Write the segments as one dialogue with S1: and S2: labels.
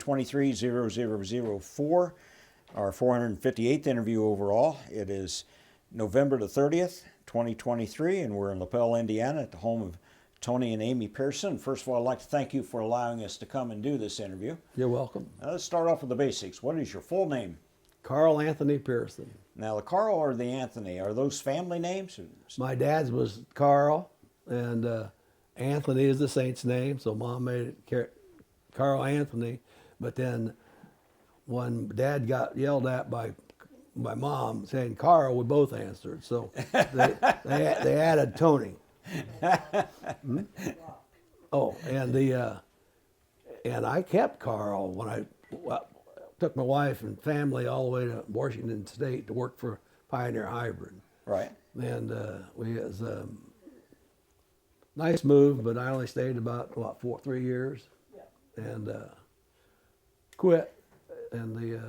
S1: 2023-0004, our 458th interview overall. It is November the 30th, 2023, and we're in LaPel, Indiana at the home of Tony and Amy Pearson. First of all, I'd like to thank you for allowing us to come and do this interview.
S2: You're welcome.
S1: Let's start off with the basics. What is your full name?
S2: Carl Anthony Pearson.
S1: Now, the Carl or the Anthony, are those family names?
S2: My dad's was Carl, and Anthony is the saint's name, so Mom made it Carl Anthony. But then when Dad got yelled at by Mom saying Carl, we both answered. So they added Tony. Oh, and I kept Carl when I took my wife and family all the way to Washington State to work for Pioneer Hybrid.
S1: Right.
S2: And it was a nice move, but I only stayed about 3 years, and quit, and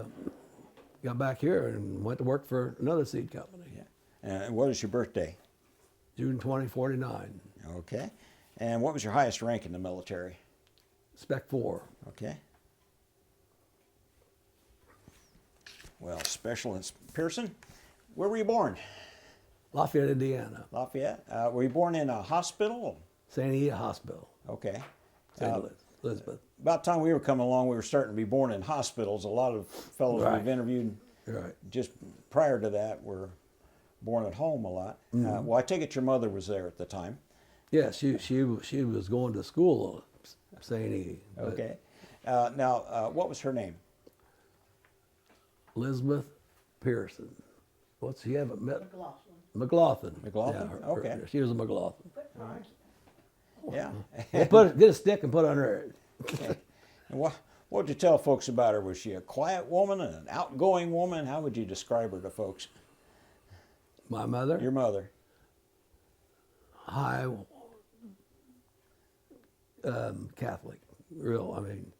S2: got back here and went to work for another seed company.
S1: Yeah. And what is your birthday?
S2: June 2049.
S1: Okay. And what was your highest rank in the military?
S2: Spec 4.
S1: Okay. Well, Specialist Pearson, where were you born?
S2: Lafayette, Indiana.
S1: Lafayette. Were you born in a hospital?
S2: St. Anita Hospital.
S1: Okay.
S2: St. Elizabeth.
S1: About the time we were coming along, we were starting to be born in hospitals. A lot of fellows
S2: Right.
S1: we've interviewed just prior to that were born at home a lot.
S2: Mm-hmm.
S1: Well, I take it your mother was there at the time.
S2: Yeah, she was going to school at St. Anita.
S1: Okay. Now, what was her name?
S2: Elizabeth Pearson. What's she have?
S3: McLaughlin.
S2: McLaughlin.
S1: McLaughlin? Okay.
S2: She was a McLaughlin.
S1: Yeah.
S2: Get a stick and put it on her.
S1: Okay. And what would you tell folks about her? Was she a quiet woman, an outgoing woman? How would you describe her to folks?
S2: My mother?
S1: Your mother.
S2: High Catholic. Real, I mean,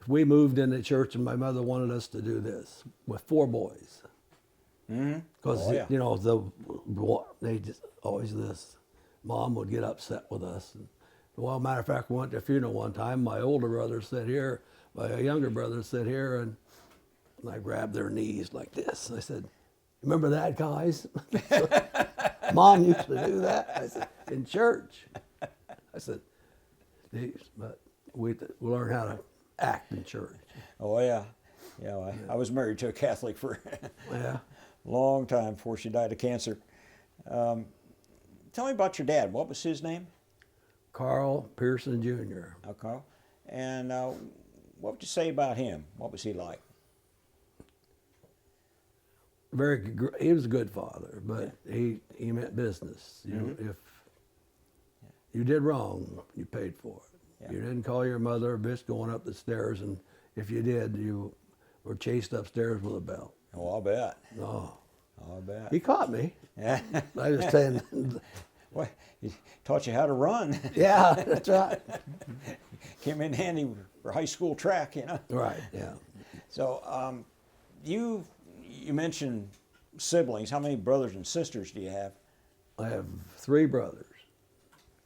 S2: if we moved into church and my mother wanted us to do this with 4 boys. Because, you know, they just always this. Mom would get upset with us. And, well, matter of fact, we went to a funeral one time. My older brother sat here, my younger brother sat here, and I grabbed their knees like this. I said, "Remember that, guys?" Mom used to do that. I said, in church. I said, but we learn how to act in church.
S1: Oh, yeah. Yeah, I was married to a Catholic for
S2: Yeah.
S1: a long time before she died of cancer. Tell me about your dad. What was his name?
S2: Carl Pearson Jr.
S1: Okay. And what would you say about him? What was he like?
S2: He was a good father, but he meant business. You know, if you did wrong, you paid for it.
S1: Yeah.
S2: You didn't call your mother a bitch going up the stairs, and if you did, you were chased upstairs with a belt.
S1: Oh, I'll bet.
S2: Oh,
S1: I'll bet.
S2: he caught me.
S1: Yeah.
S2: I was saying,
S1: Well, he taught you how to run.
S2: yeah, that's right.
S1: Came in handy for high school track, you know.
S2: Right, yeah.
S1: So you mentioned siblings. How many brothers and sisters do you have?
S2: I have 3 brothers.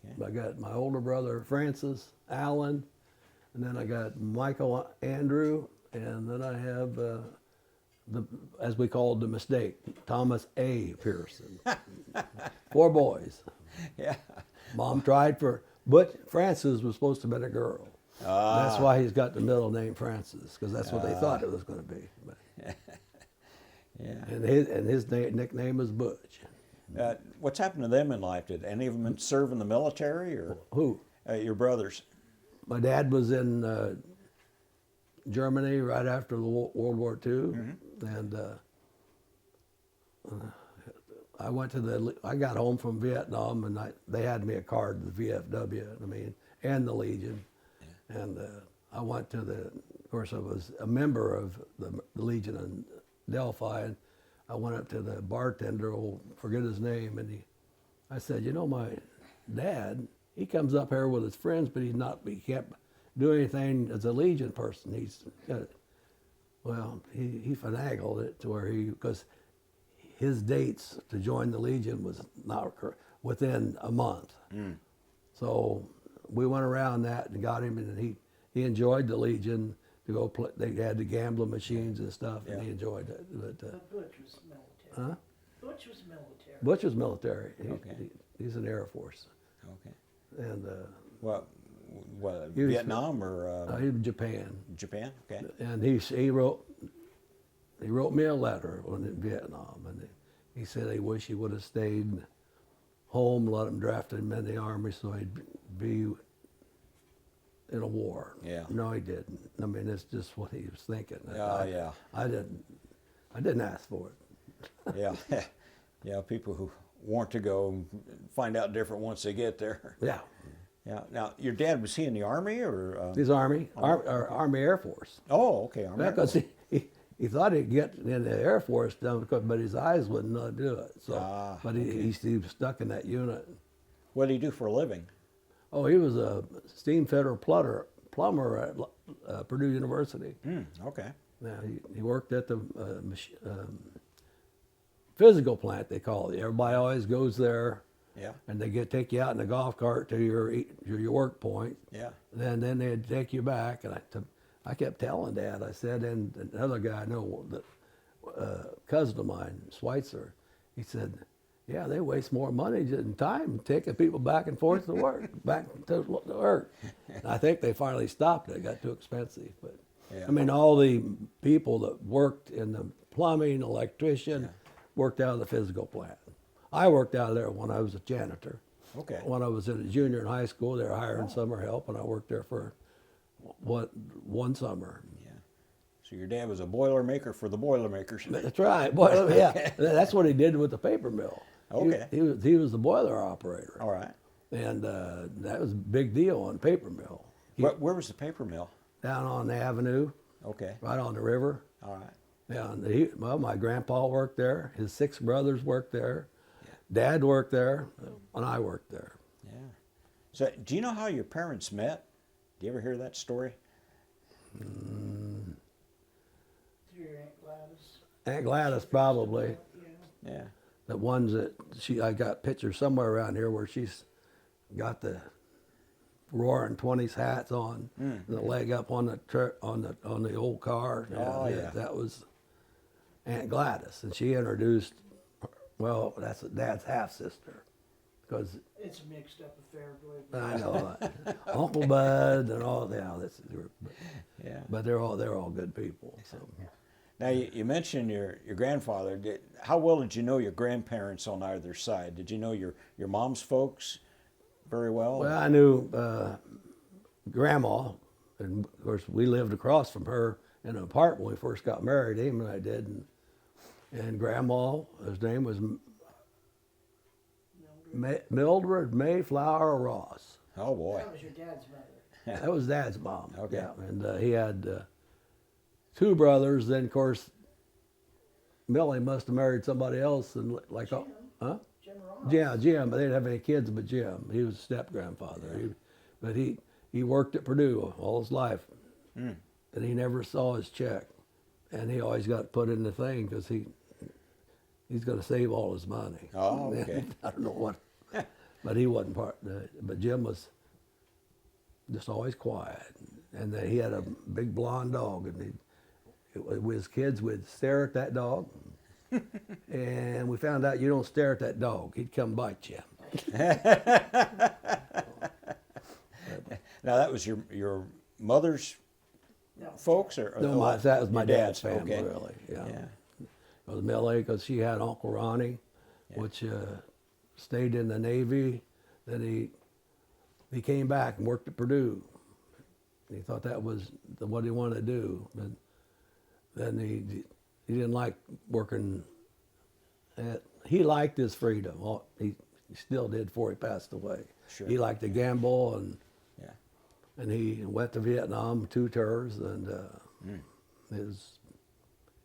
S1: Okay.
S2: I got my older brother, Francis, Alan, and then I got Michael, Andrew, and then I have, as we called the mistake, Thomas A. Pearson. 4 boys.
S1: Yeah.
S2: Mom tried but Francis was supposed to have been a girl. That's why he's got the middle name Francis, because that's what they thought it was going to be. But,
S1: Yeah.
S2: and his nickname is Butch.
S1: What's happened to them in life? Did any of them serve in the military, or
S2: Who?
S1: your brothers?
S2: My dad was in Germany right after the World War II, and I got home from Vietnam, and they had me a card to the VFW, and the Legion, and I went to of course I was a member of the Legion in Delphi, and I went up to the bartender, forget his name, and I said, you know, my dad, he comes up here with his friends, but he can't do anything as a Legion person. He finagled it to where because his dates to join the Legion was not within a month. So we went around that and got him, and he enjoyed the Legion to go play. They had the gambling machines and stuff, and
S1: Yeah.
S2: he enjoyed it. But
S3: But Butch was military.
S2: huh?
S3: Butch was military.
S2: Butch was military.
S1: Okay.
S2: He's in the Air Force,
S1: Okay.
S2: and
S1: What
S2: He was-
S1: Vietnam or
S2: he was in Japan.
S1: Japan? Okay.
S2: And he wrote me a letter when in Vietnam, and he said he wished he would have stayed home, let him draft him in the army so he'd be in a war.
S1: Yeah.
S2: No, he didn't. I mean, it's just what he was thinking.
S1: Yeah.
S2: I didn't ask for it.
S1: Yeah. Yeah. People who want to go find out different once they get there.
S2: Yeah.
S1: Yeah. Now, your dad, was he in the army or?
S2: He's Army Air Force.
S1: Oh, okay. Army.
S2: Because he thought he'd get in the Air Force, but his eyes wouldn't let him do it. So, but he was stuck in that unit.
S1: What did he do for a living?
S2: Oh, he was a steam fitter plumber at Purdue University.
S1: Okay.
S2: Now he worked at the physical plant, they call it. Everybody always goes there,
S1: Yeah.
S2: and they take you out in a golf cart to your work point.
S1: Yeah.
S2: And then they'd take you back, and I kept telling Dad. I said, and another guy I know, that cousin of mine, Schweitzer, he said, yeah, they waste more money and time taking people back and forth to work, back to work. And I think they finally stopped it. It got too expensive. But
S1: Yeah.
S2: I mean, all the people that worked in the plumbing, electrician, worked out of the physical plant. I worked out of there when I was a janitor.
S1: Okay.
S2: When I was in a junior in high school, they were hiring summer help, and I worked there for one summer.
S1: Yeah. So your dad was a boiler maker for the Boilermakers.
S2: That's right. Boiler, yeah, that's what he did with the paper mill.
S1: Okay.
S2: He was the boiler operator.
S1: All right.
S2: And that was a big deal on paper mill.
S1: Where was the paper mill?
S2: Down on the avenue,
S1: Okay.
S2: right on the river.
S1: All right.
S2: Yeah, and my grandpa worked there. His 6 brothers worked there. Dad worked there, and I worked there.
S1: Yeah. So, do you know how your parents met? Do you ever hear that story?
S3: Through your Aunt Gladys.
S2: Aunt Gladys probably.
S3: Yeah.
S1: Yeah.
S2: The ones that I got pictures somewhere around here where she's got the roaring 20s hats on, and the leg up on the old car.
S1: Oh, yeah.
S2: That was Aunt Gladys, and she introduced. Well, that's Dad's half sister, because
S3: It's a mixed up affair, believe me.
S2: I know Uncle Bud and all that.
S1: Yeah.
S2: But they're all good people. So.
S1: Now, you mentioned your grandfather. How well did you know your grandparents on either side? Did you know your mom's folks very well?
S2: Well, I knew Grandma, and of course we lived across from her in an apartment when we first got married. Amy and I did, and Grandma, his name was Mildred Mayflower Ross.
S1: Oh boy.
S3: That was your dad's mother.
S2: That was Dad's mom.
S1: Okay.
S2: Yeah, and he had 2 brothers. Then of course, Millie must have married somebody else, and
S3: Jim.
S2: huh?
S3: Jim Ross.
S2: Yeah, Jim, but they didn't have any kids but Jim. He was a step-grandfather. But he worked at Purdue all his life, and he never saw his check. And he always got put in the thing because he's going to save all his money.
S1: Oh, okay.
S2: I don't know what, but he wasn't part. But Jim was just always quiet, and he had a big blonde dog, and with his kids would stare at that dog. And we found out you don't stare at that dog; he'd come bite you.
S1: Now that was your mother's
S3: No.
S1: folks, or
S2: No, that was my
S1: your
S2: dad's family,
S1: Okay.
S2: really. Yeah.
S1: Yeah.
S2: It was Millie, because she had Uncle Ronnie, which stayed in the Navy. Then he came back and worked at Purdue. He thought that was what he wanted to do. But then he didn't like working. He liked his freedom. He still did before he passed away.
S1: Sure.
S2: He liked to gamble, and
S1: Yeah.
S2: he went to Vietnam 2 tours, and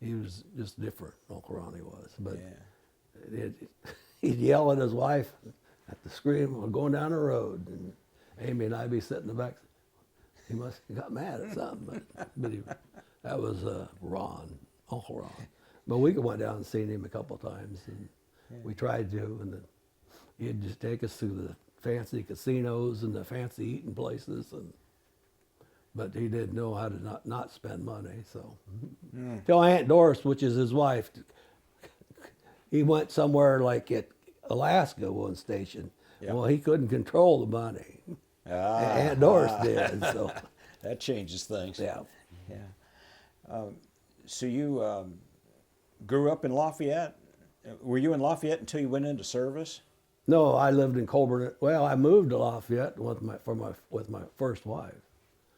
S2: he was just different. Uncle Ronnie was, but
S1: Yeah.
S2: he'd yell at his wife at the scream of going down the road, and Amy and I'd be sitting in the back. He must have got mad at something, but that was Ron, Uncle Ron. But we went down and seen him a couple of times, and we tried to, and he'd just take us to the fancy casinos and the fancy eating places, and but he didn't know how to not spend money. So, till Aunt Doris, which is his wife, he went somewhere like at Alaska one station.
S1: Yeah.
S2: Well, he couldn't control the money.
S1: Ah,
S2: Aunt Doris did. So,
S1: that changes things.
S2: yeah.
S1: Yeah. So you grew up in Lafayette? Were you in Lafayette until you went into service?
S2: No, I lived in Coburn. Well, I moved to Lafayette with my first wife,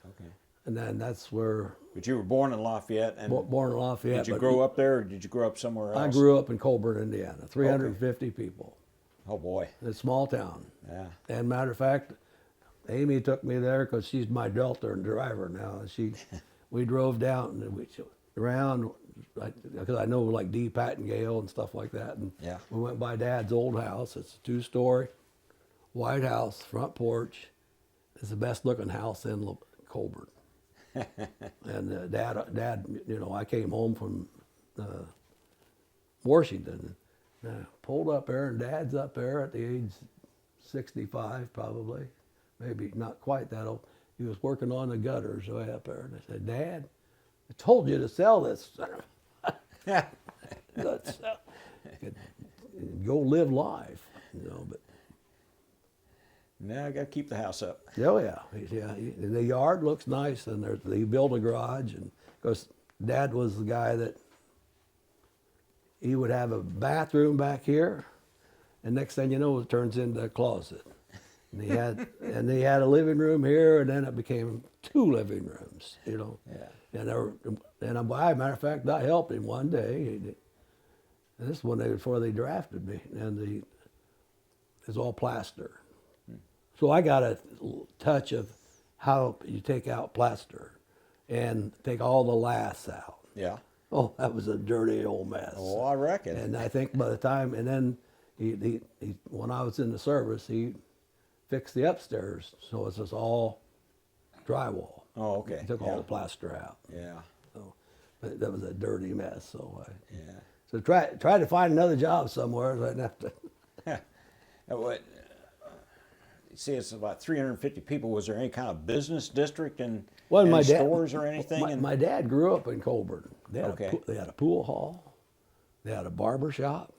S1: Okay.
S2: and then that's where
S1: But you were born in Lafayette, and
S2: born in Lafayette.
S1: did you
S2: but
S1: grow up there, or did you grow up somewhere else?
S2: I grew up in Coburn, Indiana. 350 people.
S1: Oh boy.
S2: It's a small town.
S1: Yeah.
S2: And matter of fact, Amy took me there because she's my Delta driver now. We drove down and we around because I know like D. Pattengale and stuff like that. And
S1: Yeah.
S2: we went by Dad's old house. It's a 2-story, white house, front porch. It's the best looking house in Coburn. And Dad, you know, I came home from Washington. Pulled up there, and Dad's up there at the age 65, probably, maybe not quite that old. He was working on the gutters way up there, and I said, "Dad, I told you to sell this. Let's go live life, you know." But
S1: Now I got to keep the house up.
S2: oh yeah, the yard looks nice, and he built a garage, and because Dad was the guy that he would have a bathroom back here, and next thing you know, it turns into a closet. And he had a living room here, and then it became 2 living rooms, you know.
S1: Yeah.
S2: And matter of fact, I helped him one day. And this one before they drafted me, and it's all plaster. So I got a touch of how you take out plaster and take all the laths out.
S1: Yeah.
S2: Oh, that was a dirty old mess.
S1: Oh, I reckon.
S2: And I think by the time, and then he when I was in the service, he fixed the upstairs, so it's just all drywall.
S1: Oh, okay.
S2: He took
S1: Yeah.
S2: all the plaster out.
S1: Yeah.
S2: So, but that was a dirty mess. So
S1: Yeah.
S2: so try to find another job somewhere. So I didn't have to.
S1: What? You see, it's about 350 people. Was there any kind of business district and
S2: Well,
S1: any
S2: my dad,
S1: stores or anything?
S2: My dad grew up in Coburn. They had,
S1: Okay.
S2: they had a pool hall. They had a barber shop.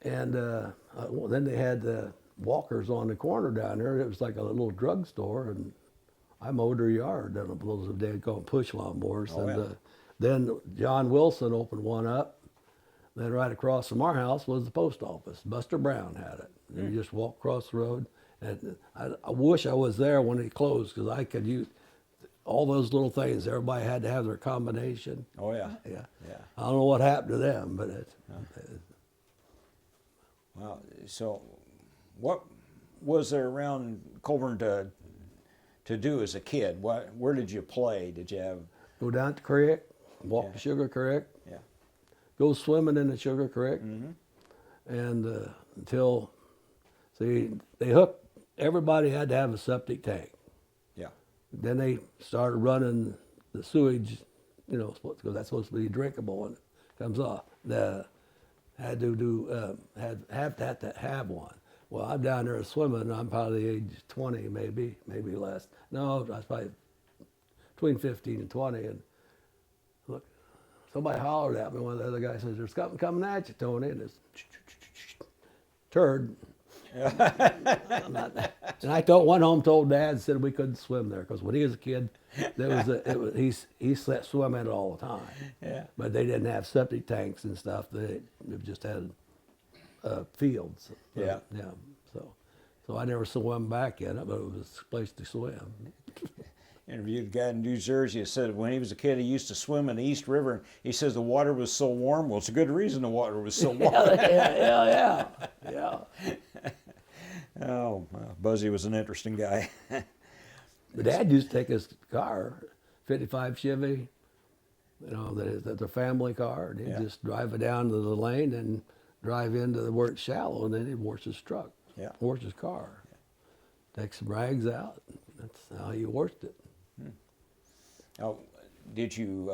S2: And then they had Walkers on the corner down there. It was like a little drugstore, and I mowed their yard. Those they'd call them push lawnmowers.
S1: Oh,
S2: And
S1: yeah.
S2: then John Wilson opened one up. Then right across from our house was the post office. Buster Brown had it. And you just walk across the road. And I wish I was there when it closed, because I could use all those little things. Everybody had to have their combination.
S1: Oh, yeah.
S2: Yeah.
S1: Yeah.
S2: I don't know what happened to them, but
S1: Wow. So, what was there around Coburn to do as a kid? Where did you play? Did you have?
S2: go down to the creek, walk
S1: Yeah.
S2: to Sugar Creek,
S1: Yeah.
S2: go swimming in the Sugar Creek,
S1: Mm-hmm.
S2: and until, see, they hooked, everybody had to have a septic tank.
S1: Yeah.
S2: Then they started running the sewage, you know, because that's supposed to be drinkable when it comes off. Had to have one. Well, I'm down there swimming. I'm probably age 20, maybe less. No, I was probably between 15 and 20. And look, somebody hollered at me. One of the other guys says, "There's something coming at you, Tony." And it's turd. And I went home, told Dad, and said we couldn't swim there because when he was a kid, he swam in it all the time.
S1: Yeah.
S2: But they didn't have septic tanks and stuff. They just had fields.
S1: Yeah.
S2: Yeah. So I never swam back in it, but it was a place to swim.
S1: Interviewed a guy in New Jersey who said when he was a kid he used to swim in the East River. And he says the water was so warm. Well, it's a good reason the water was so warm.
S2: Yeah.
S1: Oh, well, Buzzy was an interesting guy.
S2: But Dad used to take his car, 55 Chevy, you know, that's a family car, and he'd
S1: Yeah.
S2: just drive it down to the lane and drive into where it's shallow, and then he'd wash his truck,
S1: Yeah.
S2: wash his car, take some rags out. That's how he washed it.
S1: Now, did you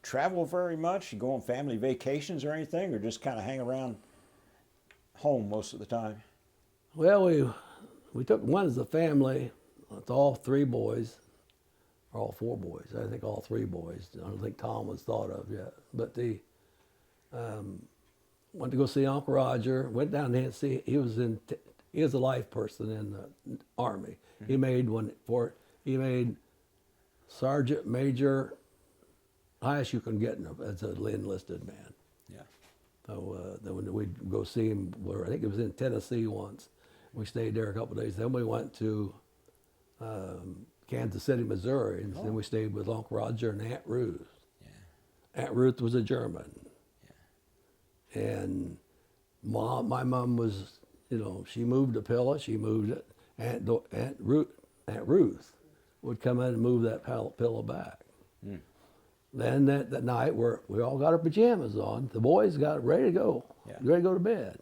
S1: travel very much? You go on family vacations or anything, or just kind of hang around home most of the time?
S2: Well, we took one as a family it's all three boys, or all four boys. I think all three boys. I don't think Tom was thought of yet. But the went to go see Uncle Roger. Went down there and see. He was a life person in the Army. He made he made sergeant major, highest you can get as an enlisted man.
S1: Yeah.
S2: So then when we'd go see him, I think it was in Tennessee once. We stayed there a couple of days. Then we went to Kansas City, Missouri, and then we stayed with Uncle Roger and Aunt Ruth. Yeah. Aunt Ruth was a German. Yeah. And my mom was, she moved a pillow. She moved it. Aunt Ruth would come in and move that pillow back. Mm. Then that night, we all got our pajamas on. The boys got ready to go, ready to go to bed.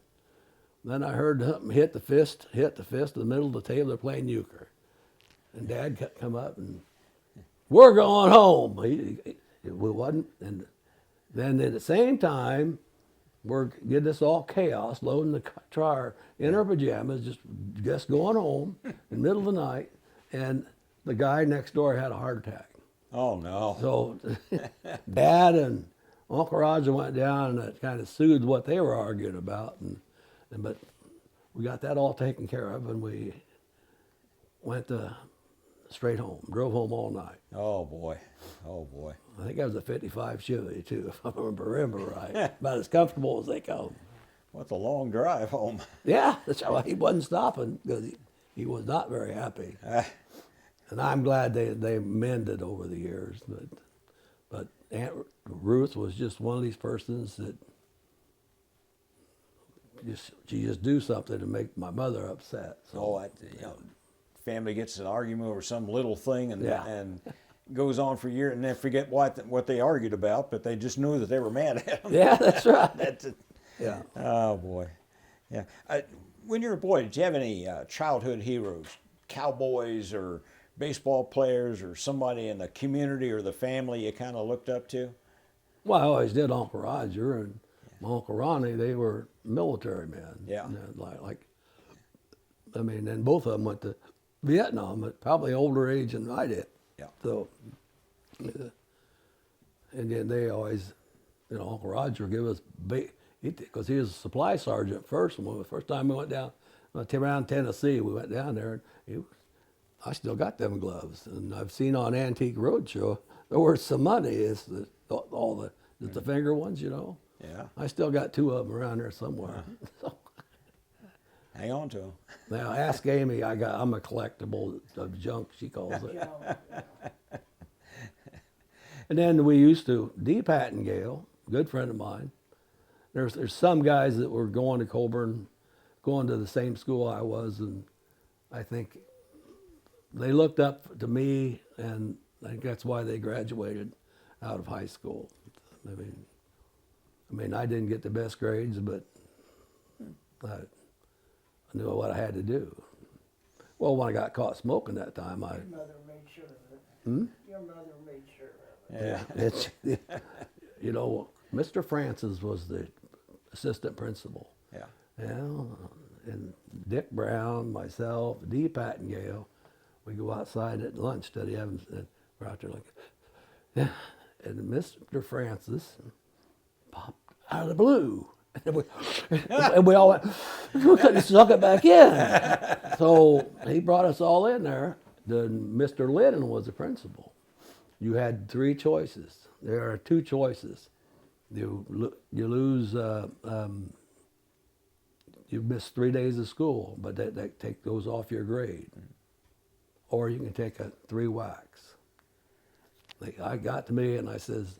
S2: Then I heard something hit the fist in the middle of the table. They're playing euchre. And Dad come up and, we're going home. We wasn't. And then at the same time, we're getting this all chaos, loading the car in our pajamas, just going home in the middle of the night. And the guy next door had a heart attack.
S1: Oh, no.
S2: So Dad and Uncle Roger went down and it kind of soothed what they were arguing about. But we got that all taken care of, and we went straight home, drove home all night.
S1: Oh, boy. Oh, boy.
S2: I think that was a 55 Chevy, too, if I remember right. About as comfortable as they come.
S1: What a long drive home.
S2: Yeah, that's why he wasn't stopping, because he was not very happy. And I'm glad they mended over the years. But Aunt Ruth was just one of these persons that she just do something to make my mother upset. So,
S1: family gets an argument over some little thing and goes on for years, and then forget what they argued about, but they just knew that they were mad at them.
S2: Yeah, that's right.
S1: That's it.
S2: Yeah.
S1: Oh, boy. Yeah. When you were a boy, did you have any childhood heroes, cowboys or baseball players or somebody in the community or the family you kind of looked up to?
S2: Well, I always did Uncle Roger and my Uncle Ronnie. They were military men.
S1: Yeah.
S2: And both of them went to Vietnam at probably older age than I did.
S1: Yeah.
S2: So, and then they always, Uncle Roger give us, because he was a supply sergeant first. And the first time we went down around Tennessee, we went down there, and I still got them gloves. And I've seen on Antique Roadshow, there was some money. It's the finger ones,
S1: Yeah.
S2: I still got two of them around there somewhere. So,
S1: hang on to them.
S2: now ask Amy. I'm a collectible of junk, she calls it. And then we used to, Dee Pattingale, good friend of mine. There's some guys that were going to Coburn, going to the same school I was, and I think they looked up to me, and I think that's why they graduated out of high school. I mean, I didn't get the best grades, but I knew what I had to do. Well, when I got caught smoking that time,
S3: Your mother made sure of it. Your mother made sure of it.
S1: Yeah.
S2: Mr. Francis was the assistant principal.
S1: Yeah.
S2: And Dick Brown, myself, Dee Pattingale, we go outside at lunch study, and we're out there like, and Mr. Francis popped out of the blue. And we all went, we couldn't suck it back in. So he brought us all in there. Then Mr. Lennon was the principal. You had three choices. There are two choices. You lose, you miss 3 days of school, but that take those off your grade. Or you can take a 3 whacks. I got to me and I says,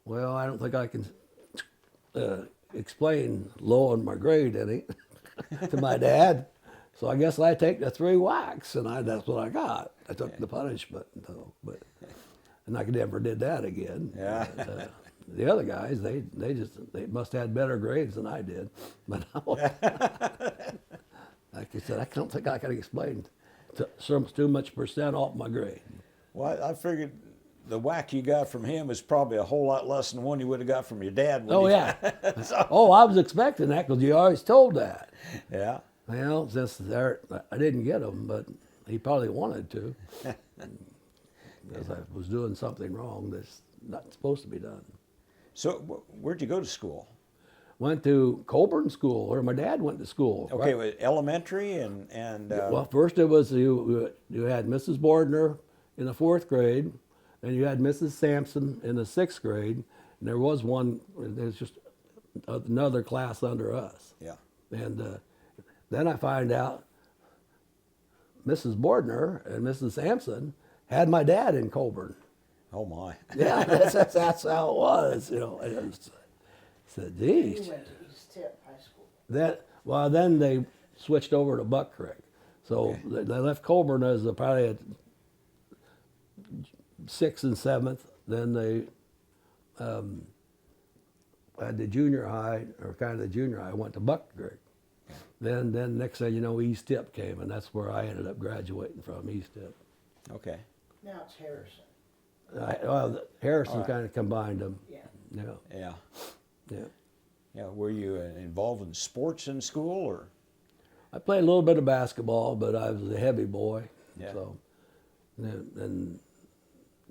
S2: well, I don't think I can explain lowering my grade any to my dad. So I guess I take the 3 whacks, and that's what I got. I took the punishment, and I never did that again.
S1: Yeah.
S2: The other guys, they must have had better grades than I did. But like I said, I don't think I can explain too much percent off my grade.
S1: Well, I figured the whack you got from him was probably a whole lot less than the one you would have got from your dad.
S2: Yeah. Oh, I was expecting that because you always told that.
S1: Yeah.
S2: Well, since I didn't get them, but He probably wanted to, because I was doing something wrong that's not supposed to be done.
S1: So where'd you go to school?
S2: Went to Coburn School, where my dad went to school.
S1: Okay,
S2: right?
S1: with elementary and
S2: Well, first it was you had Mrs. Bordner in the 4th grade, and you had Mrs. Sampson in the 6th grade, and there was just another class under us.
S1: yeah.
S2: And then I find out Mrs. Bordner and Mrs. Sampson had my dad in Coburn.
S1: Oh my.
S2: Yeah, that's how it was, you know. I said, geez.
S3: You went to East Tip High School.
S2: Then they switched over to Buck Creek. So
S1: Okay.
S2: they left Coburn as probably a 6th and 7th. Then they had the junior high, or kind of the junior high, went to Buck Creek. Then next thing you know, East Tip came, and that's where I ended up graduating from, East Tip.
S1: Okay.
S3: Now it's Harrison.
S2: Harrison
S1: All right.
S2: kind of combined them.
S3: Yeah.
S2: Yeah,
S1: Yeah.
S2: yeah.
S1: Yeah. Were you involved in sports in school or?
S2: I played a little bit of basketball, but I was a heavy boy.
S1: Yeah.
S2: So, and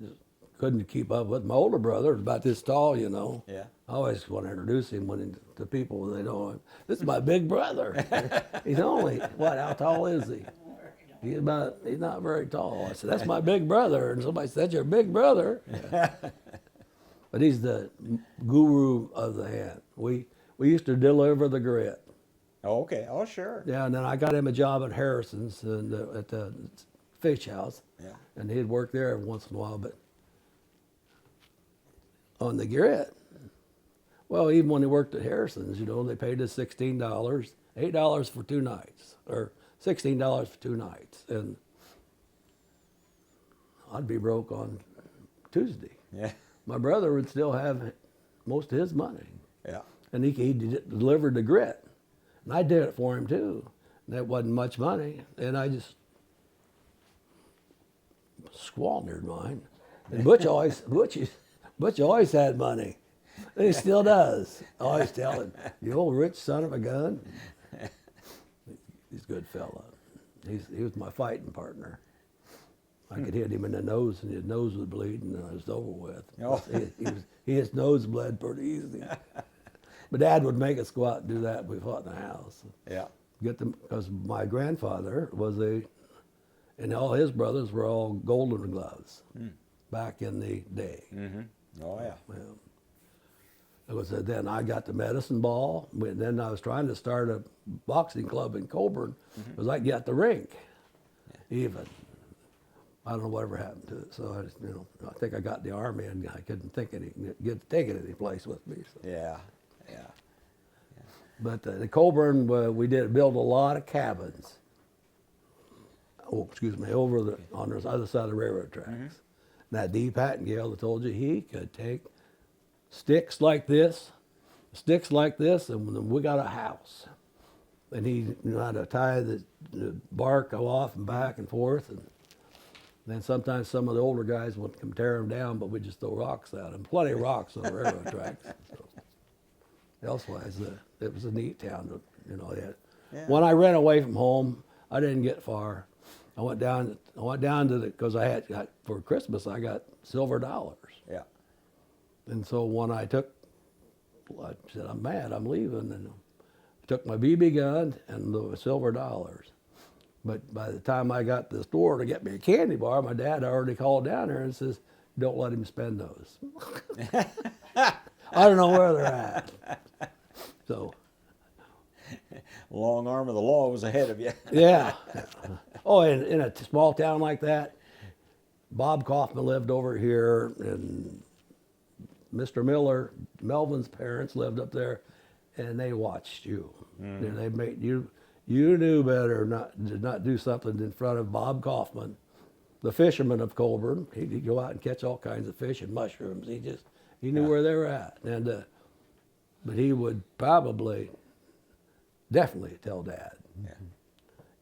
S2: just couldn't keep up with my older brother, about this tall, you know.
S1: Yeah.
S2: I always want to introduce him to people when they know him. This is my big brother. He's only, how tall is he? He's not very tall. I said, that's my big brother. And somebody said, that's your big brother. Yeah. But he's the guru of the hand. We used to deliver the grit.
S1: Oh, okay. Oh, sure.
S2: Yeah, and then I got him a job at Harrison's at the fish house.
S1: Yeah.
S2: And he'd work there every once in a while. But on the grit, well, even when he worked at Harrison's, you know, they paid us $16, $8 for 2 nights, or $16 for 2 nights. And I'd be broke on Tuesday.
S1: Yeah.
S2: My brother would still have most of his money.
S1: Yeah.
S2: And he delivered the grit. And I did it for him too. And that wasn't much money. And I just squandered mine. And Butch always had money. And he still does. I always tell him, you old rich son of a gun. He's a good fella. He was my fighting partner. I could hit him in the nose, and his nose was bleeding, and it was over with.
S1: Oh.
S2: His nose bled pretty easy. But Dad would make us go out and do that when we fought in the house.
S1: Yeah.
S2: Get them, because my grandfather and all his brothers were all Golden Gloves back in the day.
S1: Mm-hmm. Oh, yeah.
S2: Well, it was then I got the medicine ball. Then I was trying to start a boxing club in Coburn because I got the rink. Even I don't know whatever happened to it. So I just, I think I got in the Army and I couldn't take it any place with me. So.
S1: Yeah. Yeah.
S2: But the Coburn, we did build a lot of cabins. Over on the other side of the railroad tracks. And that D. Pattingale that told you he could take sticks like this, and we got a house. And he knew how to tie the bark off and back and forth. And then sometimes some of the older guys would come tear them down, but we'd just throw rocks at them. Plenty of rocks on the railroad tracks. So. Elsewise, it was a neat town.
S1: Yeah.
S2: When I ran away from home, I didn't get far. I went down to because for Christmas I got silver dollars.
S1: Yeah.
S2: And so when I said, I'm mad, I'm leaving, and I took my BB gun and the silver dollars. But by the time I got to the store to get me a candy bar, my dad already called down there and says, don't let him spend those. I don't know where they're at. So.
S1: Long arm of the law was ahead of you.
S2: Yeah. Oh, in a small town like that, Bob Kaufman lived over here, and Mr. Miller, Melvin's parents lived up there, and they watched you. And they made you knew better to not do something in front of Bob Kaufman, the fisherman of Coburn. He'd go out and catch all kinds of fish and mushrooms. He knew where they were at, and but he would definitely tell Dad.
S1: Yeah.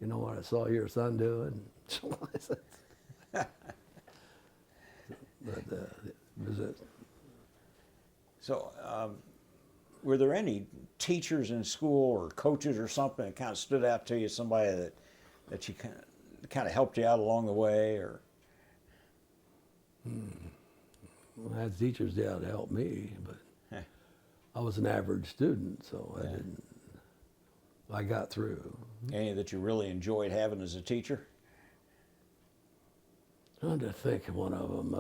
S2: You know what I saw your son doing? But was it?
S1: So, were there any teachers in school or coaches or something that kind of stood out to you? Somebody that you kind of kind of helped you out along the way, or?
S2: I had teachers there to help me, but
S1: Heh.
S2: I was an average student, so I got through.
S1: Any that you really enjoyed having as a teacher?
S2: I'm trying to think of one of them,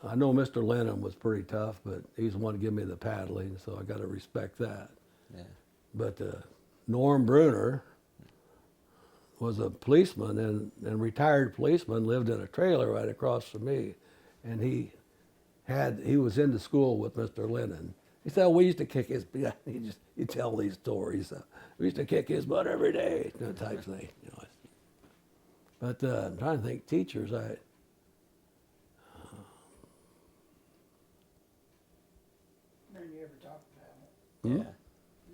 S2: I know Mr. Lennon was pretty tough, but he's the one to give me the paddling, so I got to respect that.
S1: Yeah.
S2: But Norm Bruner was a policeman, and retired policeman, lived in a trailer right across from me, and he was into school with Mr. Lennon. He said, we used to kick his, you tell these stories. We used to kick his butt every day, that type thing. You know. But I'm trying to think, teachers,
S3: None you ever talked about.
S1: Yeah.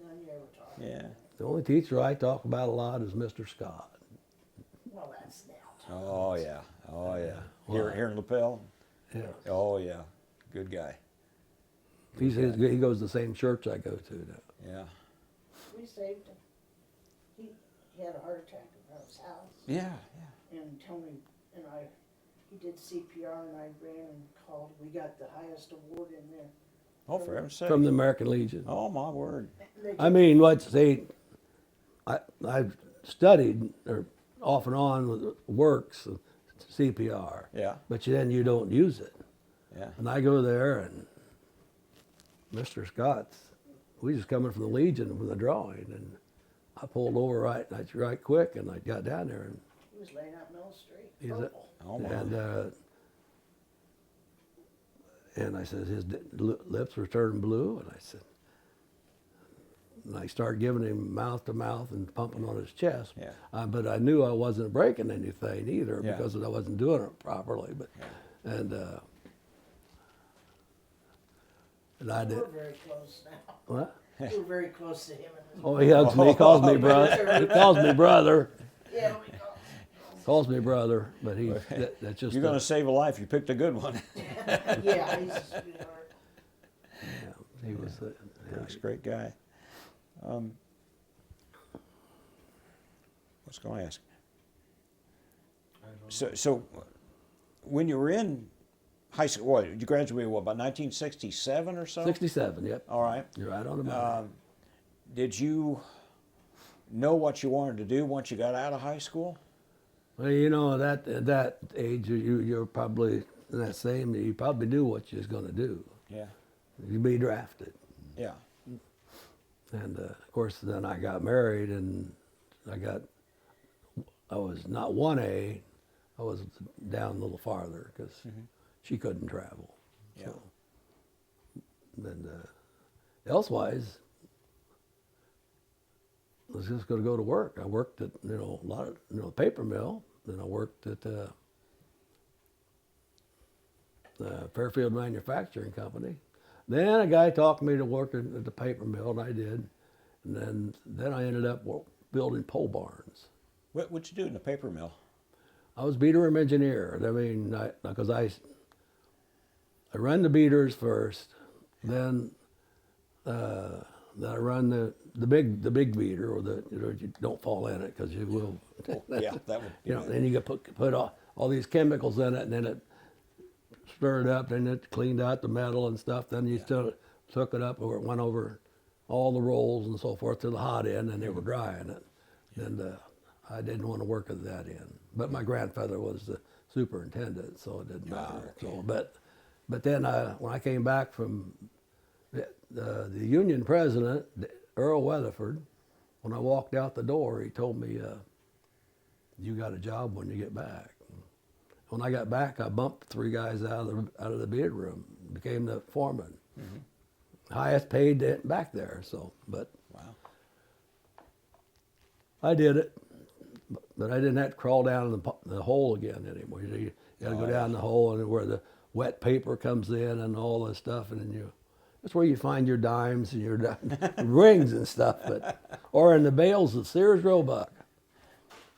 S3: None you ever talked
S1: Yeah.
S3: about.
S2: the only teacher I talk about a lot is Mr. Scott.
S3: Well, that's now.
S1: Oh yeah. Oh yeah.
S2: Wow.
S1: Here in Lapel.
S2: Yeah.
S1: Oh yeah. Good guy.
S2: He goes to the same church I go to now.
S1: Yeah.
S3: We saved him. He had a heart attack around his house.
S1: Yeah.
S3: And Tony and I, he did CPR, and I ran and called. We got the highest award in there.
S1: Oh, for heaven's sake.
S2: From the American Legion.
S1: Oh my word.
S2: I mean, I've studied or off and on with works CPR.
S1: Yeah.
S2: But then you don't use it.
S1: Yeah.
S2: And I go there, and Mr. Scott's, we just coming from the Legion from the drawing, and I pulled over right quick, and I got down there, and
S3: He was laying out Mill Street.
S2: He's a-
S3: Purple.
S1: Oh my.
S2: and I said his lips were turning blue, and I said, and I started giving him mouth to mouth and pumping on his chest.
S1: Yeah.
S2: But I knew I wasn't breaking anything either
S1: Yeah.
S2: because I wasn't doing it properly. But
S1: Yeah.
S2: and I did.
S3: We're very close now.
S2: What?
S3: We're very close to him. And
S2: Oh, he hugs me. He calls me brother. He calls me brother.
S3: yeah, we go.
S2: Calls me brother. But that's just.
S1: You're going to save a life. You picked a good one.
S3: Yeah, he's a sweetheart.
S2: Yeah, he was.
S1: He's a great guy. What's going to ask? So, when you were in high school, what, you graduated, about 1967 or so?
S2: 67. Yep.
S1: All right.
S2: You're right on the money.
S1: Did you know what you wanted to do once you got out of high school?
S2: Well, you know, at that age, you're probably in that same. You probably knew what you was going to do.
S1: Yeah.
S2: You'd be drafted.
S1: Yeah.
S2: And of course, then I got married, and I was not 1A, I was down a little farther because she couldn't travel.
S1: Yeah.
S2: So, and elsewise, I was just going to go to work. I worked at a lot of paper mill. Then I worked at the Fairfield Manufacturing Company. Then a guy talked me to work at the paper mill, and I did. And then I ended up building pole barns.
S1: What'd you do in the paper mill?
S2: I was beater room engineer. I mean, because I run the beaters first, then I run the big beater, or you don't fall in it because you will.
S1: Yeah, that would.
S2: Then you put all these chemicals in it, and then it stirred up, then it cleaned out the metal and stuff. Then you still took it up, or it went over all the rolls and so forth to the hot end, and they were drying it. And I didn't want to work at that end. But my grandfather was the superintendent, so it didn't matter.
S1: Okay.
S2: So, but then when I came back from the union president, Earl Weatherford, when I walked out the door, he told me, "You got a job when you get back." When I got back, I bumped 3 guys out of the beard room, became the foreman, highest paid back there. So, but
S1: Wow.
S2: I did it, but I didn't have to crawl down in the hole again anymore. You got to go down the hole and where the wet paper comes in and all this stuff, and then that's where you find your dimes and your rings and stuff. Or in the bales of Sears Roebuck.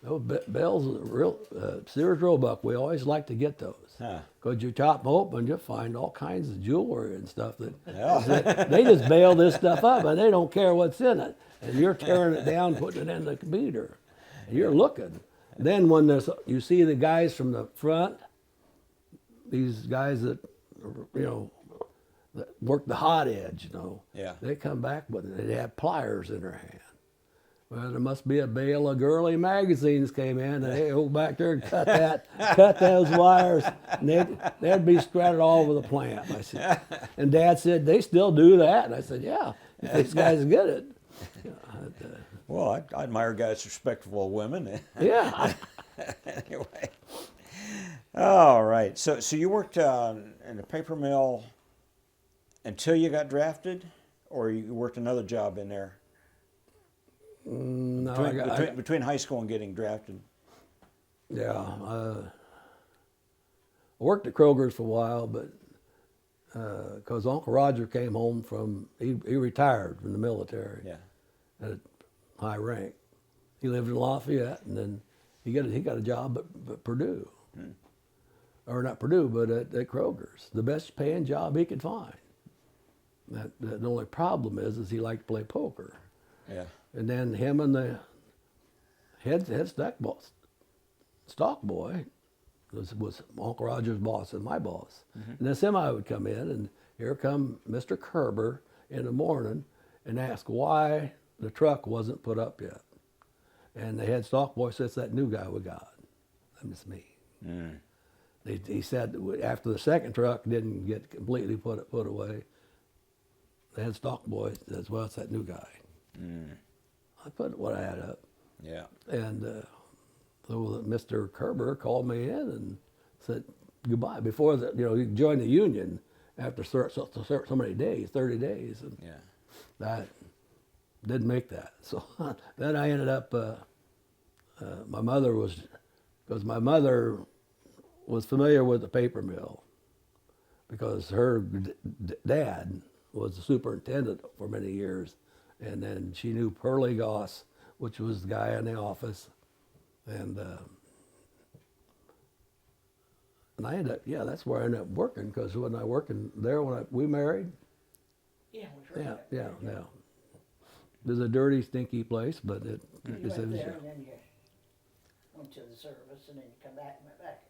S2: Those bells are real, Sears Roebuck, we always like to get those.
S1: Huh.
S2: Because you chop them open, you'll find all kinds of jewelry and stuff
S1: Yeah.
S2: that they just bail this stuff up and they don't care what's in it. And you're tearing it down, putting it in the computer. And you're looking. Then when you see the guys from the front, these guys that, that work the hot edge,
S1: Yeah.
S2: they come back with it. They have pliers in their hand. Well, there must be a bale of girly magazines came in, and they go back there and cut those wires, and they'd be scattered all over the plant. I said, and Dad said they still do that, and I said, yeah, if these guys get it.
S1: Well, I admire guys respectful of women.
S2: Yeah.
S1: Anyway. All right. So you worked in the paper mill until you got drafted, or you worked another job in there?
S2: No,
S1: Between high school and getting drafted.
S2: Yeah. I worked at Kroger's for a while, but because Uncle Roger came home he retired from the military.
S1: Yeah.
S2: At a high rank. He lived in Lafayette, and then he got a job at Purdue. Or not Purdue, but at Kroger's. The best paying job he could find. The only problem is he liked to play poker.
S1: Yeah.
S2: And then him and the head stock boy was Uncle Roger's boss and my boss. And then semi would come in, and here come Mr. Kerber in the morning and ask why the truck wasn't put up yet. And the head stock boy says, that new guy we got. That was me. He said after the second truck didn't get completely put away, the head stock boy says, well, it's that new guy. I put what I had up.
S1: Yeah.
S2: And so Mr. Kerber called me in and said goodbye. Before he joined the union after so many days, 30 days. And
S1: Yeah.
S2: I didn't make that. So then I ended up, my mother was familiar with the paper mill because her dad was the superintendent for many years. And then she knew Pearlie Goss, which was the guy in the office. And I ended up, that's where I ended up working, because when I working there, we married.
S3: Yeah, we heard that.
S2: Yeah. It was a dirty, stinky place, but
S3: You went there and then you went to the service and then you come back and went back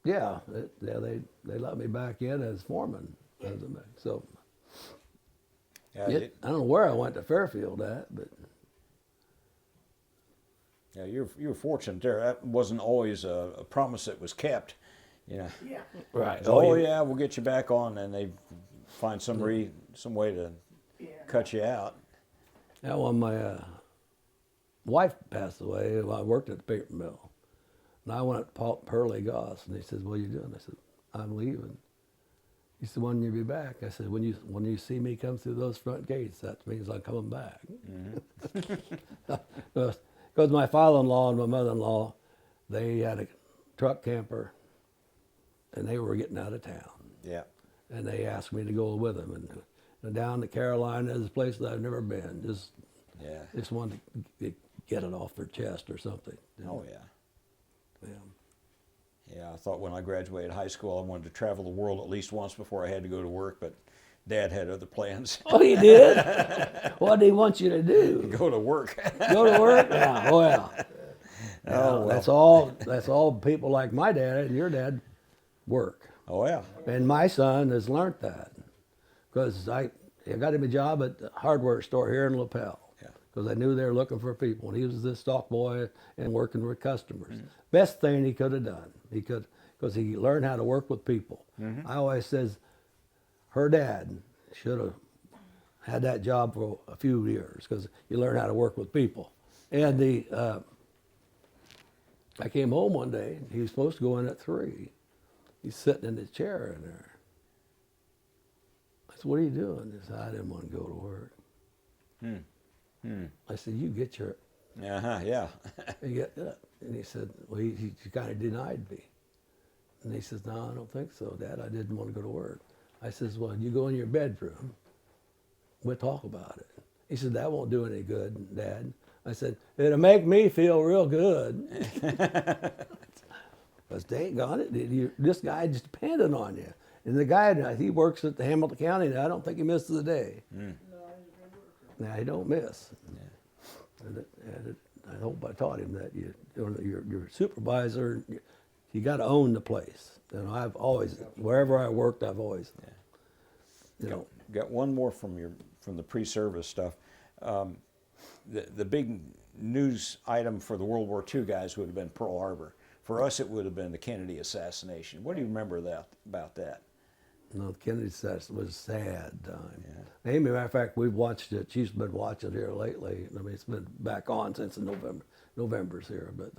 S3: there.
S2: they let me back in as foreman. So
S1: Yeah.
S2: I don't know where I went to Fairfield at, but
S1: Yeah, you were fortunate there. That wasn't always a promise that was kept.
S3: Yeah.
S2: right.
S1: Yeah, we'll get you back on, and they find some way to cut you out.
S2: Yeah, when my wife passed away, I worked at the paper mill. And I went to Pearlie Goss, and he says, what are you doing? I said, I'm leaving. He said, when you be back? I said, when you see me come through those front gates, that means I'm coming back. Because my father-in-law and my mother-in-law, they had a truck camper, and they were getting out of town.
S1: Yeah.
S2: And they asked me to go with them. And down to Carolina is a place that I've never been. Just wanted to get it off their chest or something.
S1: Oh, yeah.
S2: Yeah.
S1: Yeah, I thought when I graduated high school I wanted to travel the world at least once before I had to go to work, but Dad had other plans.
S2: Oh, he did? What did he want you to do?
S1: Go to work.
S2: Go to work? Yeah, well.
S1: Well.
S2: That's all people like my dad and your dad work.
S1: Oh, yeah.
S2: And my son has learned that. Because I got him a job at the hardware store here in LaPel. Because I knew they were looking for people. And he was this stock boy and working with customers. Best thing he could have done. Because he learned how to work with people. I always says, her dad should have had that job for a few years because you learn how to work with people. And I came home one day. He was supposed to go in at 3. He's sitting in his chair in there. I said, what are you doing? He said, I didn't want to go to work. I said, you get your...
S1: Yeah.
S2: You get up. And he said, well, he kind of denied me. And he says, no, I don't think so, Dad. I didn't want to go to work. I says, well, you go in your bedroom. We'll talk about it. He said, that won't do any good, Dad. I said, it'll make me feel real good. Because dang it, this guy just depended on you. And the guy, he works at the Hamilton County, and I don't think he misses a day.
S3: No, he's a good worker.
S2: Now, he don't miss. And I hope I taught him that your supervisor, you got to own the place. And I've always, wherever I worked, I've always, you know.
S1: Got one more from the pre-service stuff. The big news item for the World War II guys would have been Pearl Harbor. For us, it would have been the Kennedy assassination. What do you remember about that?
S2: No, the Kennedy assassination was a sad time. Yeah. Amy, matter of fact, we've watched it. She's been watching it here lately. I mean, it's been back on since November's here, but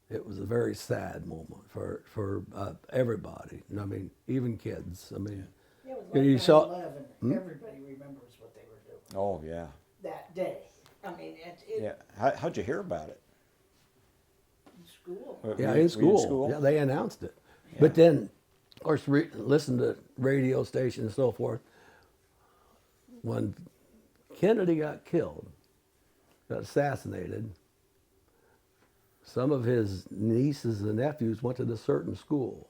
S2: it was a very sad moment for everybody. And I mean, even kids. I mean,
S3: Yeah, it was like
S2: you saw.
S3: 9/11. Everybody remembers what they were doing
S1: Oh yeah.
S3: that day. I mean,
S1: Yeah. How'd you hear about it?
S3: in school.
S2: Yeah,
S1: Were you
S2: in school.
S1: school?
S2: Yeah, they announced it.
S1: Yeah.
S2: But then, of course, listen to radio stations and so forth. When Kennedy got killed, got assassinated, some of his nieces and nephews went to this certain school.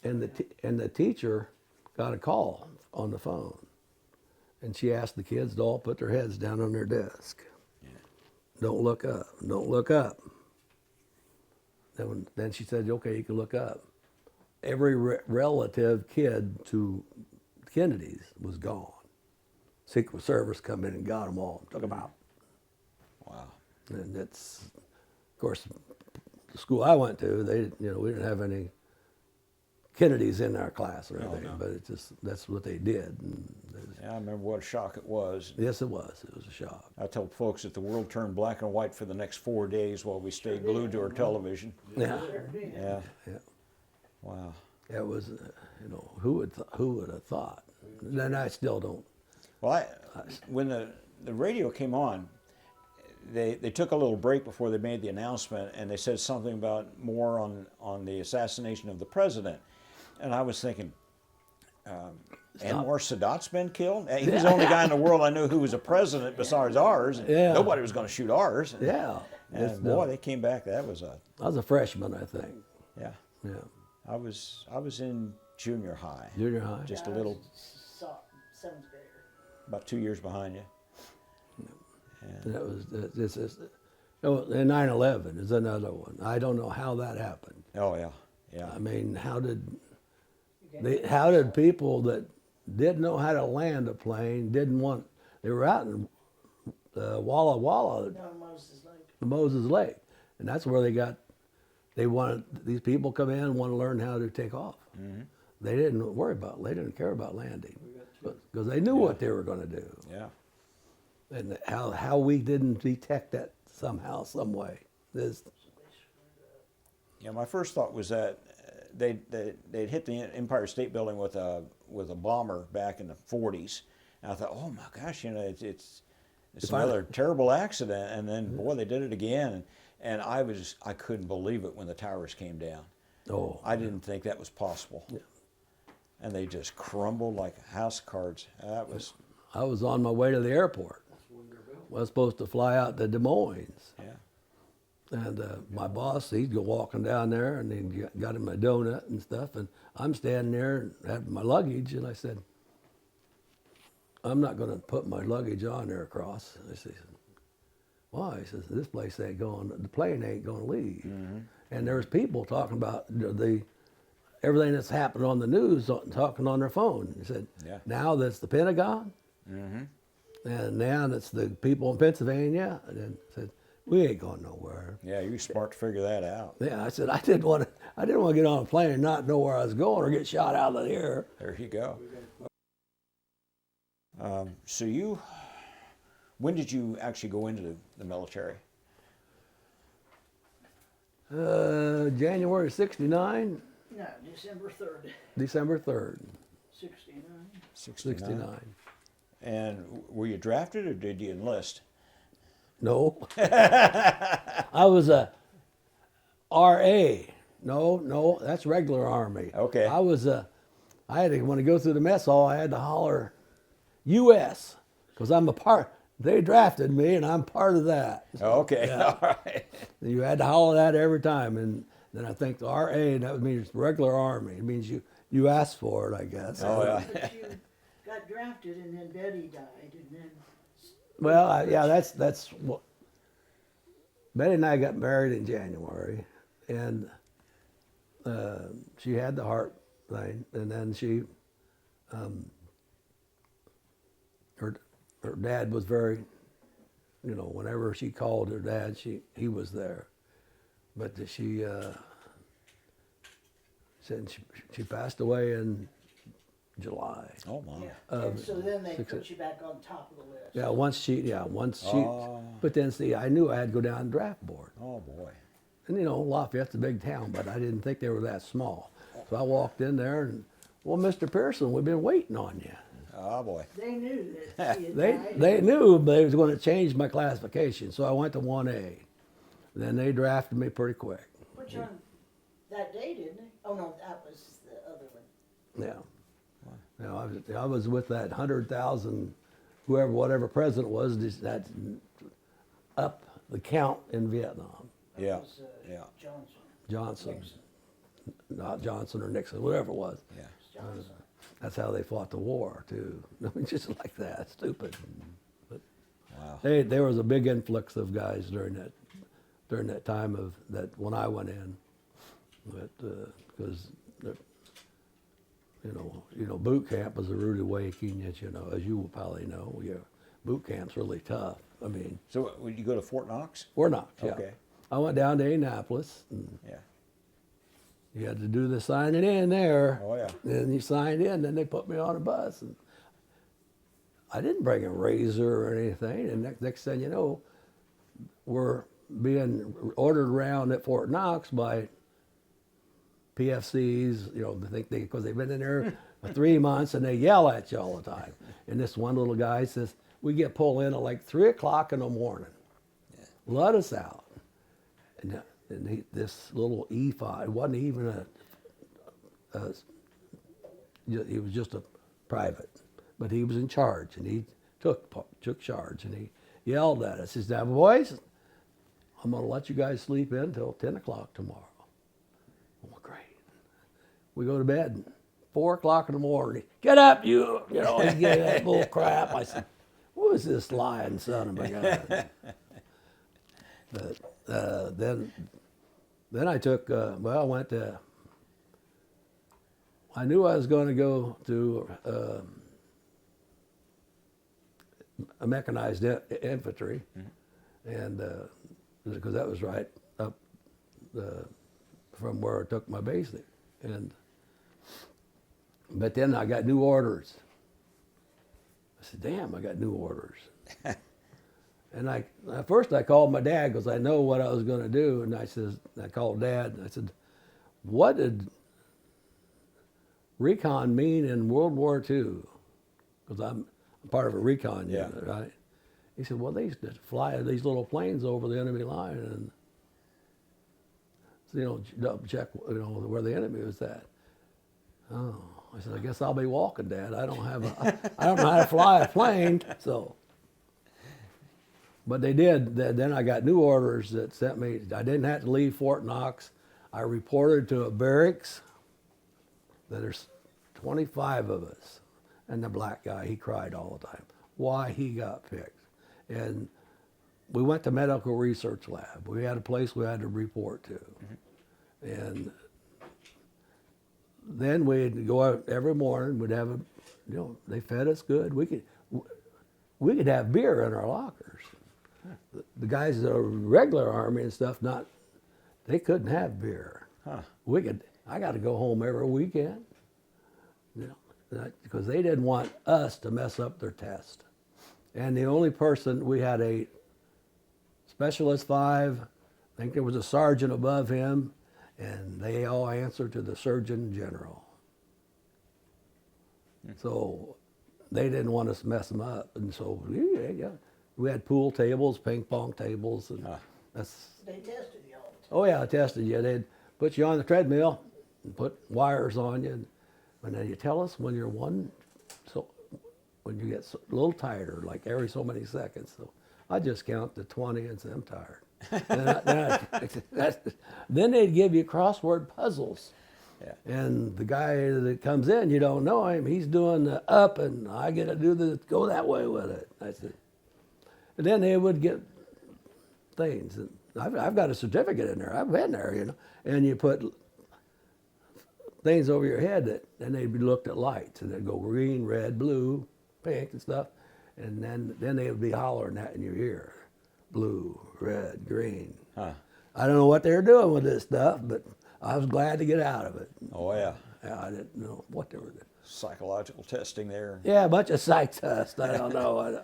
S2: And the teacher got a call on the phone. And she asked the kids to all put their heads down on their desk.
S1: Yeah.
S2: Don't look up. Don't look up. Then she said, okay, you can look up. Every relative kid to Kennedy's was gone. Secret Service come in and got them all, took them out.
S1: Wow.
S2: And that's, of course, the school I went to, we didn't have any Kennedys in our class or anything,
S1: no.
S2: but that's what they did. And
S1: Yeah, I remember what a shock it was.
S2: yes, it was. It was a shock.
S1: I told folks that the world turned black and white for the next 4 days while we stayed glued to our television.
S2: Yeah,
S1: Yeah.
S2: yeah.
S1: Wow.
S2: It was, who would have thought? And I still don't.
S1: Well, when the radio came on, they took a little break before they made the announcement, and they said something about more on the assassination of the president. And I was thinking, Anwar Sadat's been killed? He was the only guy in the world I knew who was a president besides ours. And
S2: Yeah.
S1: Nobody was going to shoot ours.
S2: Yeah.
S1: And boy, they came back. That was
S2: I was a freshman, I think.
S1: yeah.
S2: Yeah.
S1: I was in junior high.
S2: Junior high.
S1: Just a little,
S3: Seventh grader.
S1: about 2 years behind you.
S2: And that was and 9/11 is another one. I don't know how that happened.
S1: Oh yeah, yeah.
S2: I mean, how did people that didn't know how to land a plane they were out in Walla Walla,
S3: Down Moses Lake.
S2: Moses Lake, and that's where they wanted these people come in and want to learn how to take off.
S1: Mm-hmm.
S2: They didn't care about landing because they knew what they were going to do.
S1: Yeah.
S2: And how we didn't detect that somehow, some way.
S1: Yeah, my first thought was that they'd hit the Empire State Building with a bomber back in the 40s. And I thought, oh my gosh, it's another terrible accident. And then boy, they did it again. And I couldn't believe it when the towers came down.
S2: Oh,
S1: I didn't think that was possible.
S2: Yeah.
S1: And they just crumbled like house cards.
S2: I was on my way to the airport. I was supposed to fly out to Des Moines.
S1: Yeah.
S2: And my boss, he'd go walking down there, and he got him a donut and stuff. And I'm standing there and had my luggage, and I said, I'm not going to put my luggage on there across. I said, why? He says, this place ain't going, the plane ain't going to leave. Mm-hmm. And there was people talking about everything that's happened on the news, talking on their phone. He said, now that's the Pentagon, and now that's the people in Pennsylvania. And then said, we ain't going nowhere.
S1: Yeah, you're smart to figure that out.
S2: Yeah, I said, I didn't want to get on a plane and not know where I was going or get shot out of the air.
S1: There you go. When did you actually go into the military?
S2: January '69.
S3: No, December 3rd,
S2: December 3rd,
S3: 69.
S2: 69.
S1: And were you drafted or did you enlist?
S2: No. I was a RA. No, that's regular Army.
S1: Okay.
S2: I had to, when I go through the mess hall, I had to holler U.S. because I'm a They drafted me, and I'm part of that.
S1: Okay,
S2: Yeah.
S1: all right.
S2: You had to holler that every time, and then I think the RA, that means regular Army. It means you asked for it, I guess.
S1: Oh, yeah.
S3: But you got drafted and then Betty died and then.
S2: Well, yeah, that's what. Betty and I got married in January, and she had the heart thing, and then she, her dad was very, whenever she called her dad, he was there, but she said she passed away in July.
S1: Oh, my.
S3: Yeah, and so then they put you back on top of the list.
S2: Yeah, once she,
S1: Oh.
S2: but then see, I knew I had to go down to draft board.
S1: Oh, boy.
S2: And Lafayette's a big town, but I didn't think they were that small. So I walked in there and, well, Mr. Pearson, we've been waiting on you.
S1: Oh, boy.
S3: They knew that she had
S2: They
S3: died.
S2: they knew they was going to change my classification, so I went to 1A. Then they drafted me pretty quick.
S3: Put you on that day, didn't they? Oh, no, that was the other one.
S2: Yeah. I was with that 100,000, whatever president was, that up the count in Vietnam.
S3: That
S1: Yeah,
S3: was,
S1: yeah.
S2: Johnson,
S3: Nixon.
S2: not Johnson or Nixon, whatever it was.
S1: Yeah.
S3: Johnson.
S2: That's how they fought the war too. I mean, just like that, stupid. But
S1: Wow.
S2: there was a big influx of guys during that time of that when I went in, but because boot camp was a rude awakening, as you will probably know. Yeah, boot camp's really tough. I mean,
S1: So, would you go to Fort Knox?
S2: Fort Knox. Yeah.
S1: Okay.
S2: I went down to Annapolis. And
S1: Yeah.
S2: you had to do the signing in there.
S1: Oh, yeah.
S2: And you signed in, then they put me on a bus. And I didn't bring a razor or anything. And next thing you know, we're being ordered around at Fort Knox by PFCs, because they've been in there for 3 months and they yell at you all the time. And this one little guy says, we get pulled in at like 3 o'clock in the morning.
S1: Yeah.
S2: Let us out. And this little E5, it wasn't even he was just a private, but he was in charge, and he took charge, and he yelled at us. He said, "Now, boys, I'm going to let you guys sleep in until 10 o'clock tomorrow." Well, great. We go to bed, 4 o'clock in the morning. Get up, you he gave that bull crap. I said, "Who is this lying son of a gun?" But then I took, I went to, I knew I was going to go to a mechanized infantry, and because that was right up from where I took my basic. But then I got new orders. I said, damn, I got new orders. And at first I called my dad because I know what I was going to do. And I called Dad and I said, what did Recon mean in World War II? Because I'm part of a Recon unit, right? He said, well, they used to fly these little planes over the enemy line and, double check, where the enemy was at. Oh, I said, I guess I'll be walking, Dad. I don't know how to fly a plane, so. But they did. Then I got new orders that sent me. I didn't have to leave Fort Knox. I reported to a barracks. There's 25 of us, and the black guy, he cried all the time. Why he got picked, and we went to medical research lab. We had a place we had to report to, and then we'd go out every morning. We'd have they fed us good. We could have beer in our lockers. The guys that are regular Army and stuff, they couldn't have beer.
S1: Huh.
S2: I got to go home every weekend, because they didn't want us to mess up their test. And the only person, we had a Specialist 5, I think there was a sergeant above him, and they all answered to the Surgeon General. So they didn't want us to mess them up, and so we had pool tables, ping pong tables, and
S3: They tested you all the time.
S2: oh yeah, I tested you. They'd put you on the treadmill and put wires on you, and then you tell us when you're when you get a little tighter, like every so many seconds. So I just count to 20 and say I'm tired. Then they'd give you crossword puzzles.
S1: Yeah.
S2: And the guy that comes in, you don't know him. He's doing the up, and I get to do the go that way with it. I said, and then they would get things. And I've got a certificate in there. I've been there, you know. And you put things over your head that, and they'd be looked at lights, and they'd go green, red, blue, pink, and stuff. And then they would be hollering that in your ear, blue, red, green.
S1: Huh.
S2: I don't know what they were doing with this stuff, but I was glad to get out of it.
S1: Oh, yeah.
S2: Yeah, I didn't know what they were doing.
S1: Psychological testing there.
S2: Yeah, a bunch of psych tests. I don't know.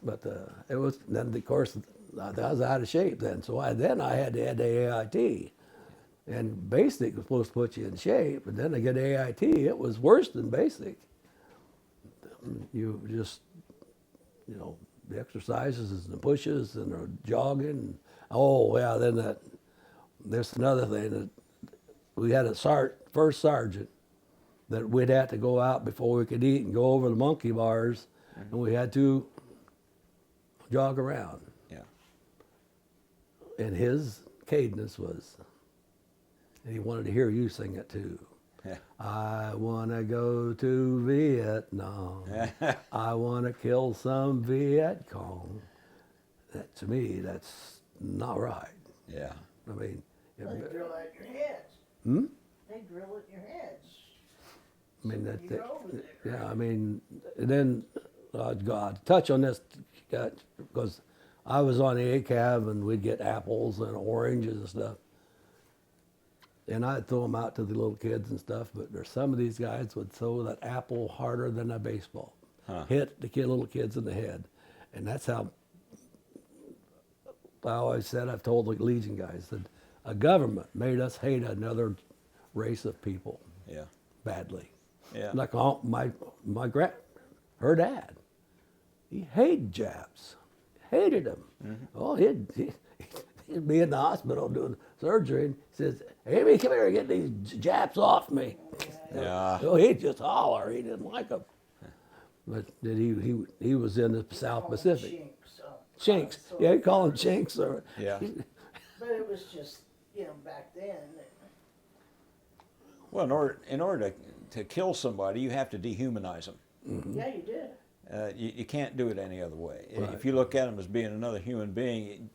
S2: But it was, then of course, I was out of shape then. So I had to add the AIT. And basic was supposed to put you in shape. But then to get AIT, it was worse than basic. You just, you know, the exercises and the pushes and the jogging. Oh, yeah, then there's another thing that we had a first sergeant that we'd have to go out before we could eat and go over the monkey bars, and we had to jog around.
S1: Yeah.
S2: And his cadence was, and he wanted to hear you sing it too.
S1: Yeah.
S2: I want to go to Vietnam. I want to kill some Viet Cong. That, to me, that's not right.
S1: Yeah.
S2: I mean,
S3: They drill at your heads.
S2: Hmm?
S3: They drill at your heads.
S2: I mean,
S3: So you're over there.
S2: yeah, I mean, and then God, touch on this, because I was on the ACAV and we'd get apples and oranges and stuff. And I'd throw them out to the little kids and stuff, but there's some of these guys would throw that apple harder than a baseball.
S1: Huh.
S2: Hit the little kids in the head. And that's how I always said, I've told the Legion guys that a government made us hate another race of people
S1: Yeah.
S2: badly.
S1: Yeah.
S2: Like her dad, he hated Japs, hated them.
S1: Mm-hmm.
S2: Oh, he'd be in the hospital doing surgery, and he says, "Amy, come here, get these Japs off me."
S1: Yeah.
S2: So he'd just holler. He didn't like them. But he was in the South Pacific. Chinks. Yeah, you call them chinks. Or,
S1: Yeah.
S3: But it was just, you know, back then.
S1: Well, in order to kill somebody, you have to dehumanize them.
S3: Yeah, you did.
S1: You can't do it any other way.
S2: Right.
S1: If you look at them as being another human being,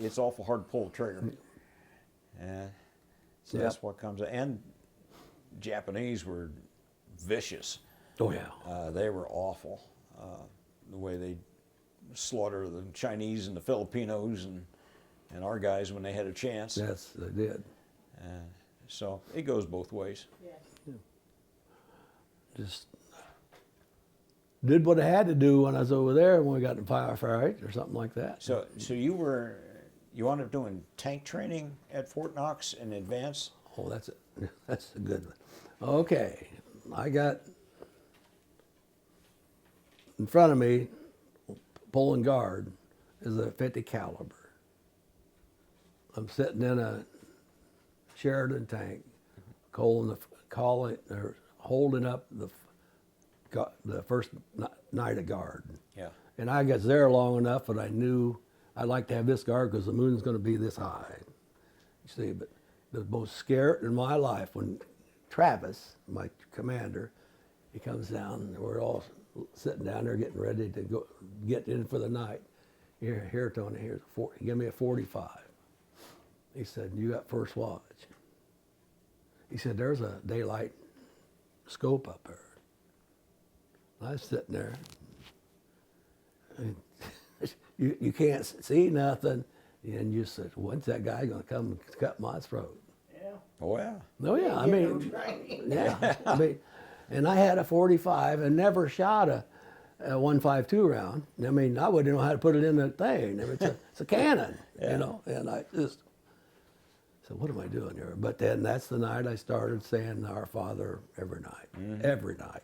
S1: it's awful hard to pull the trigger. So
S2: Yep.
S1: that's what comes. And Japanese were vicious.
S2: Oh yeah.
S1: They were awful. The way they slaughter the Chinese and the Filipinos and our guys when they had a chance.
S2: Yes, they did.
S1: So it goes both ways.
S3: Yeah.
S2: Just did what I had to do when I was over there when we got in firefight or something like that.
S1: So you wound up doing tank training at Fort Knox in advance?
S2: Oh, that's a good one. Okay, I got in front of me, pulling guard, is a 50 caliber. I'm sitting in a Sheridan tank, holding up the first night of guard.
S1: Yeah.
S2: And I got there long enough that I knew I'd like to have this guard because the moon's going to be this high. You see, but the most scared in my life when Travis, my commander, he comes down and we're all sitting down there getting ready to get in for the night. Here, Tony, give me a 45. He said, "You got first watch." He said, "There's a daylight scope up there." I was sitting there. And you can't see nothing. And you said, "When's that guy going to come and cut my throat?"
S3: Yeah.
S1: Oh, yeah.
S2: Oh, yeah. I mean, yeah. I mean, and I had a 45 and never shot a 152 round. I mean, I wouldn't know how to put it in the thing. I mean, it's a cannon,
S1: Yeah.
S2: you know. And I just said, "What am I doing here?" But then that's the night I started saying Our Father every night.
S1: Mm-hmm.
S2: Every night.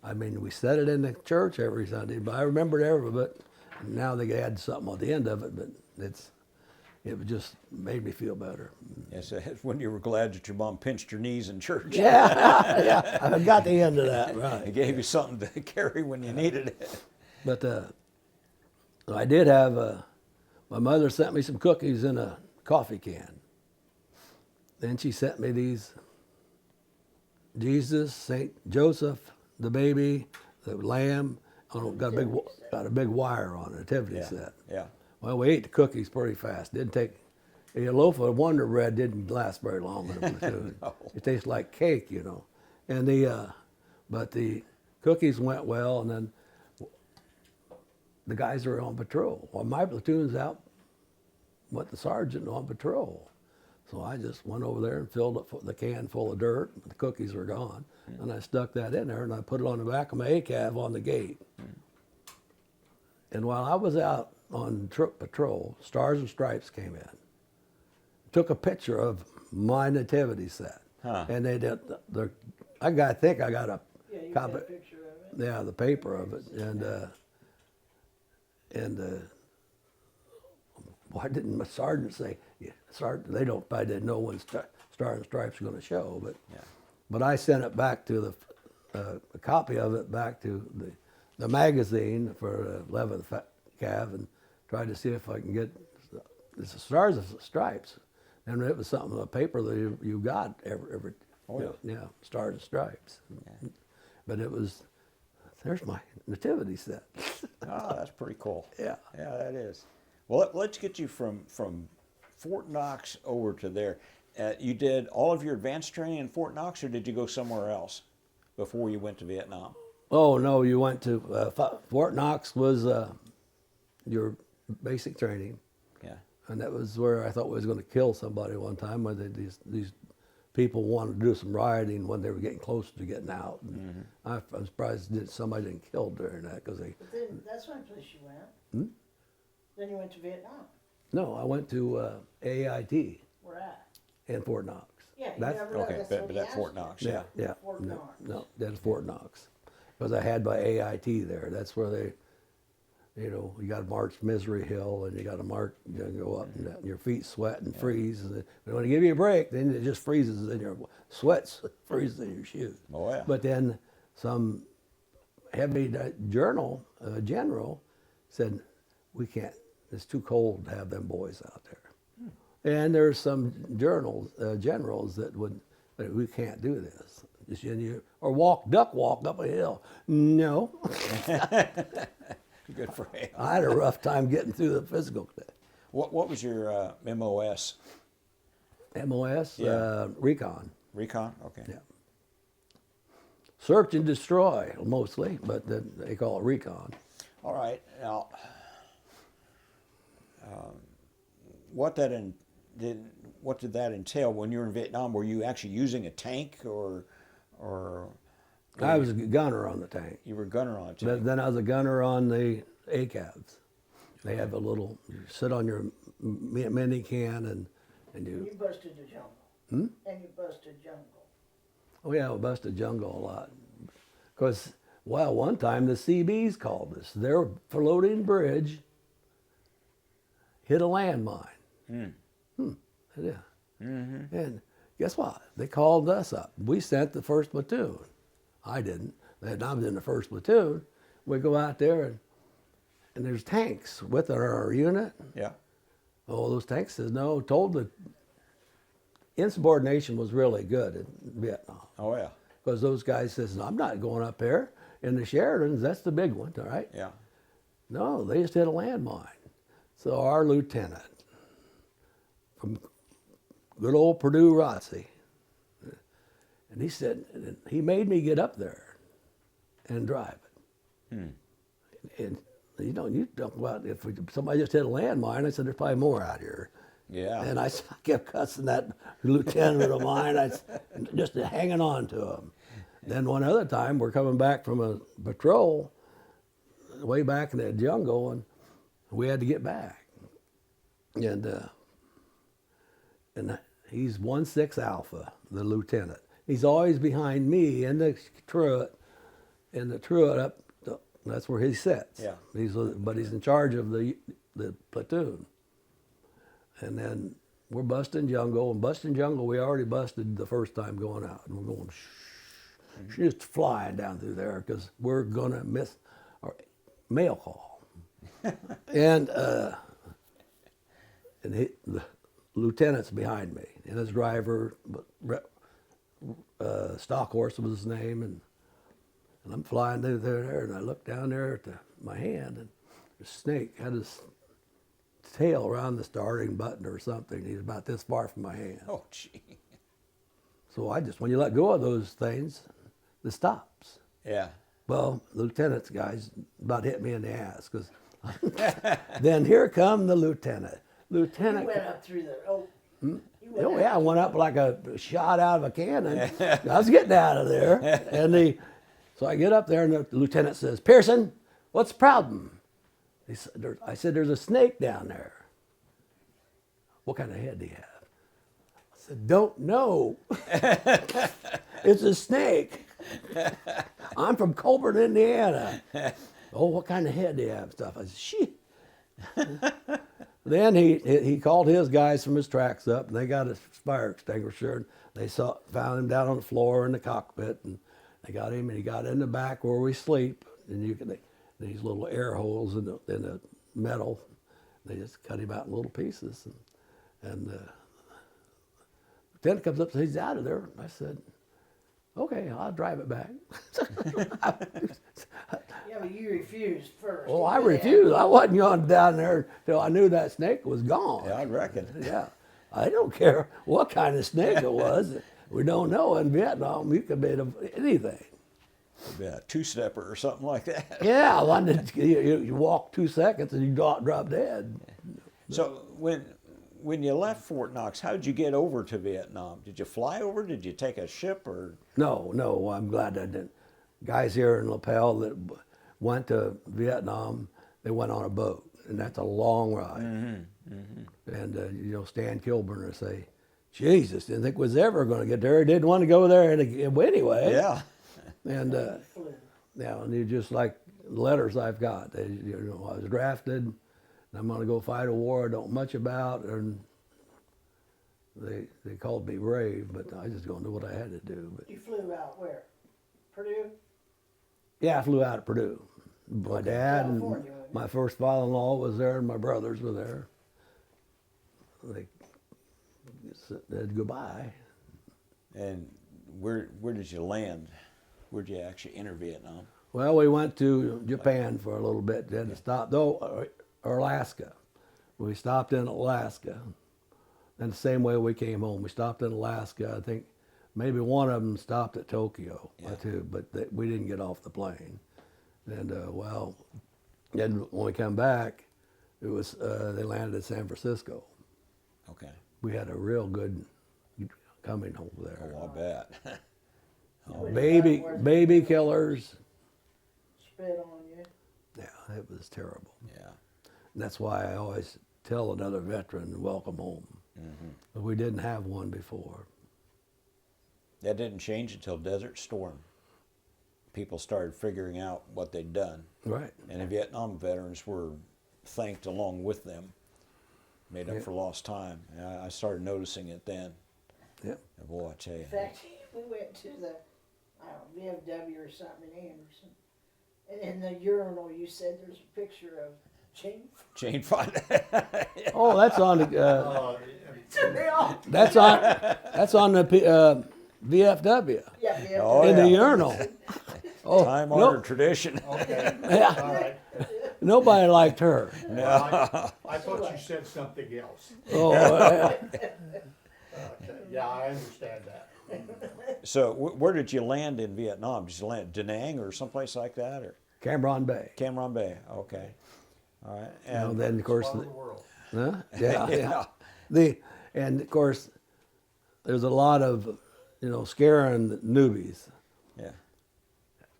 S2: I mean, we said it in the church every Sunday, but I remembered every bit. Now they add something at the end of it, but it just made me feel better.
S1: Yes, it's when you were glad that your mom pinched your knees in church.
S2: Yeah, yeah, I got the end of that, right.
S1: It gave you something to carry when you needed it.
S2: But I did have, my mother sent me some cookies in a coffee can. Then she sent me these Jesus, St. Joseph, the baby, the lamb, got a big wire on it, a nativity set.
S1: Yeah.
S2: Well, we ate the cookies pretty fast. Didn't take a loaf of Wonder Bread didn't last very long in a platoon.
S1: No.
S2: It tastes like cake, you know. And but the cookies went well, and then the guys were on patrol. Well, my platoon's out, went the sergeant on patrol. So I just went over there and filled up the can full of dirt. The cookies were gone. And I stuck that in there, and I put it on the back of my ACAV on the gate. And while I was out on patrol, Stars and Stripes came in, took a picture of my nativity set.
S1: Huh.
S2: And they did, I think I got a
S3: Yeah, you
S2: copy.
S3: got a picture of it.
S2: Yeah, the paper of it. Why didn't my sergeant say, yeah, Sergeant, they probably didn't know when Star and Stripes were going to show, but I sent it back to a copy of it back to the magazine for 11th Cav and tried to see if I can get the Stars and Stripes. And it was something, a paper that you got every Stars and Stripes.
S1: Yeah.
S2: But it was, there's my nativity set.
S1: Oh, that's pretty cool.
S2: Yeah.
S1: Yeah, that is. Well, let's get you from Fort Knox over to there. You did all of your advanced training in Fort Knox, or did you go somewhere else before you went to Vietnam?
S2: Oh, no, you went to, Fort Knox was your basic training.
S1: Yeah.
S2: And that was where I thought we was going to kill somebody one time when these people wanted to do some rioting when they were getting closer to getting out. And I'm surprised somebody didn't kill during that because they.
S3: But then, that's one place you went. Then you went to Vietnam.
S2: No, I went to AIT
S3: Where at?
S2: in Fort Knox.
S3: Yeah, you
S2: That's-
S3: never
S1: Okay,
S3: that's
S1: but
S3: what he
S1: that's
S3: asked
S1: Fort
S3: you.
S1: Knox.
S2: Yeah.
S3: Fort
S2: no,
S3: Knox.
S2: no, that's Fort Knox. Because I had my AIT there. That's where they, you got to march Misery Hill and you got to march, go up and down, your feet sweat and freeze. And when they give you a break, then it just freezes in your sweat, freezes in your shoes.
S1: Oh, yeah.
S2: But then some heavy general said, we can't, it's too cold to have them boys out there. And there's some generals that would, we can't do this. Or duck walk up a hill. No.
S1: Good for you.
S2: I had a rough time getting through the physical.
S1: What was your MOS?
S2: MOS,
S1: Yeah.
S2: Recon.
S1: Recon? Okay.
S2: Yeah. Search and destroy mostly, but they call it Recon.
S1: All right. Now, what did that entail when you were in Vietnam? Were you actually using a tank or
S2: I was a gunner on the tank.
S1: you were a gunner on a tank?
S2: Then I was a gunner on the ACAVs. They have a little, you sit on your mini can and you.
S3: You busted the jungle. And you busted jungle.
S2: Oh yeah, we busted jungle a lot. Because, one time the CBs called us. Their floating bridge hit a landmine. Yeah. And guess what? They called us up. We sent the first platoon. I didn't. I was in the first platoon. We go out there and there's tanks with our unit.
S1: Yeah.
S2: Oh, those tanks says no. Told the insubordination was really good in Vietnam.
S1: Oh, yeah.
S2: Because those guys says, I'm not going up there. In the Sheridans, that's the big one, all right?
S1: Yeah.
S2: No, they just hit a landmine. So our lieutenant from good old Purdue Rossi, and he said, he made me get up there and drive it. And you talk about if somebody just hit a landmine, I said, there's probably more out here.
S1: Yeah.
S2: And I kept cussing that lieutenant of mine, just hanging on to him. Then one other time, we're coming back from a patrol way back in the jungle, and we had to get back. And he's 1-6 Alpha, the lieutenant. He's always behind me in the turret up. That's where he sits.
S1: Yeah.
S2: But he's in charge of the platoon. And then we're busting jungle, and busting jungle we already busted the first time going out, and we're going just flying down through there because we're gonna miss our mail call. and the lieutenant's behind me, and his driver, Stockhorse was his name, and I'm flying through there, and I look down there at my hand, and the snake had his tail around the starting button or something. He's about this far from my hand.
S1: Oh, gee.
S2: So when you let go of those things, it stops.
S1: Yeah.
S2: Well, lieutenant's guy's about hit me in the ass, because then here come the lieutenant.
S3: You
S2: Lieutenant.
S3: went up through the,
S2: Oh yeah, I went up like a shot out of a cannon. I was getting out of there, and so I get up there, and the lieutenant says, "Pearson, what's the problem?" I said, "There's a snake down there." "What kind of head do you have?" I said, "Don't know." "It's a snake. I'm from Coburn, Indiana." "Oh, what kind of head do you have?" Stuff. I said, "Shit." Then he called his guys from his tracks up, and they got a fire extinguisher, and they found him down on the floor in the cockpit, and they got him, and he got in the back where we sleep, and these little air holes in the metal. They just cut him out in little pieces, and the lieutenant comes up and says, "He's out of there." I said, "Okay, I'll drive it back."
S3: Yeah, but you refused first.
S2: Oh, I refused. I wasn't going down there till I knew that snake was gone.
S1: Yeah, I'd reckon.
S2: Yeah, I don't care what kind of snake it was. We don't know. In Vietnam, you could be anything.
S1: Maybe a two-stepper or something like that.
S2: Yeah, you walk 2 seconds and you drop dead.
S1: So when you left Fort Knox, how did you get over to Vietnam? Did you fly over? Did you take a ship or?
S2: No, I'm glad I didn't. Guys here in Lapel that went to Vietnam, they went on a boat, and that's a long ride. Mm-hmm, mm-hmm. And Stan Kilburn would say, "Jesus, didn't think was ever going to get there. Didn't want to go there anyway."
S1: Yeah.
S2: And and you just like letters I've got. I was drafted, and I'm going to go fight a war I don't much about, and they called me brave, but I just don't know what I had to do. But
S3: You flew out where? Purdue?
S2: yeah, I flew out of Purdue. My dad and
S3: California, wasn't it?
S2: my first father-in-law was there, and my brothers were there. They said goodbye.
S1: And where did you land? Where did you actually enter Vietnam?
S2: Well, we went to Japan for a little bit, then stopped, or Alaska. We stopped in Alaska. And the same way we came home. We stopped in Alaska. I think maybe one of them stopped at Tokyo, too, but we didn't get off the plane. And, then when we come back, it was, they landed at San Francisco.
S1: Okay.
S2: We had a real good coming over there.
S1: Oh, I bet.
S2: Baby killers.
S3: Spit on you.
S2: Yeah, it was terrible.
S1: Yeah.
S2: And that's why I always tell another veteran, welcome home. Mm-hmm. But we didn't have one before.
S1: That didn't change until Desert Storm. People started figuring out what they'd done.
S2: Right.
S1: And the Vietnam veterans were thanked along with them, made up for lost time. And I started noticing it then.
S2: Yep.
S1: And boy, I tell you.
S3: In fact, we went to the VFW or something in Anderson. And in the urinal, you said there's a picture of
S1: Chain fight.
S2: Oh, that's on the. That's on the VFW.
S3: Yeah, VFW.
S1: Oh,
S2: In the
S1: yeah.
S2: urinal. Oh,
S1: Time-honored tradition.
S4: Okay.
S2: Yeah.
S4: All right.
S2: Nobody liked her.
S4: Well, I thought you said something else.
S2: Oh, yeah.
S4: Okay. Yeah, I understand that.
S1: So where did you land in Vietnam? Did you land Da Nang or someplace like that? Or
S2: Cam Bay.
S1: Cam Ranh Bay? Okay. All right.
S2: And then, of course,
S4: Part of the world.
S2: huh? Yeah,
S1: Yeah.
S2: yeah. And of course, there's a lot of, scaring the newbies.
S1: Yeah.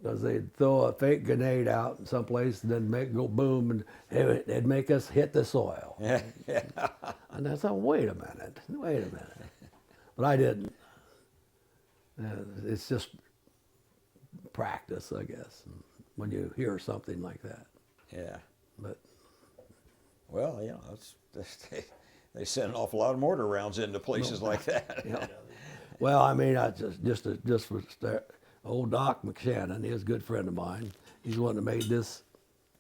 S2: Because they'd throw a fake grenade out in some place and then make it go boom, and it'd make us hit the soil.
S1: Yeah.
S2: And I thought, wait a minute. But I didn't. It's just practice, I guess, when you hear something like that.
S1: Yeah.
S2: But
S1: Well, They send an awful lot of mortar rounds into places like that.
S2: Yeah. Well, I mean, I just for old Doc McShannon, he's a good friend of mine. He's the one that made this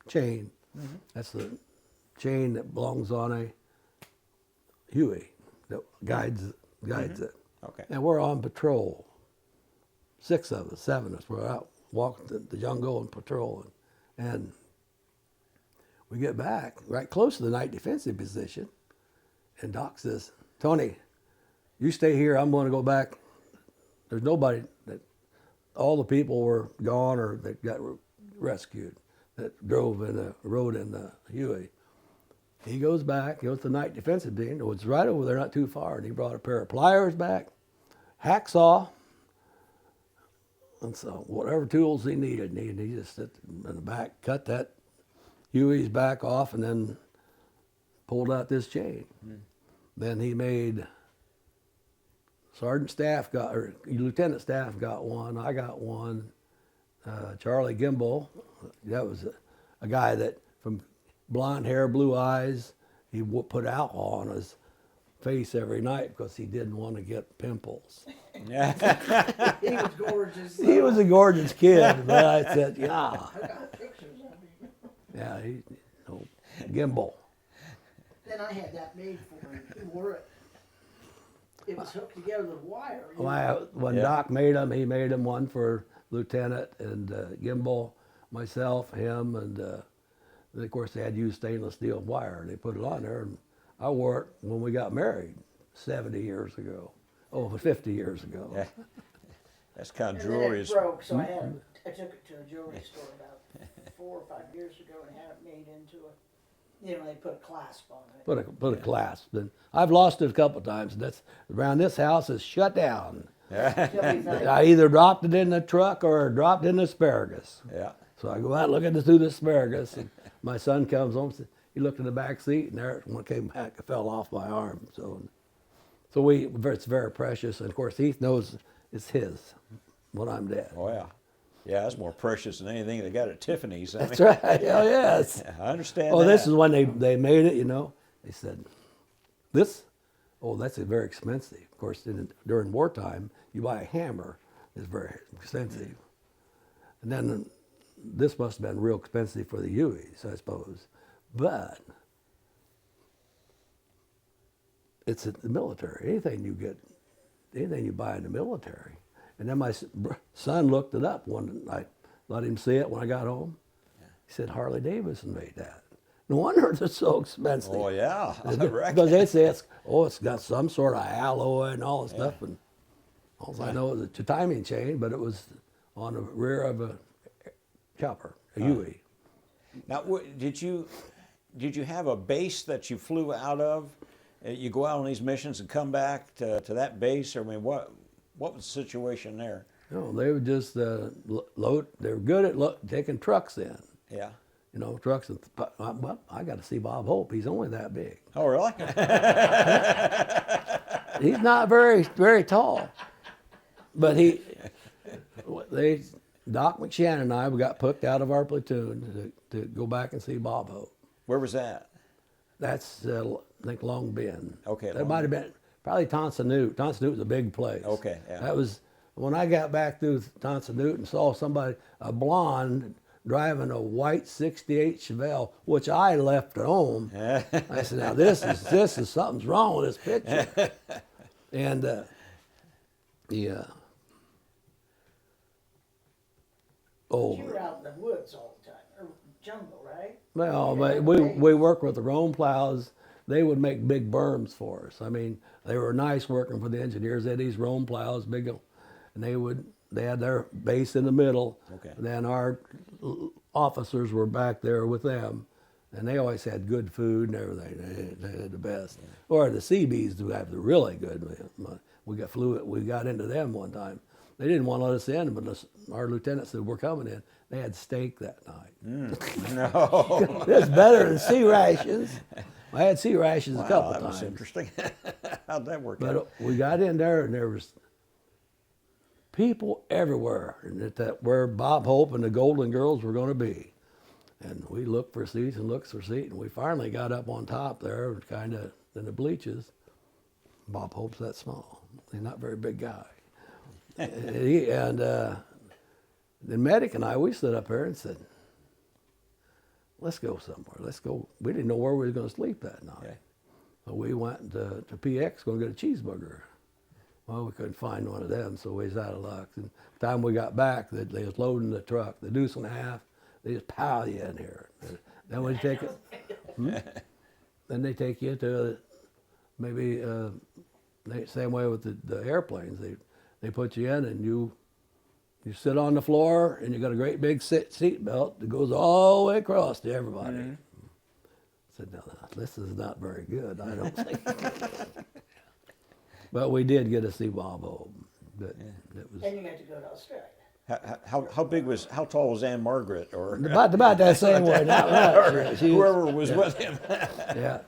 S2: chain.
S1: Mm-hmm.
S2: That's the chain that belongs on a Huey that guides it.
S1: Okay.
S2: And we're on patrol. 6 of us, 7 of us. We're out walking the jungle and patrolling. And we get back right close to the night defensive position. And Doc says, Tony, you stay here. I'm going to go back. There's nobody all the people were gone or that got rescued that rode in the Huey. He goes back, he goes to the night defensive team. It was right over there, not too far. And he brought a pair of pliers back, hacksaw, and so whatever tools he needed. And he just sit in the back, cut that Huey's back off, and then pulled out this chain. Then he made Sergeant Staff or Lieutenant Staff got one. I got one. Charlie Gimbel, that was a guy that from blonde hair, blue eyes. He put alcohol on his face every night because he didn't want to get pimples.
S3: He was gorgeous.
S2: He was a gorgeous kid, but I said, yeah,
S3: I got pictures of him.
S2: yeah, Gimbal.
S3: Then I had that made for him. He wore it. It was hooked together with wire.
S2: When
S1: Yeah.
S2: Doc made them, he made him one for Lieutenant and Gimbal, myself, him, and of course they had used stainless steel wire. And they put it on there, and I wore it when we got married 70 years ago. Oh, 50 years ago.
S1: Yeah. That's kind of
S3: And then
S1: jewelry.
S3: it broke, so I took it to a jewelry store about 4 or 5 years ago and had it made into a, they put a clasp on it.
S2: Put a clasp. And I've lost it a couple of times. That's around this house is shut down. I either dropped it in the truck or dropped in the asparagus.
S1: Yeah.
S2: So I go out looking through the asparagus, and my son comes home. He looked in the back seat, and there, when it came back, it fell off my arm. So it's very precious. And of course, Heath knows it's his when I'm dead.
S1: Oh yeah. Yeah, that's more precious than anything they got at Tiffany's.
S2: That's right. Oh yes.
S1: I understand.
S2: Oh,
S1: that.
S2: this is when they made it. They said, this. Oh, that's very expensive. Of course, during wartime, you buy a hammer. It's very expensive. And then this must have been real expensive for the Hueys, I suppose. But it's the military. Anything you buy in the military. And then my son looked it up one night. Let him see it when I got home. He said, Harley Davidson made that. No wonder it's so expensive.
S1: Oh yeah, I reckon.
S2: Because they say it's got some sort of alloy and all this stuff. And all I know is it's a timing chain, but it was on the rear of a chopper, a Huey.
S1: Now, did you have a base that you flew out of? You go out on these missions and come back to that base? I mean, what was the situation there?
S2: No, they would just load. They were good at taking trucks in.
S1: Yeah.
S2: Trucks. Well, I got to see Bob Hope. He's only that big.
S1: Oh, really?
S2: He's not very, very tall. But Doc McShannon and I, we got picked out of our platoon to go back and see Bob Hope.
S1: Where was that?
S2: That's, I think, Long Bend.
S1: Okay.
S2: That might have been probably Tonsonute. Tonsonute was a big place.
S1: Okay, yeah.
S2: That was, when I got back through Tonsonute and saw a blonde, driving a white 68 Chevelle, which I left at home. I said, now this is something's wrong with this picture. And
S3: You were out in the woods all the time, or jungle, right?
S2: Well, but we worked with the Rome plows. They would make big berms for us. I mean, they were nice working for the engineers. They had these Rome plows, big, and they had their base in the middle.
S1: Okay.
S2: And then our officers were back there with them, and they always had good food and everything. They had the best. Yeah. Or the Seabees do have the really good. We got into them one time. They didn't want to let us in, but our lieutenant said, we're coming in. They had steak that night.
S1: No.
S2: That's better than sea rations. I had sea rations a couple
S1: that
S2: times.
S1: was interesting. How'd that work
S2: But
S1: out?
S2: we got in there, and there was people everywhere, and where Bob Hope and the Golden Girls were going to be. And we looked for seats and looked for seats, and we finally got up on top there, kind of in the bleachers. Bob Hope's that small. He's not a very big guy. and the medic and I, we stood up there and said, let's go somewhere. Let's go. We didn't know where we were going to sleep that night.
S1: Okay.
S2: So we went to PX, going to get a cheeseburger. Well, we couldn't find one of them, so we was out of luck. And by the time we got back, they was loading the truck, the deuce and a half. They just pile you in here. Then when you take it, then they take you to maybe same way with the airplanes. They put you in and you sit on the floor and you got a great big seat belt that goes all the way across to everybody. I said, no, this is not very good, I don't think. But we did get to see Bob Hope. That was
S3: And you got to go to Australia.
S1: How tall was Anne Margaret or
S2: about that same way. Not much. She was-
S1: whoever was with him?
S2: yeah.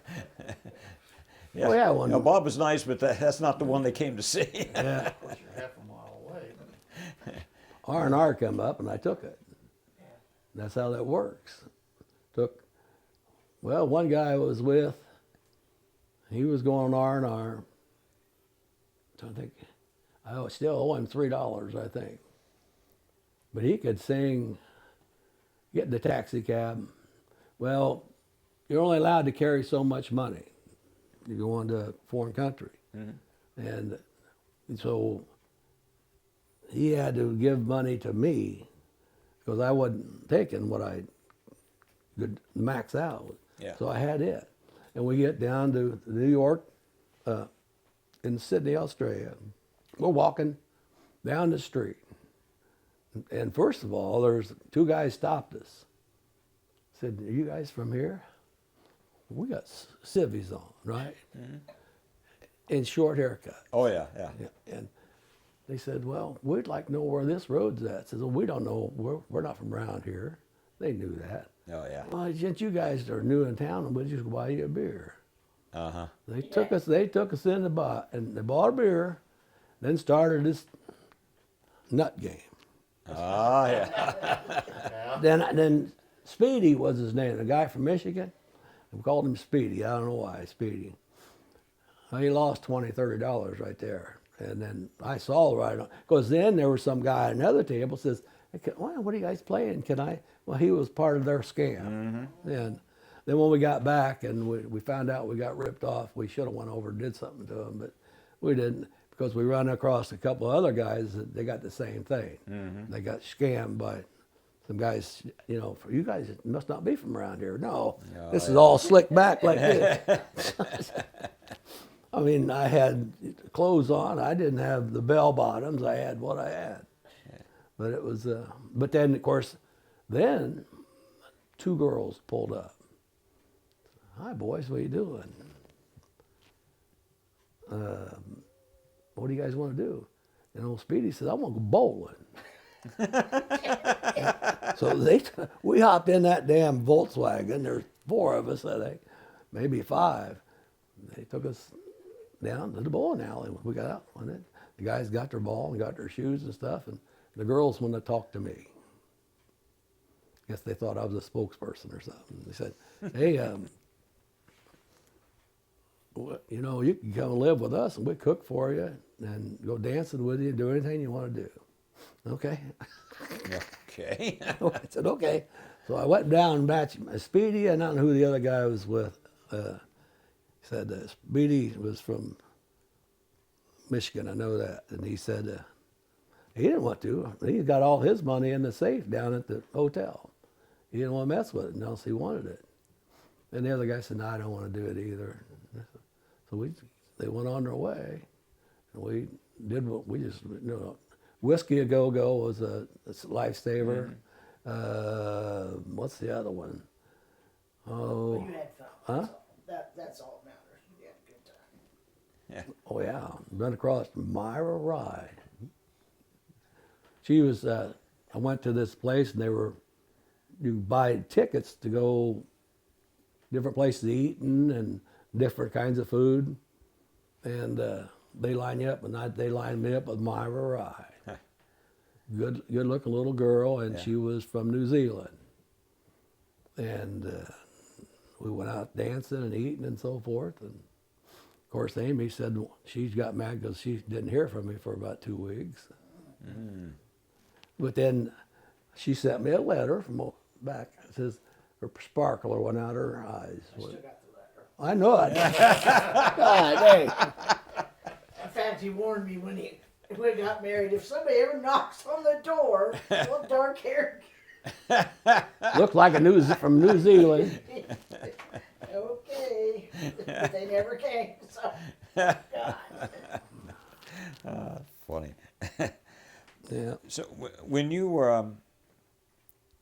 S1: Yeah.
S2: Oh, yeah, one.
S1: Now, Bob was nice, but that's not the one they came to see.
S2: Yeah.
S4: Of course, you're half a mile away.
S2: R&R come up and I took it. That's how that works. One guy I was with, he was going R&R. So I think, I still owe him $3, I think. But he could sing, get in the taxi cab. Well, you're only allowed to carry so much money. You go into a foreign country. And so he had to give money to me because I wasn't taking what I could max out.
S1: Yeah.
S2: So I had it. And we get down to New York, in Sydney, Australia. We're walking down the street. And first of all, there's two guys stopped us. Said, are you guys from here? We got civvies on, right? And short haircut.
S1: Oh yeah.
S2: And they said, well, we'd like to know where this road's at. I said, well, we don't know. We're not from around here. They knew that.
S1: Oh yeah.
S2: Well, since you guys are new in town, we'll just buy you a beer.
S1: Uh-huh.
S2: They took us in the bar, and they bought a beer, then started this nut game.
S1: Ah, yeah.
S2: Then Speedy was his name, a guy from Michigan. We called him Speedy. I don't know why, Speedy. Well, he lost $20, $30 right there. And then I saw right on, because then there was some guy at another table says, hey, well, what are you guys playing? Can I? Well, he was part of their scam. And then when we got back and we found out we got ripped off, we should have went over and did something to them, but we didn't, because we ran across a couple of other guys that they got the same thing. They got scammed by some guys, you guys must not be from around here. No, this is all slicked back like this. I mean, I had clothes on. I didn't have the bell bottoms. I had what I had. But it was, but then, of course, then two girls pulled up. Hi, boys, what are you doing? What do you guys want to do? And old Speedy said, I want to go bowling. So we hopped in that damn Volkswagen. There's four of us, I think, maybe five. They took us down to the bowling alley. We got out on it. The guys got their ball and got their shoes and stuff, and the girls wanted to talk to me. Guess they thought I was a spokesperson or something. They said, hey, you can come live with us and we cook for you and go dancing with you, do anything you want to do. Okay.
S1: Okay.
S2: I said, okay. So I went down and matched Speedy. I don't know who the other guy was with. He said Speedy was from Michigan. I know that. And he said he didn't want to. He got all his money in the safe down at the hotel. He didn't want to mess with it unless he wanted it. And the other guy said, no, I don't want to do it either. So they went on their way. And we did what we just, Whiskey A Go-Go was a lifesaver. What's the other one? Oh,
S3: But you had fun.
S2: huh?
S3: That's all that matters. You had a good time.
S1: Yeah.
S2: Oh yeah, run across Myra Ride. She was. I went to this place and you buy tickets to go different places to eat and different kinds of food, and they line you up, and they lined me up with Myra Ride. Good looking little girl, and she was from New Zealand, and we went out dancing and eating and so forth, and course, Amy said she got mad because she didn't hear from me for about 2 weeks. But then she sent me a letter from back. It says her sparkler went out of her eyes.
S3: I still got the letter.
S2: I know it. God, hey.
S3: In fact, he warned me when we got married, if somebody ever knocks on the door, little dark hair.
S2: Looked like from New Zealand.
S3: Okay. But they never came, so. God.
S1: Funny.
S2: Yeah.
S1: So when you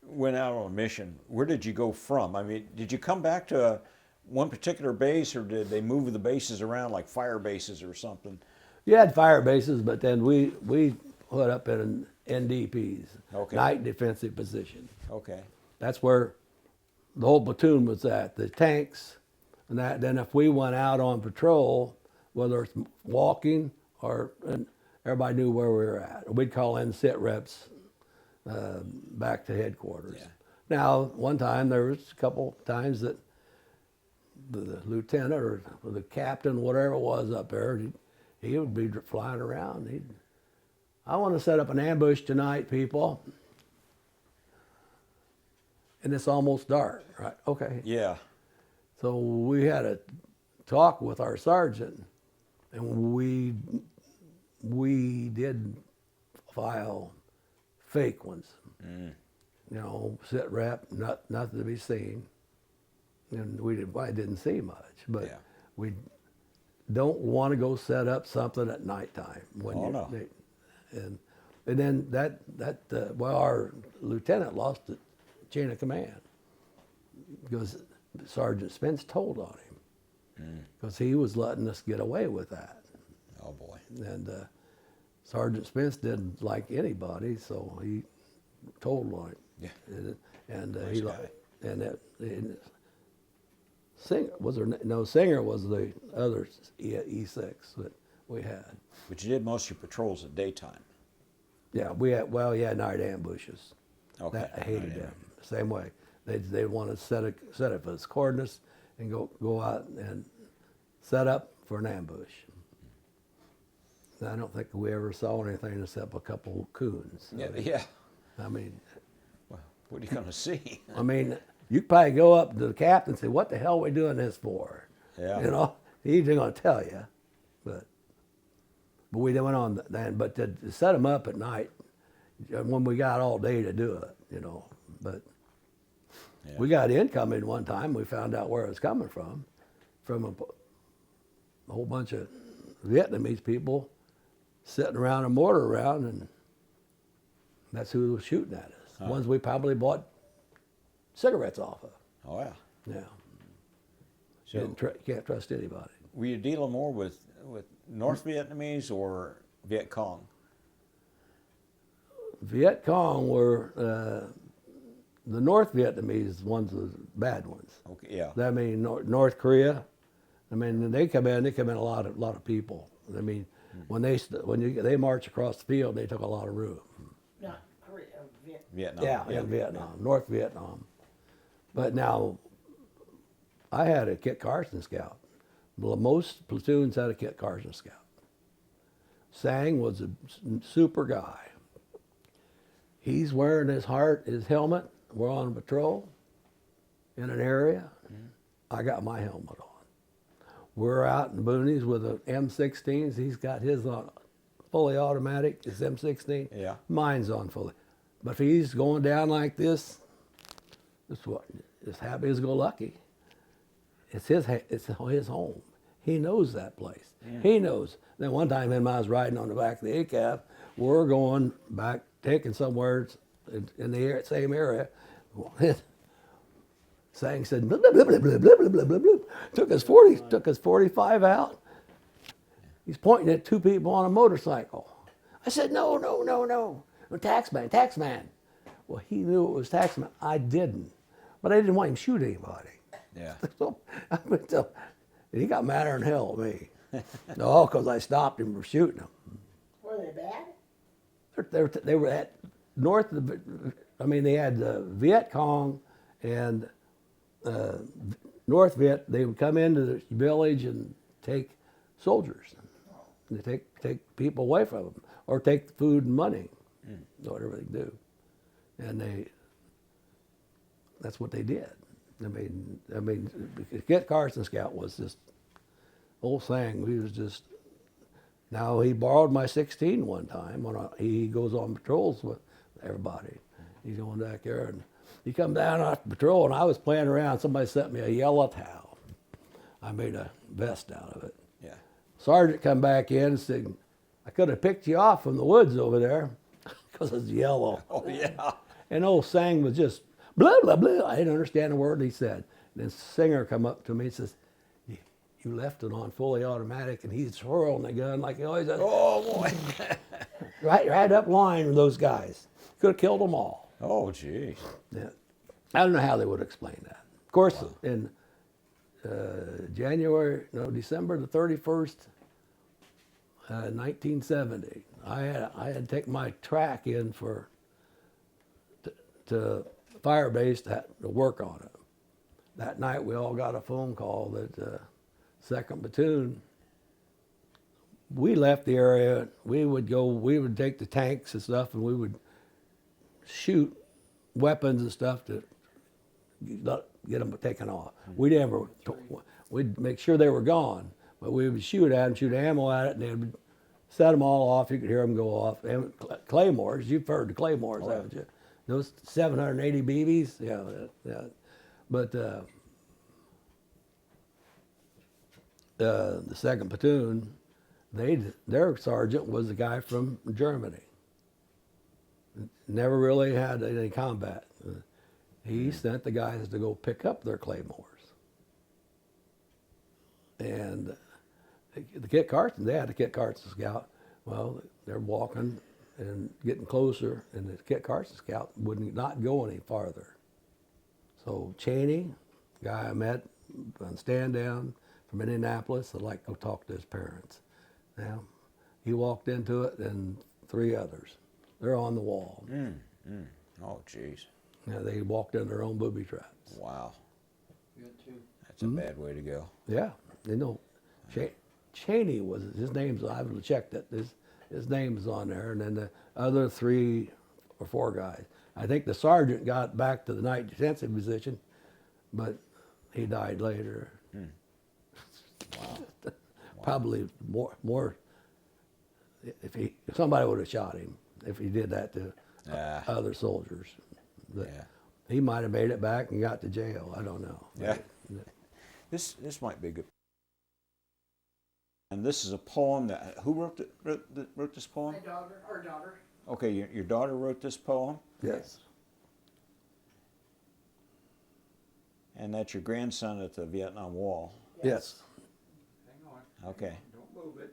S1: went out on a mission, where did you go from? I mean, did you come back to one particular base, or did they move the bases around like fire bases or something?
S2: You had fire bases, but then we put up in NDPs,
S1: Okay.
S2: night defensive position.
S1: Okay.
S2: That's where the whole platoon was at. The tanks, and that. Then if we went out on patrol, whether it's walking or and everybody knew where we were at. We'd call in sit reps back to headquarters.
S1: Yeah.
S2: Now, one time there was a couple times that the lieutenant or the captain, whatever it was up there, he would be flying around. I want to set up an ambush tonight, people. And it's almost dark, right? Okay.
S1: Yeah.
S2: So we had a talk with our sergeant, and we did file fake ones. You know, sit rep, nothing to be seen. And I didn't see much, but
S1: Yeah.
S2: we don't want to go set up something at nighttime.
S1: No.
S2: And then our lieutenant lost the chain of command because Sergeant Spence told on him because he was letting us get away with that.
S1: Oh boy.
S2: And Sergeant Spence didn't like anybody, so he told on him.
S1: Yeah.
S2: And
S1: Nice guy.
S2: Singer was the other E6 that we had.
S1: But you did most of your patrols at daytime.
S2: Yeah, we had night ambushes.
S1: Okay.
S2: I hated
S1: Night
S2: them. Same way. They want to set up as coordinates and go out and set up for an ambush. I don't think we ever saw anything except a couple coons.
S1: Yeah.
S2: I mean,
S1: Well, what are you going to see?
S2: you could probably go up to the captain and say, "What the hell are we doing this for?"
S1: Yeah.
S2: You know, he's going to tell you. But we went on then. But to set them up at night, when we got all day to do it, you know. But
S1: Yeah.
S2: we got incoming one time. We found out where it was coming from a whole bunch of Vietnamese people sitting around a mortar round, and that's who was shooting at us. Ones we probably bought cigarettes off of.
S1: Oh yeah.
S2: Yeah.
S1: So
S2: Can't trust anybody.
S1: were you dealing more with North Vietnamese or Viet Cong?
S2: Viet Cong were the North Vietnamese ones, the bad ones.
S1: Okay. Yeah.
S2: I mean, North Korea. I mean, they come in a lot of people. I mean, when they march across the field, they took a lot of room.
S3: Not Korea,
S1: Vietnam.
S2: Yeah, in Vietnam, North Vietnam. But now, I had a Kit Carson scout. Well, most platoons had a Kit Carson scout. Sang was a super guy. He's wearing his helmet. We're on patrol in an area. I got my helmet on. We're out in the boonies with the M16s. He's got his on fully automatic, his M16.
S1: Yeah.
S2: Mine's on fully. But if he's going down like this, as happy as go lucky. It's his home. He knows that place.
S1: Yeah.
S2: He knows. Then one time him and I was riding on the back of the ACAF. We're going back, taking somewhere in the same area. Sang said, blah, blah, blah, blah, blah, blah, blah, blah, blah. Took his 45 out. He's pointing at two people on a motorcycle. I said, no. Taxman. Well, he knew it was taxman. I didn't. But I didn't want him to shoot anybody.
S1: Yeah.
S2: So, he got madder than hell at me. No, because I stopped him from shooting him.
S3: Were they bad?
S2: They were at north of they had Viet Cong and North Viet. They would come into the village and take soldiers. They take people away from them, or take food and money, whatever they do, and that's what they did. I mean, Kit Carson Scout was just old thing. He was just. Now he borrowed my 16 one time when he goes on patrols with everybody. He's going back there, and he come down off patrol, and I was playing around. Somebody sent me a yellow towel. I made a vest out of it.
S1: Yeah.
S2: Sergeant come back in and said, I could have picked you off from the woods over there because it's yellow.
S1: Oh, yeah.
S2: And old Sang was just blah, blah, blah. I didn't understand a word he said. And then Singer come up to me and says, you left it on fully automatic, and he's twirling the gun like he always does.
S1: Oh, boy.
S2: right up line with those guys. Could have killed them all.
S1: Oh, geez.
S2: Yeah. I don't know how they would explain that. Of course, in December the 31st, 1970, I had taken my track in to fire base to work on it. That night, we all got a phone call that 2nd Platoon, we left the area. We would take the tanks and stuff, and we would shoot weapons and stuff to get them taken off. We'd make sure they were gone, but we would shoot at them, shoot ammo at it, and they would set them all off. You could hear them go off. And claymores, you've heard the claymores, haven't you? Those 780 BBs, yeah. But the 2nd Platoon, their sergeant was a guy from Germany. Never really had any combat. He sent the guys to go pick up their claymores. And the Kit Carson, they had a Kit Carson Scout. Well, they're walking and getting closer, and the Kit Carson Scout would not go any farther. So Cheney, guy I met on stand down from Indianapolis, I'd like to go talk to his parents. Now, he walked into it, and 3 others. They're on the wall.
S1: Oh, jeez.
S2: Now, they walked in their own booby traps.
S1: Wow.
S4: Good too.
S1: That's a bad way to go.
S2: Yeah, they know. Cheney was his name's. I would have checked it. His name's on there, and then the other 3 or 4 guys. I think the sergeant got back to the night detention position, but he died later.
S1: Wow.
S2: Probably more. If somebody would have shot him if he did that to other soldiers. He might have made it back and got to jail. I don't know.
S1: Yeah. This might be good. And this is a poem that who wrote this poem?
S3: Our daughter.
S1: Okay, your daughter wrote this poem,
S2: Yes.
S1: and that's your grandson at the Vietnam Wall.
S2: Yes.
S4: Hang on.
S1: Okay.
S4: Don't move it.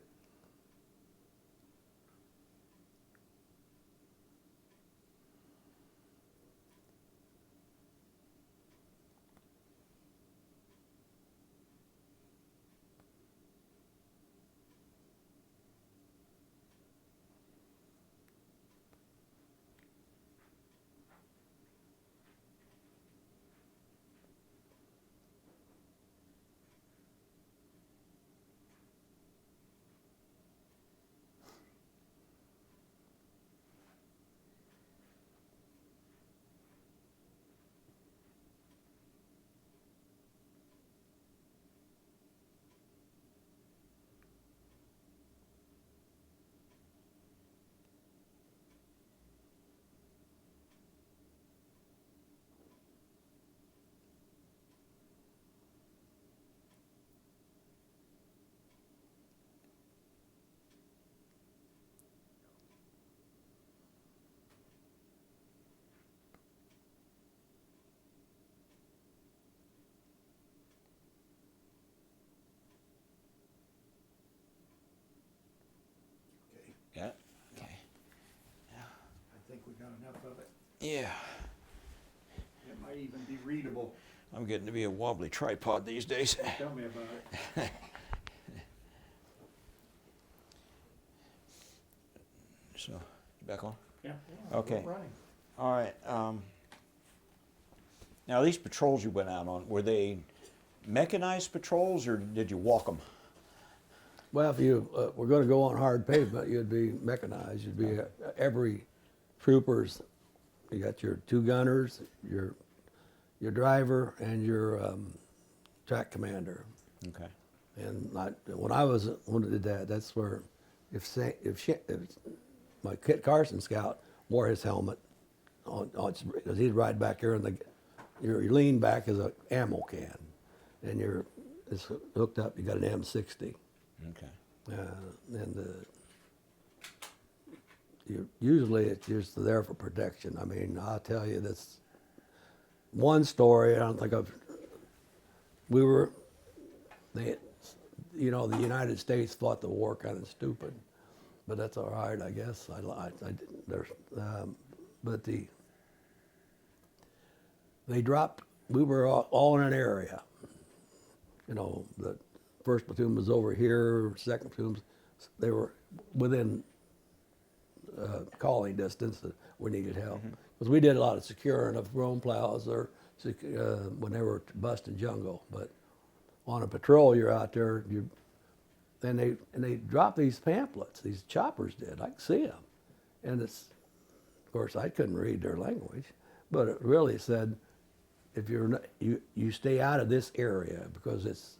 S1: Yeah. Okay.
S4: I think we got enough of it.
S1: Yeah.
S4: It might even be readable.
S1: I'm getting to be a wobbly tripod these days.
S4: Tell me about it.
S1: So, you back on?
S4: Yeah.
S1: Okay.
S4: We're running.
S1: All right. Now, these patrols you went out on, were they mechanized patrols, or did you walk them?
S2: Well, if you were going to go on hard pavement, you'd be mechanized. You'd be every trooper's. You got your two gunners, your driver, and your track commander.
S1: Okay.
S2: And when I did that, that's where if my Kit Carson scout wore his helmet because he'd ride back here and your lean back is an ammo can, and it's hooked up. You got an M60.
S1: Okay.
S2: Usually it's just there for protection. I mean, I'll tell you this one story. I don't think the United States fought the war kind of stupid, but that's all right, I guess. They dropped. We were all in an area. You know, the first platoon was over here. Second platoon, they were within calling distance that we needed help because we did a lot of securing of roam plows or when they were busting jungle. But on a patrol, you're out there. And they dropped these pamphlets. These choppers did. I could see them, and of course I couldn't read their language, but it really said, if you stay out of this area because it's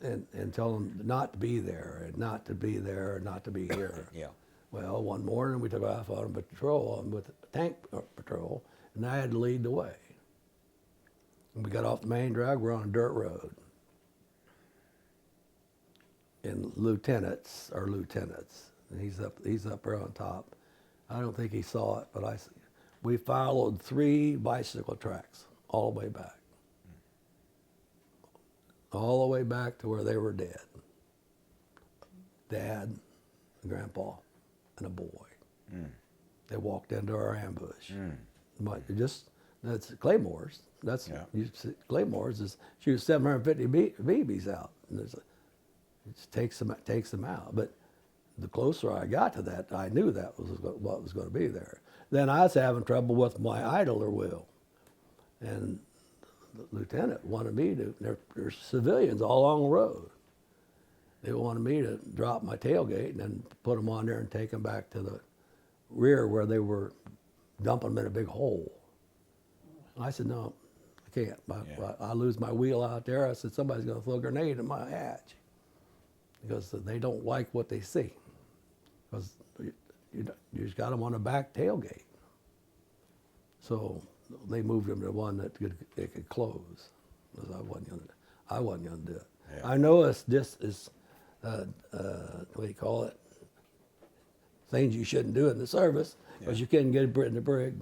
S2: and tell them not to be there and not to be there and not to be here.
S1: Yeah.
S2: Well, one morning we took off on patrol with a tank patrol, and I had to lead the way. And we got off the main drag. We're on a dirt road. And lieutenants, and he's up there on top. I don't think he saw it, but we followed 3 bicycle tracks all the way back. All the way back to where they were dead. Dad, Grandpa, and a boy. They walked into our ambush. That's Claymores. Claymores is shoot 750 BBs out. And it takes them out. But the closer I got to that, I knew that was what was going to be there. Then I was having trouble with my idler wheel, and the lieutenant wanted me to. There's civilians all along the road. They wanted me to drop my tailgate and then put them on there and take them back to the rear where they were dumping them in a big hole. And I said, no, I can't. I lose my wheel out there. I said, somebody's going to throw a grenade in my hatch because they don't like what they see. Because you just got them on the back tailgate. So they moved them to one that could close. Because I wasn't going to do it. Yeah. I noticed this is, what do you call it? Things you shouldn't do in the service because you couldn't get in the brig.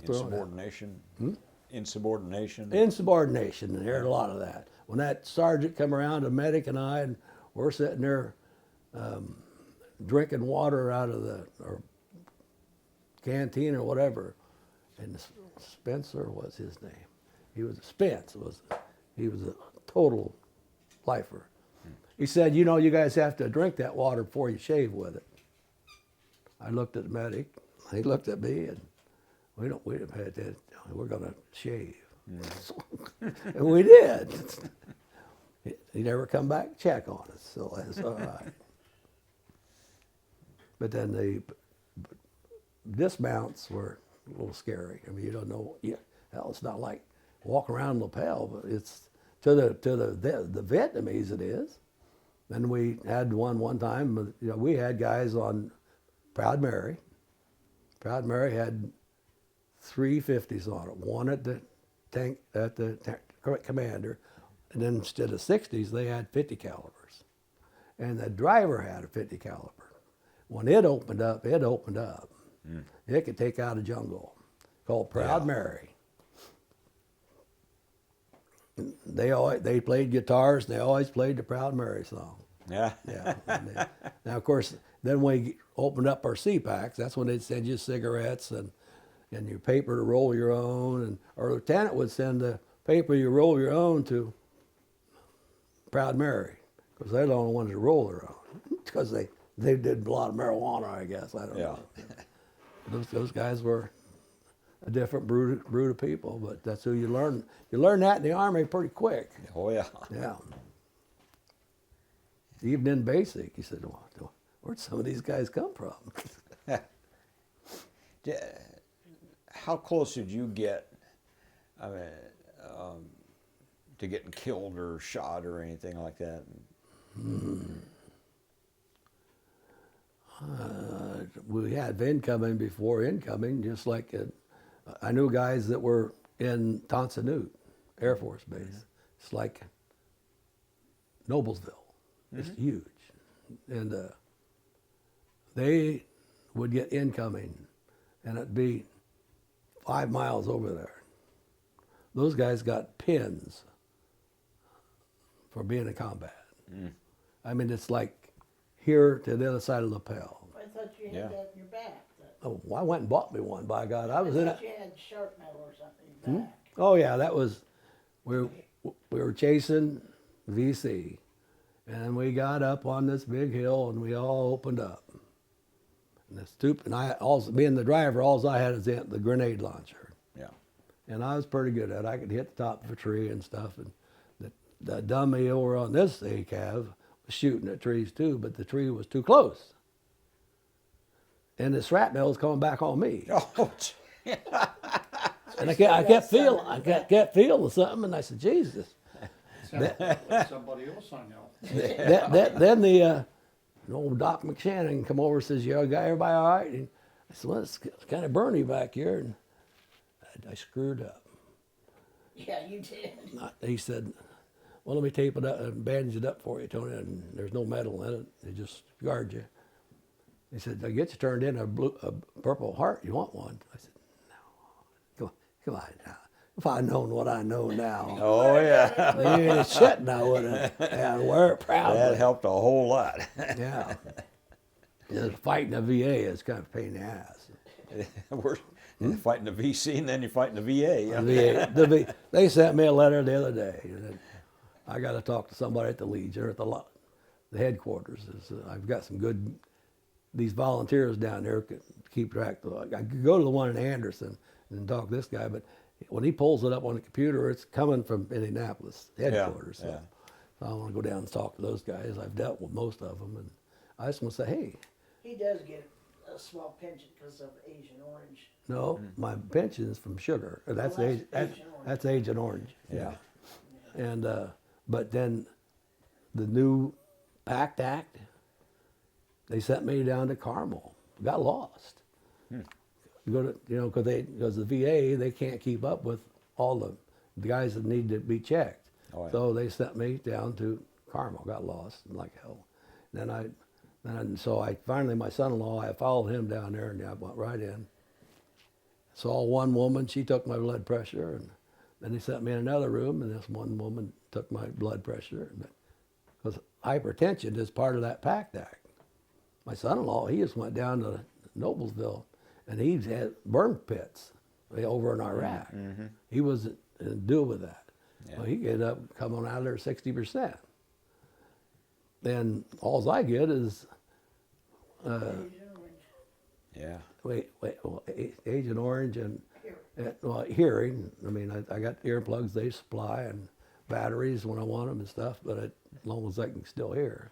S1: Insubordination. Insubordination.
S2: Insubordination, and heard a lot of that. When that sergeant come around, a medic and I, and we're sitting there drinking water out of the canteen or whatever, and Spencer was his name. He was a total lifer. He said, you know, you guys have to drink that water before you shave with it. I looked at the medic. He looked at me, and we're going to shave. And we did. He never come back and check on us, so that's all right. But then the dismounts were a little scary. I mean, you don't know. Hell, it's not like walking around lapel, but it's to the Vietnamese it is. And we had one time. You know, we had guys on Proud Mary. Proud Mary had 350s on it. One at the tank commander, and then instead of 60s, they had 50 calibers. And the driver had a 50 caliber. When it opened up. It could take out a jungle. Called Proud Mary. They played guitars, and they always played the Proud Mary song.
S1: Yeah.
S2: Yeah. Now, of course, then we opened up our CPACs. That's when they'd send you cigarettes and your paper to roll your own. And our lieutenant would send the paper you roll your own to Proud Mary, because they're the only ones that roll their own. Because they did a lot of marijuana, I guess. I don't know. Those guys were a different brood of people, but that's who you learn. You learn that in the Army pretty quick.
S1: Oh, yeah.
S2: Yeah. even in basic, he said, well, where'd some of these guys come from?
S1: How close did you get to getting killed or shot or anything like that?
S2: We had incoming before incoming, just like I knew guys that were in Tonsanute Air Force Base. It's like Noblesville. It's huge. And they would get incoming, and it'd be 5 miles over there. Those guys got pins for being in combat. I mean, it's like here to the other side of the lapel.
S3: I thought you had
S1: Yeah.
S3: that in your back.
S2: Oh, well, I went and bought me one, by God. I was in it.
S3: thought you had sharp metal or something in your back.
S2: Oh yeah, that was we were chasing VC, and we got up on this big hill and we all opened up. And the stupid, being the driver, all I had is the grenade launcher,
S1: Yeah.
S2: and I was pretty good at it. I could hit the top of a tree and stuff. And the dummy over on this ACAV was shooting at trees too, but the tree was too close, and the shrapnel was coming back on me.
S1: Oh,
S2: And I kept feeling something, and I said, Jesus.
S4: Sounds like somebody else I know.
S2: Then the old Doc McShannon come over and says, "Yeah, got everybody all right?" And I said, "Well, it's kind of burny back here," and I screwed up.
S3: Yeah, you did.
S2: He said, "Well, let me tape it up and bandage it up for you, Tony. And there's no metal in it; it just guards you." He said, "I get you turned in a Purple Heart. You want one?" I said, "No, come on now. If I'd known what I know now,
S1: oh yeah.
S2: you ain't shitting, I would have. I'd wear it proudly."
S1: That helped a whole lot.
S2: Yeah. Fighting a VA is kind of a pain in the ass.
S1: We're fighting the VC and then you're fighting the VA. Yeah.
S2: They sent me a letter the other day. And I got to talk to somebody at the Legion or at the headquarters. I've got some good, these volunteers down there can keep track. I could go to the one in Anderson and talk to this guy, but when he pulls it up on the computer, it's coming from Indianapolis headquarters.
S1: Yeah.
S2: So I want to go down and talk to those guys. I've dealt with most of them, and I just want to say, hey,
S3: He does get a small pension because of Agent Orange.
S2: no, my pension is from sugar. That's
S3: Well,
S2: Agent
S3: Agent Orange.
S2: that's Agent Orange.
S1: Yeah.
S2: And but then the new PACT Act, they sent me down to Carmel. Got lost. Go to because the VA they can't keep up with all the guys that need to be checked.
S1: Oh, yeah.
S2: So they sent me down to Carmel. Got lost like hell. So I finally, my son-in-law, I followed him down there, and I went right in. Saw one woman, she took my blood pressure, and then they sent me in another room, and this one woman took my blood pressure. Because hypertension is part of that PACT Act. My son-in-law, he just went down to Noblesville, and he had burn pits over in Iraq. He wasn't deal with that.
S1: Yeah.
S2: Well, he ended up coming out of there 60%. Then all I get is
S3: Agent Orange.
S1: Yeah.
S2: Agent Orange and hearing. I mean, I got earplugs they supply and batteries when I want them and stuff, but as long as I can still hear.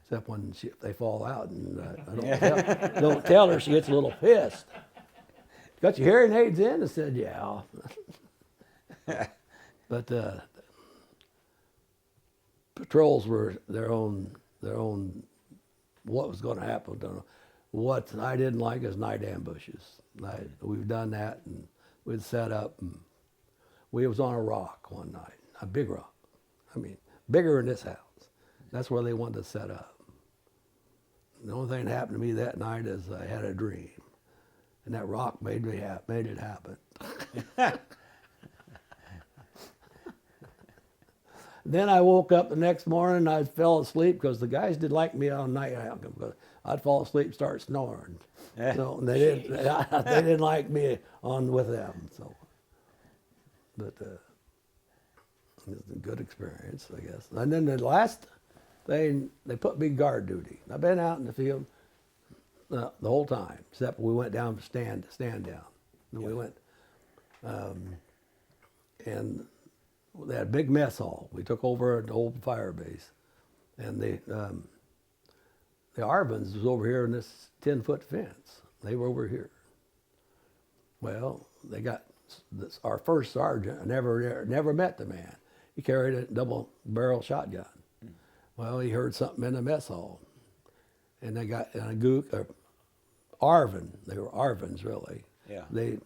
S2: Except when they fall out, and I don't tell her, she gets a little pissed. Got your hearing aids in? I said, yeah. But patrols were their own. What was going to happen? Don't know. What I didn't like is night ambushes. We've done that, and we'd set up. And we was on a rock one night, a big rock. I mean, bigger than this house. That's where they wanted to set up. The only thing that happened to me that night is I had a dream, and that rock made it happen. Then I woke up the next morning and I fell asleep because the guys didn't like me all night. I'd fall asleep and start snoring. So they didn't like me on with them. So, but it was a good experience, I guess. And then the last thing, they put me guard duty. I've been out in the field the whole time, except we went down to stand down. And we went, and they had a big mess hall. We took over an old fire base, And the Arvins was over here in this 10-foot fence. They were over here. Well, they got our first sergeant. I never met the man. He carried a double-barrel shotgun. Well, he heard something in the mess hall, and they got a gook. Arvin. They were Arvins, really.
S1: Yeah.
S2: They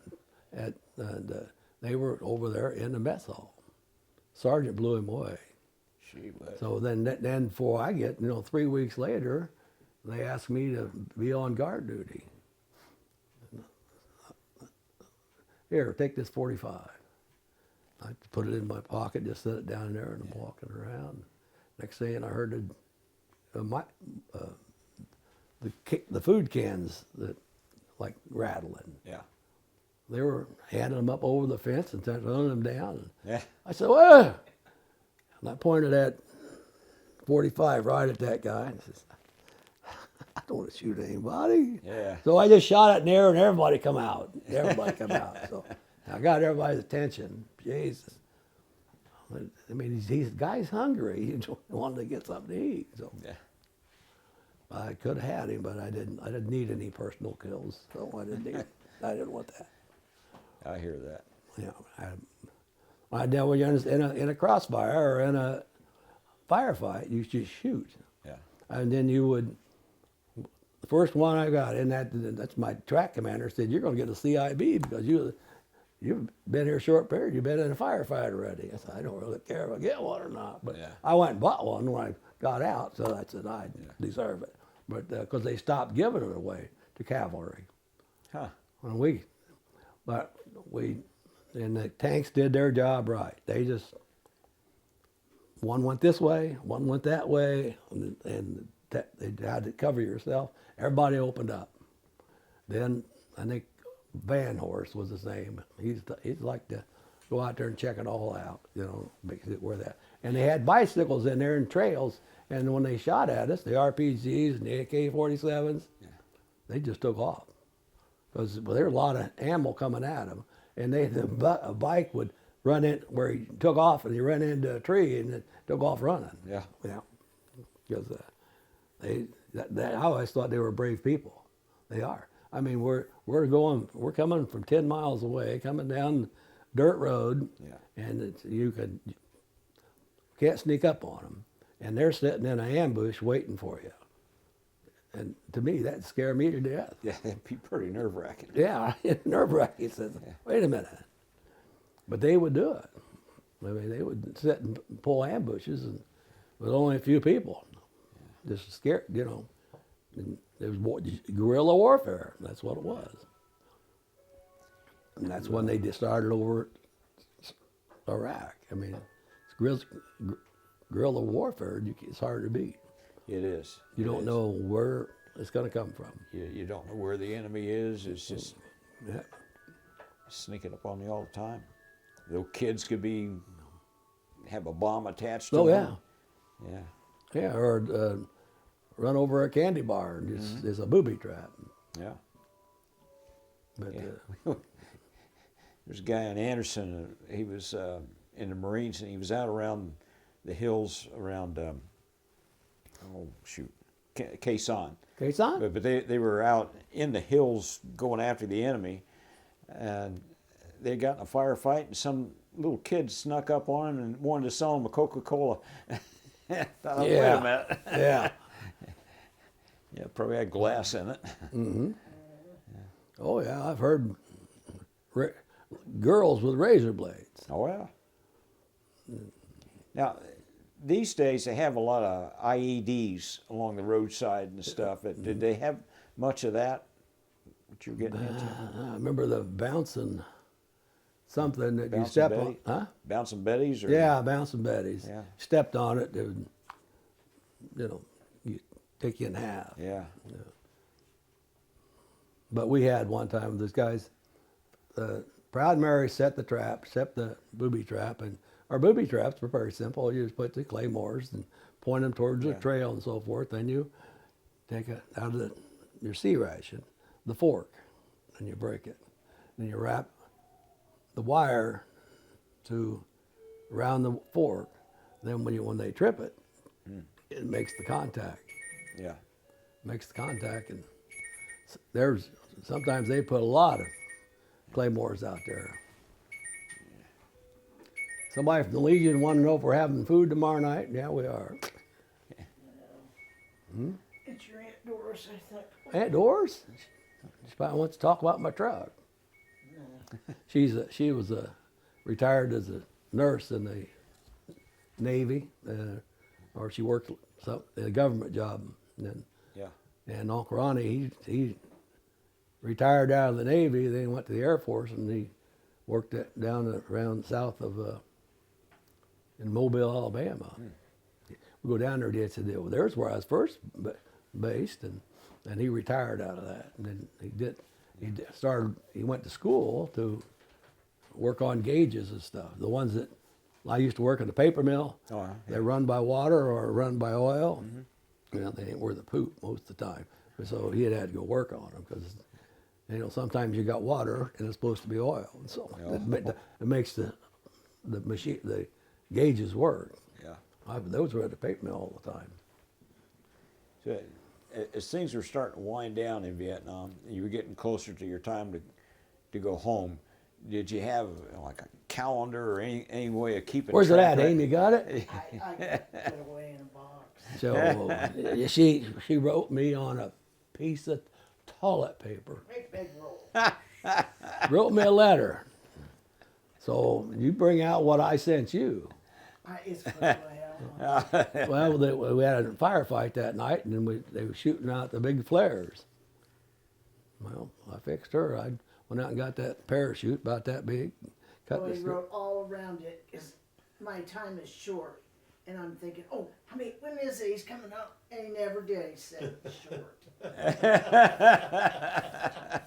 S2: were over there in the mess hall. Sergeant blew him away. So then before I get, 3 weeks later, they asked me to be on guard duty. Here, take this 45. I put it in my pocket, just set it down there, and I'm walking around. Next thing I heard the food cans that like rattling.
S1: Yeah.
S2: They were handing them up over the fence and throwing them down.
S1: Yeah.
S2: I said, "Whoa!" And I pointed that 45 right at that guy and says, "I don't want to shoot anybody."
S1: Yeah.
S2: So I just shot it in the air and everybody come out. Everybody come out. So I got everybody's attention. Jesus. I mean, the guy's hungry. He wanted to get something to eat. So
S1: Yeah.
S2: I could have had him, but I didn't need any personal kills. So I didn't want that.
S1: I hear that.
S2: I know when you're in a crossfire or in a firefight, you just shoot.
S1: Yeah.
S2: And then the first one I got in that's my track commander said, "You're going to get a CIB because you've been here a short period. You've been in a firefight already." I said, "I don't really care if I get one or not." But
S1: Yeah.
S2: I went and bought one when I got out, so I said I deserve it. But because they stopped giving it away to cavalry.
S1: Huh.
S2: And the tanks did their job right. They just, one went this way, one went that way, and they had to cover yourself. Everybody opened up. Then I think Van Horse was his name. He's like to go out there and check it all out, because it were that. And they had bicycles in there and trails, and when they shot at us, the RPGs and the AK-47s, they just took off. Because there were a lot of ammo coming at them. And a bike would run in where he took off, and he ran into a tree and it took off running.
S1: Yeah.
S2: Yeah. Because I always thought they were brave people. They are. I mean, we're coming from 10 miles away, coming down dirt road, and you can't sneak up on them, and they're sitting in an ambush waiting for you. And to me, that scared me to death.
S1: Yeah, that'd be pretty nerve-wracking.
S2: Yeah, nerve-wracking. Says, "Wait a minute." But they would do it. I mean, they would sit and pull ambushes with only a few people. Just scared, And there was guerrilla warfare. That's what it was. And that's when they just started over Iraq. I mean, guerrilla warfare, it's hard to beat.
S1: It is.
S2: You don't know where it's going to come from.
S1: You don't know where the enemy is. It's just sneaking up on you all the time. Those kids could have a bomb attached to them. Yeah.
S2: Yeah, or run over a candy bar and just there's a booby trap.
S1: Yeah.
S2: But
S1: there's a guy in Anderson. He was in the Marines, and he was out around the hills around. Quezon.
S2: Quezon?
S1: But they were out in the hills going after the enemy, and they got in a firefight, and some little kid snuck up on him and wanted to sell him a Coca-Cola. Wait a minute.
S2: Yeah.
S1: Yeah, probably had glass in it.
S2: Mm-hmm. Yeah. Oh, yeah, I've heard girls with razor blades.
S1: Oh, yeah. Now, these days they have a lot of IEDs along the roadside and stuff. Did they have much of that? What you're getting into?
S2: I remember the bouncing something that you
S1: Bouncing
S2: step
S1: Betty?
S2: on. Huh?
S1: Bouncing Betties? Or?
S2: Yeah, bouncing Betties.
S1: Yeah.
S2: Stepped on it, it would, you take you in half.
S1: Yeah.
S2: But we had one time, this guy's, Proud Mary set the booby trap, and our booby traps were very simple. You just put the claymores and point them towards the trail and so forth. Then you take out of your C ration, the fork, and you break it. And you wrap the wire around the fork. Then when they trip it, it makes the contact.
S1: Yeah.
S2: Makes the contact, and there's sometimes they put a lot of claymores out there. Somebody from the Legion want to know if we're having food tomorrow night? Yeah, we are.
S3: It's your Aunt Doris, I think.
S2: Aunt Doris? She probably wants to talk about my truck. She was retired as a nurse in the Navy, or she worked in a government job.
S1: Yeah.
S2: And Uncle Ronnie, he retired out of the Navy, then he went to the Air Force, and he worked down around south of, in Mobile, Alabama. We go down there, and he said, well, there's where I was first based, and he retired out of that. And then he went to school to work on gauges and stuff. The ones that, I used to work at the paper mill.
S1: Oh, yeah.
S2: They run by water or run by oil. They ain't worth a poop most of the time. So he had to go work on them because, sometimes you got water and it's supposed to be oil. And so it makes the machine, the gauges work.
S1: Yeah.
S2: Those were at the paper mill all the time.
S1: So, as things were starting to wind down in Vietnam, you were getting closer to your time to go home. Did you have like a calendar or any way of keeping
S2: Where's it
S1: track
S2: at,
S1: of
S2: Amy? You got it?
S3: I put it away in a box.
S2: So she wrote me on a piece of toilet paper.
S3: Great big roll.
S2: Wrote me a letter. So you bring out what I sent you.
S3: It's put away out.
S2: Well, we had a firefight that night, and then they were shooting out the big flares. Well, I fixed her. I went out and got that parachute about that big.
S3: Well, he wrote all around it because my time is short. And I'm thinking, when is it? He's coming up. And he never did. He said it was short.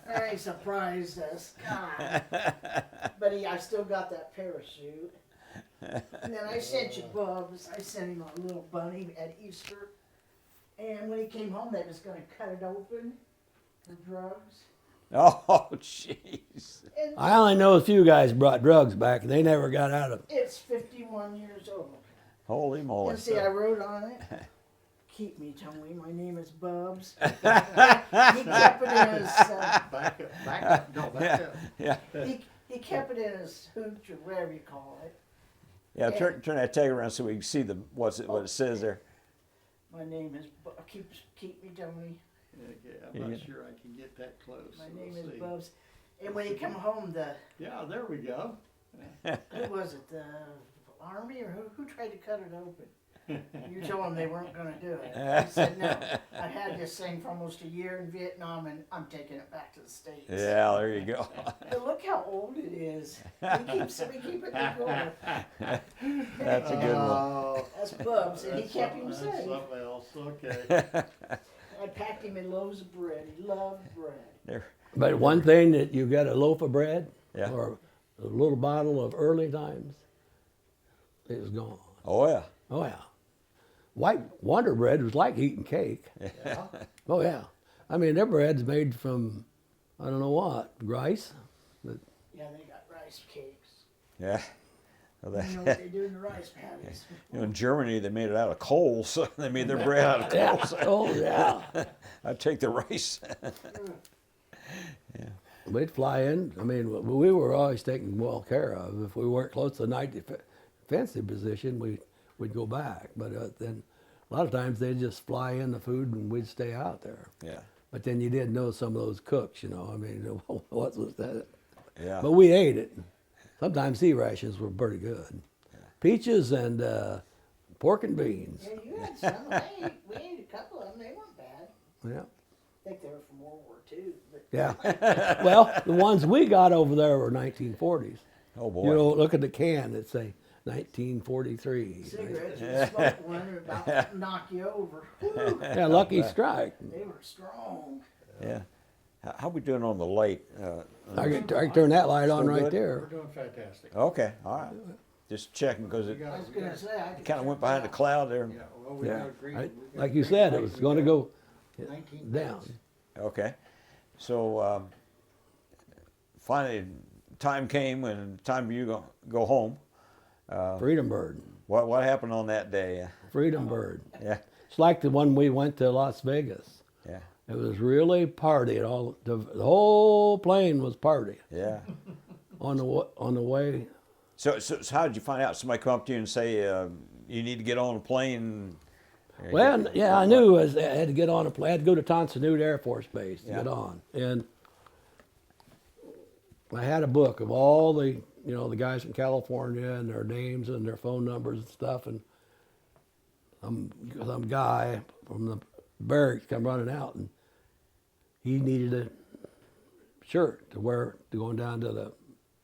S3: And he surprised us. God. But I still got that parachute. And then I sent you Bubs. I sent him a little bunny at Easter. And when he came home, they was going to cut it open for drugs.
S1: Oh, jeez.
S3: And
S2: I only know a few guys brought drugs back, and they never got out of it.
S3: it's 51 years old.
S1: Holy moly.
S3: And see, I wrote on it, keep me, Tony, my name is Bubs. He kept it in his,
S4: Back up, no, back up.
S1: Yeah.
S3: he kept it in his hooch or whatever you call it.
S1: Yeah, turn that tag around so we can see what it says there.
S3: My name is, keep me, Tony.
S4: Yeah, I'm not sure I can get that close.
S3: My
S4: so
S3: name
S4: we'll
S3: is
S4: see.
S3: Bubs. And when he come home,
S4: Yeah, there we go.
S3: who was it, the Army or who tried to cut it open? You told them they weren't going to do it. He said, no, I had this thing for almost a year in Vietnam and I'm taking it back to the States.
S1: Yeah, there you go.
S3: But look how old it is. We keep it going.
S1: That's a good one.
S4: Oh,
S3: That's Bubs, and he
S4: that's
S3: kept him
S4: something- that's
S3: safe.
S4: something else, okay.
S3: I packed him in loaves of bread. He loved bread.
S1: There.
S2: But one thing that you got a loaf of bread
S1: Yeah.
S2: or a little bottle of early times, it was gone.
S1: Oh, yeah.
S2: Oh, yeah. White Wonder Bread was like eating cake.
S4: Yeah.
S2: Oh, yeah. I mean, their bread's made from, I don't know what, rice. But
S3: Yeah, they got rice cakes.
S1: Yeah. Well,
S3: You know what they do in the rice patties?
S1: in Germany, they made it out of coal, so they made their bread out of coal. So
S2: oh, yeah.
S1: I'd take the rice.
S2: We'd fly in. I mean, we were always taken well care of. If we weren't close to the night defensive position, we'd go back. But then a lot of times they'd just fly in the food and we'd stay out there.
S1: Yeah.
S2: But then you did know some of those cooks, I mean, what was that?
S1: Yeah.
S2: But we ate it. Sometimes sea rations were pretty good. Peaches and pork and beans.
S3: Yeah, you had some. We ate a couple of them. They weren't bad.
S2: Yeah.
S3: I think they were from World War II. But
S2: Yeah. Well, the ones we got over there were 1940s.
S1: Oh, boy.
S2: Look at the can. It say 1943.
S3: cigarettes, you smoke one, they're about to knock you over. Whew,
S2: Yeah, Lucky Strike.
S3: they were strong.
S1: Yeah. How we doing on the light?
S2: I can turn that light on
S1: Still
S2: right
S1: good?
S2: there.
S4: We're doing fantastic.
S1: Okay. All right. Just checking because it
S3: I was gonna say, I could
S1: kind of
S3: turn
S1: went behind the
S3: it
S1: cloud there.
S4: Yeah, well, we
S2: Yeah.
S4: got green.
S2: I-
S4: we got
S2: like you
S4: green
S2: said, it
S4: light.
S2: was
S4: We
S2: going to
S4: got
S2: go
S4: 19
S2: down.
S4: minutes.
S1: Okay. So finally, time came when time for you to go home.
S2: Freedom Bird.
S1: What happened on that day?
S2: Freedom Bird.
S1: Yeah.
S2: It's like the one we went to Las Vegas.
S1: Yeah.
S2: It was really party. The whole plane was party
S1: Yeah.
S2: on the way.
S1: So how did you find out? Somebody come up to you and say, you need to get on a plane?
S2: Well, yeah, I knew I had to get on a plane. I had to go to Tonsanute Air Force Base to get on. And I had a book of all the, the guys from California and their names and their phone numbers and stuff. And some guy from the barracks come running out, and he needed a shirt to wear to going down to the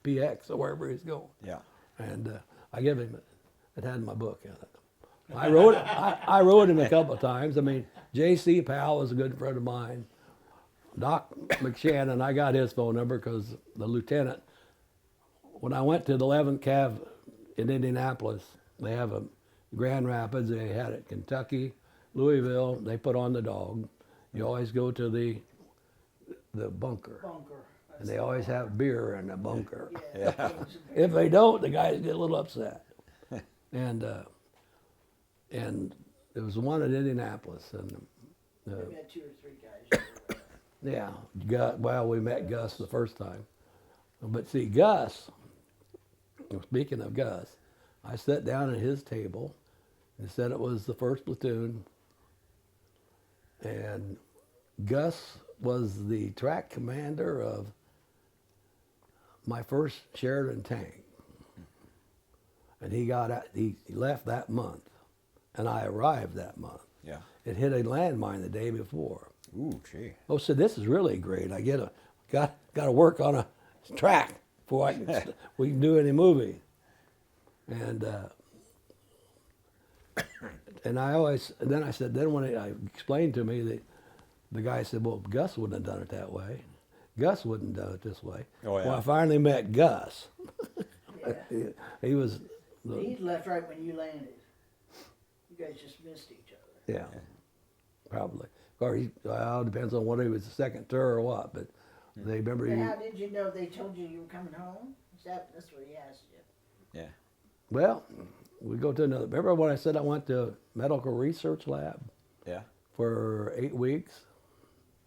S2: PX or wherever he's going.
S1: Yeah.
S2: And I gave him it had my book in it. I wrote him a couple of times. I mean, J.C. Powell was a good friend of mine. Doc McShannon, I got his phone number because the lieutenant, when I went to the 11th Cav in Indianapolis, they have a Grand Rapids, they had it Kentucky, Louisville, they put on the dog. You always go to the bunker. And they always have beer in the bunker.
S3: Yeah.
S2: If they don't, the guys get a little upset. And there was one at Indianapolis, and
S3: We had 2 or 3 guys.
S2: yeah, we met Gus the first time. But see, Gus, speaking of Gus, I sat down at his table and said it was the 1st platoon, and Gus was the track commander of my first Sheridan tank. And he left that month, and I arrived that month.
S1: Yeah.
S2: It hit a landmine the day before.
S1: Ooh, gee.
S2: Oh, so this is really great. I got to work on a track before we can do any movie. And then when I explained to me that the guy said, well, Gus wouldn't have done it that way. Gus wouldn't have done it this way.
S1: Oh, yeah.
S2: Well, I finally met Gus.
S3: Yeah.
S2: He was.
S3: He left right when you landed. You guys just missed each other.
S2: Yeah, probably. Or it depends on whether he was the second tour or what. But they remember
S3: But how did you know they told you were coming home? That's what he asked you.
S1: Yeah.
S2: Well, we go to another. Remember when I said I went to medical research lab
S1: Yeah.
S2: for 8 weeks?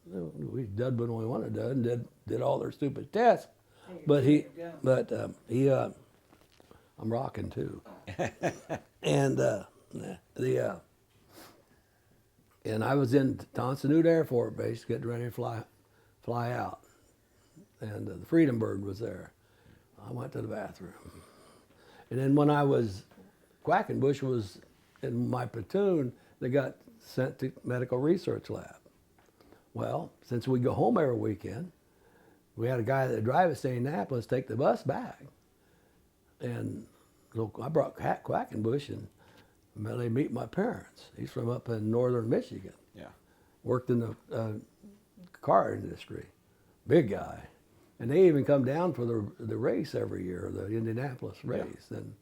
S2: We did what we wanted to do and did all their stupid tests.
S3: Hey,
S2: But
S3: you're gum.
S2: I'm rocking too. And and I was in Tonsanute Air Force Base getting ready to fly out. And the Freedom Bird was there. I went to the bathroom. And then when I was, Quackenbush was in my platoon, they got sent to medical research lab. Well, since we go home every weekend, we had a guy that drive us to Indianapolis take the bus back. And so I brought Quackenbush and they meet my parents. He's from up in northern Michigan.
S1: Yeah.
S2: Worked in the car industry. Big guy. And they even come down for the race every year, the Indianapolis race.
S1: Yeah.
S2: And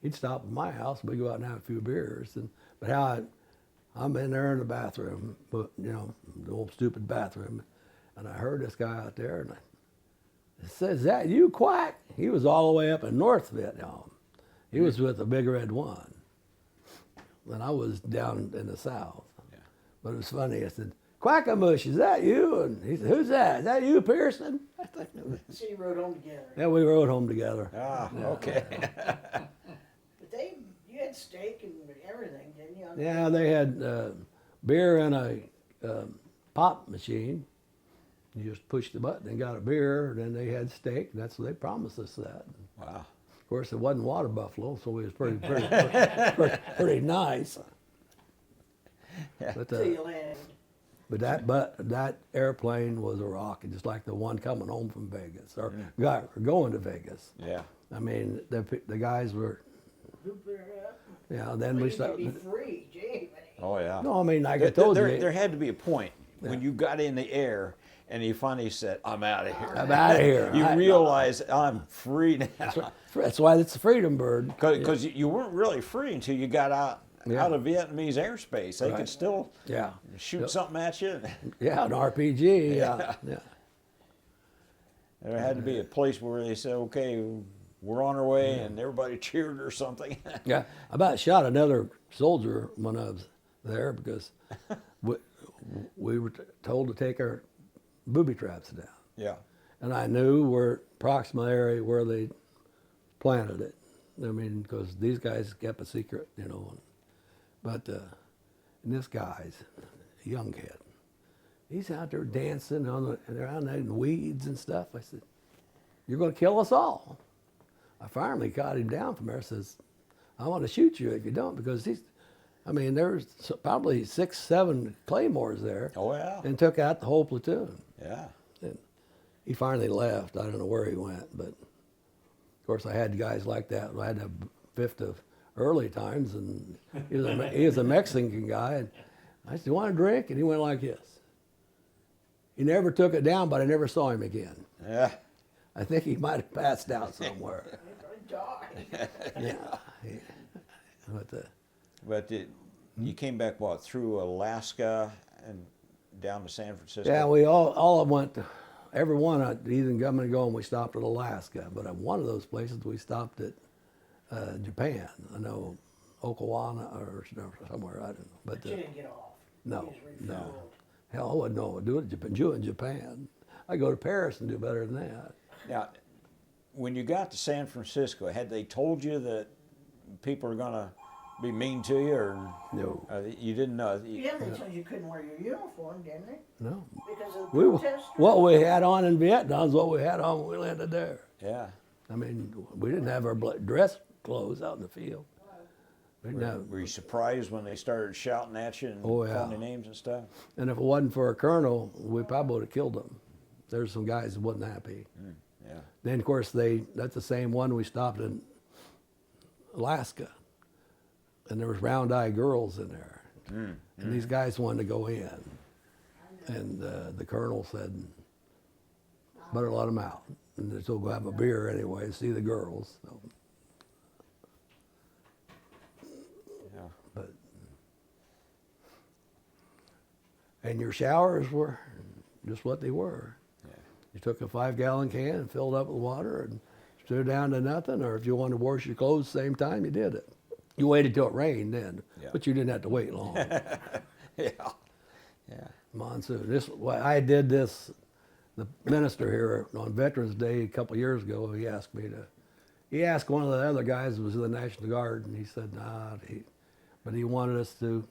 S2: he'd stop at my house, we go out and have a few beers. But I'm in there in the bathroom, but the old stupid bathroom, and I heard this guy out there, and I said, "Is that you, Quack?" He was all the way up in North Vietnam. He was with the Big Red One, and I was down in the South.
S1: Yeah.
S2: But it was funny. I said, "Quackenbush, is that you?" And he said, "Who's that? Is that you, Pearson?" I thought,
S3: So you rode home together.
S2: yeah, we rode home together.
S1: Ah, okay.
S3: But you had steak and everything, didn't you?
S2: Yeah, they had beer in a pop machine. You just pushed the button and got a beer. Then they had steak. That's what they promised us that.
S1: Wow.
S2: Of course, it wasn't water buffalo, so it was pretty nice. But,
S3: So you landed.
S2: but that airplane was a rocket, just like the one coming home from Vegas or going to Vegas.
S1: Yeah.
S2: I mean, the guys were.
S3: Hooping her up.
S2: Yeah. Then we
S3: Well,
S2: started.
S3: you'd be free, gee.
S1: Oh, yeah.
S2: No, I mean, like I told you.
S1: There had to be a point when you got in the air and you finally said, "I'm out of here."
S2: I'm out of here.
S1: You realize I'm free now.
S2: That's why it's a Freedom Bird.
S1: Because you weren't really free until you got out of Vietnamese airspace. They
S2: Right.
S1: could still
S2: Yeah.
S1: shoot something at you.
S2: Yeah, an RPG. Yeah.
S1: There had to be a place where they said, "Okay, we're on our way," and everybody cheered or something.
S2: Yeah. I about shot another soldier when I was there because we were told to take our booby traps down.
S1: Yeah.
S2: And I knew where approximate area where they planted it. I mean, because these guys kept a secret, you know. But and this guy's a young kid. He's out there dancing around in the weeds and stuff. I said, "You're going to kill us all." I finally got him down from there. Says, "I want to shoot you if you don't," because there's probably 6, 7 claymores there.
S1: Oh, yeah.
S2: And took out the whole platoon.
S1: Yeah.
S2: And he finally left. I don't know where he went, but of course I had guys like that. I had a fifth of early times, and he was a Mexican guy. And I said, "You want a drink?" And he went like this. He never took it down, but I never saw him again.
S1: Yeah.
S2: I think he might have passed out somewhere. Yeah.
S1: But you came back, what, through Alaska and down to San Francisco?
S2: Yeah, we all went, every one, either come and go, and we stopped at Alaska. But at one of those places, we stopped at Japan. I know, Okinawa or somewhere, I don't know. But
S3: You didn't get off.
S2: no,
S3: You just
S2: no.
S3: refueled.
S2: Hell, I wouldn't know what to do in Japan. I go to Paris and do better than that.
S1: Now, when you got to San Francisco, had they told you that people were going to be mean to you, or
S2: No.
S1: You didn't know?
S3: Yeah, they told you couldn't wear your uniform, didn't they?
S2: No.
S3: Because of the
S2: We,
S3: protesters?
S2: what we had on in Vietnam is what we had on when we landed there.
S1: Yeah.
S2: I mean, we didn't have our dress clothes out in the field. We didn't have,
S1: Were you surprised when they started shouting at you and
S2: Oh, yeah.
S1: calling you names and stuff?
S2: and if it wasn't for a colonel, we probably would have killed them. There's some guys that wasn't happy.
S1: Yeah.
S2: Then, of course, that's the same one we stopped in Alaska. And there was round-eyed girls in there. And these guys wanted to go in. And the colonel said, better let them out. And they'll still go have a beer anyway and see the girls. So,
S1: Yeah.
S2: but, and your showers were just what they were.
S1: Yeah.
S2: You took a 5-gallon can and filled up with water and stood down to nothing. Or if you wanted to wash your clothes the same time, you did it. You waited till it rained then,
S1: Yeah.
S2: but you didn't have to wait long.
S1: Yeah. Yeah.
S2: Monsoon. I did this. The minister here on Veterans Day a couple of years ago, he asked one of the other guys who was in the National Guard, and he said, nah, but he wanted us to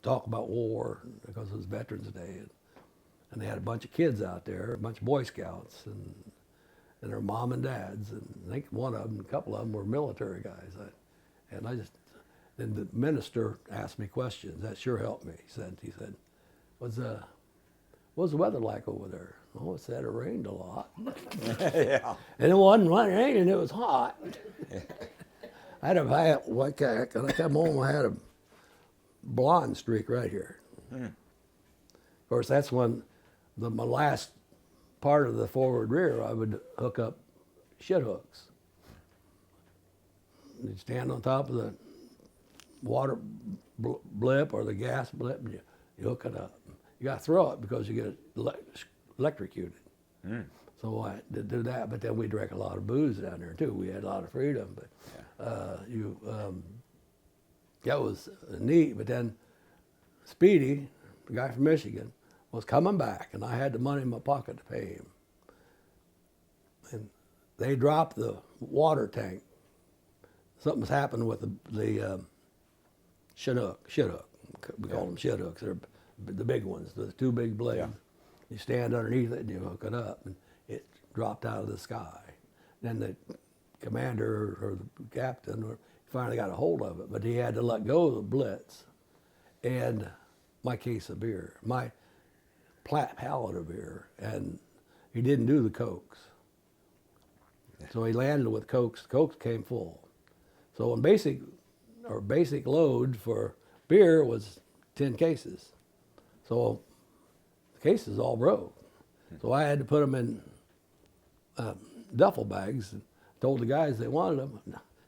S2: talk about war because it was Veterans Day. And they had a bunch of kids out there, a bunch of Boy Scouts, and their mom and dads. And I think a couple of them were military guys. Then the minister asked me questions. That sure helped me. He said, what's the weather like over there? Oh, it said it rained a lot.
S1: Yeah.
S2: And it wasn't raining, it was hot. When I came home, I had a blonde streak right here. Of course, that's when my last part of the forward rear, I would hook up shit hooks. You'd stand on top of the water blip or the gas blip, and you hook it up. You got to throw it because you get electrocuted. So I did do that, but then we drank a lot of booze down there too. We had a lot of freedom, but that was neat. But then Speedy, the guy from Michigan, was coming back, and I had the money in my pocket to pay him. And they dropped the water tank. Something's happened with the Chinook. We call them Chinooks. They're the big ones, the 2 big blades.
S1: Yeah.
S2: You stand underneath it and you hook it up, and it dropped out of the sky. Then the commander or the captain finally got a hold of it, but he had to let go of the blitz and my case of beer, my pallet of beer, and he didn't do the Cokes. So he landed with Cokes. Cokes came full. So in basic load for beer was 10 cases. So the cases all broke. So I had to put them in duffel bags and told the guys they wanted them.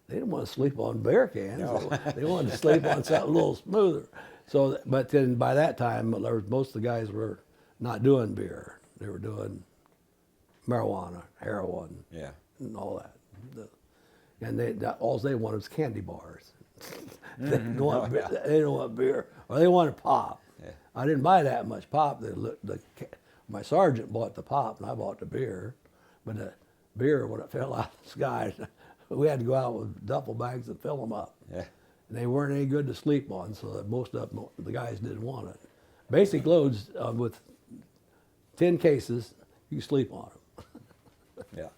S2: They didn't want to sleep on beer cans.
S1: No.
S2: They wanted to sleep on something a little smoother. So, but then by that time, most of the guys were not doing beer. They were doing marijuana, heroin, and all that. And all they wanted was candy bars. They didn't want beer, or they wanted pop.
S1: Yeah.
S2: I didn't buy that much pop. My sergeant bought the pop, and I bought the beer. But the beer, when it fell out of the sky, we had to go out with duffel bags and fill them up.
S1: Yeah.
S2: And they weren't any good to sleep on, so that most of them, the guys didn't want it. Basic loads with 10 cases, you sleep on them.
S1: Yeah.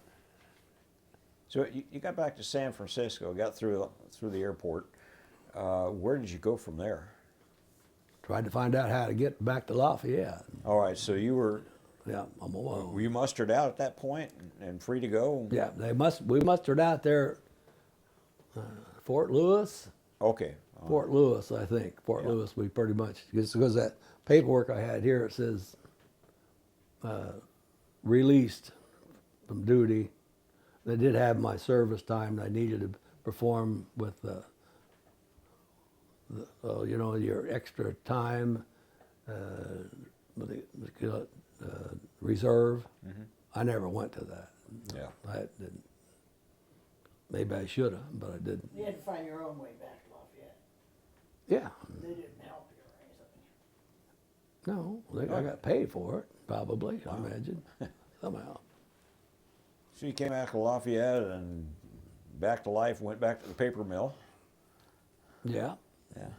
S1: So you got back to San Francisco, got through the airport. Where did you go from there?
S2: Tried to find out how to get back to Lafayette.
S1: All right, so you were
S2: Yeah,
S1: you mustered out at that point and free to go?
S2: Yeah, we mustered out there, Fort Lewis.
S1: Okay.
S2: Fort Lewis, I think. Fort
S1: Yeah.
S2: Lewis, we pretty much, because that paperwork I had here, it says released from duty. They did have my service time that I needed to perform with your extra time, reserve.
S1: Mm-hmm.
S2: I never went to that.
S1: Yeah.
S2: I didn't. Maybe I should have, but I didn't.
S3: You had to find your own way back to Lafayette.
S2: Yeah.
S3: They didn't help you or anything.
S2: No, I got paid for it, probably, I imagine, somehow.
S1: So you came back to Lafayette and back to life, went back to the paper mill.
S2: Yeah.
S1: Yeah.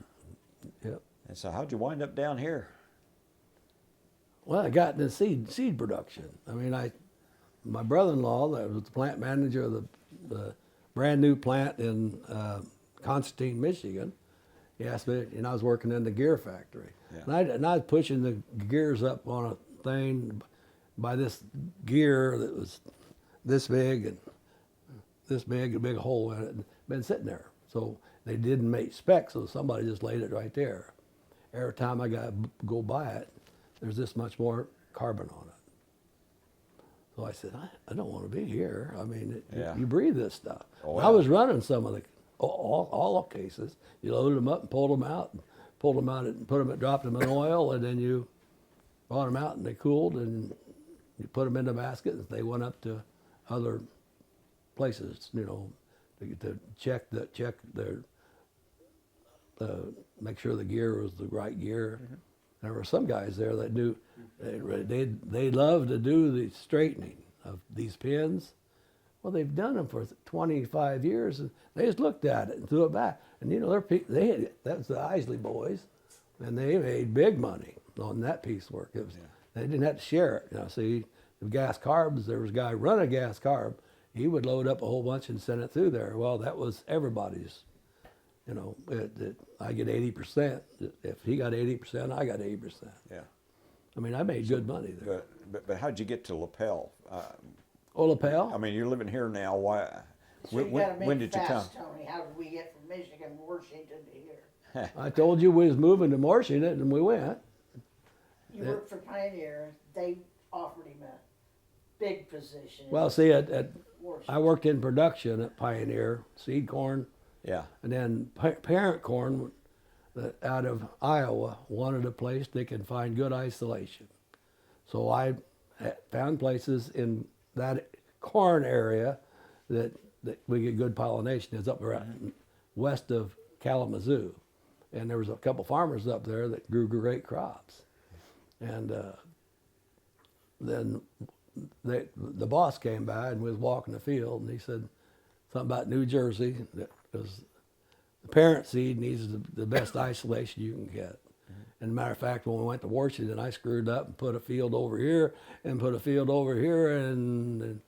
S2: Yep.
S1: And so how'd you wind up down here?
S2: Well, I got into seed production. I mean, my brother-in-law, that was the plant manager of the brand new plant in Constantine, Michigan. He asked me, and I was working in the gear factory.
S1: Yeah.
S2: And I was pushing the gears up on a thing by this gear that was this big and this big, a big hole in it, and been sitting there. So they didn't make Spec, so somebody just laid it right there. Every time I go by it, there's this much more carbon on it. So I said, I don't want to be here. I mean, you breathe this stuff.
S1: Oh,
S2: I was running some of all cases. You loaded them up and pulled them out and dropped them in oil, and then you brought them out and they cooled, and you put them in the basket, and they went up to other places, to check their make sure the gear was the right gear. Mm-hmm. There were some guys there that knew they loved to do the straightening of these pins. Well, they've done them for 25 years, and they just looked at it and threw it back. And that was the Isley boys, and they made big money on that piece of work. They didn't have to share it. See, the gas carbs. There was a guy running a gas carb. He would load up a whole bunch and send it through there. Well, that was everybody's. I get 80%. If he got 80%, I got 80%.
S1: Yeah.
S2: I mean, I made good money there.
S1: But how'd you get to Lapel?
S2: Lapel?
S1: I mean, you're living here now. Why?
S3: So you gotta make
S1: When did you come?
S3: fast, Tony. How did we get from Michigan, Washington to here?
S2: I told you we was moving to Washington, and we went.
S3: You worked for Pioneer. They offered him a big position.
S2: Well, see,
S3: Washington.
S2: I worked in production at Pioneer, seed corn,
S1: Yeah.
S2: and then parent corn out of Iowa wanted a place they could find good isolation. So I found places in that corn area that we get good pollination. It's up around west of Kalamazoo. And there was a couple farmers up there that grew great crops. And then the boss came by and we was walking the field, and he said something about New Jersey, that was the parent seed needs the best isolation you can get. And matter of fact, when we went to Washington, I screwed up and put a field over here and put a field over here, and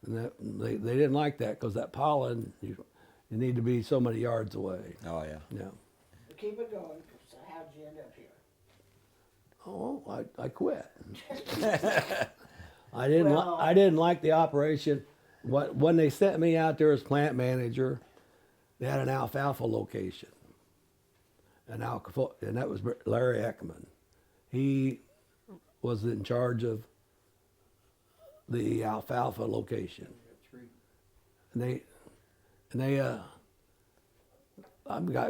S2: they didn't like that, because that pollen, you need to be so many yards away.
S1: Oh yeah.
S2: Yeah.
S3: So keep it going. So how'd you end up here?
S2: Oh, I quit.
S3: Well-
S2: I didn't like the operation. When they sent me out there as plant manager, they had an alfalfa location. And that was Larry Ekman. He was in charge of the alfalfa location. And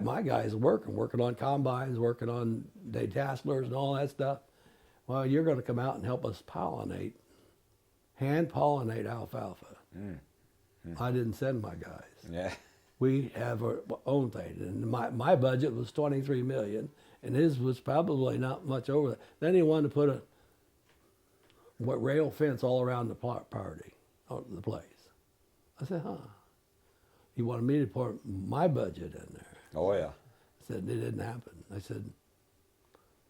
S2: my guys working on combines, working on detasselers and all that stuff. Well, you're going to come out and help us hand pollinate alfalfa. I didn't send my guys.
S1: Yeah.
S2: we have our own thing. And my budget was 23 million, and his was probably not much over that. Then he wanted to put a rail fence all around the party, the place. I said, huh? He wanted me to put my budget in there.
S1: Oh yeah.
S2: I said, it didn't happen. I said,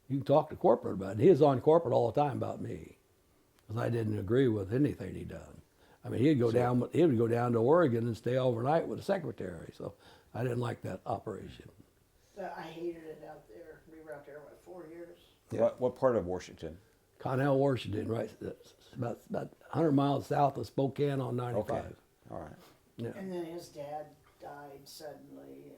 S2: you can talk to corporate about it. He was on corporate all the time about me, because I didn't agree with anything he done. I mean, he would go down to Oregon and stay overnight with the secretary. So I didn't like that operation.
S3: But I hated it out there. We were out there, 4 years?
S2: Yeah.
S1: What part of Washington?
S2: Connell, Washington, right? That's about 100 miles south of Spokane on 95.
S1: Okay. All right.
S2: Yeah.
S3: And then his dad died suddenly.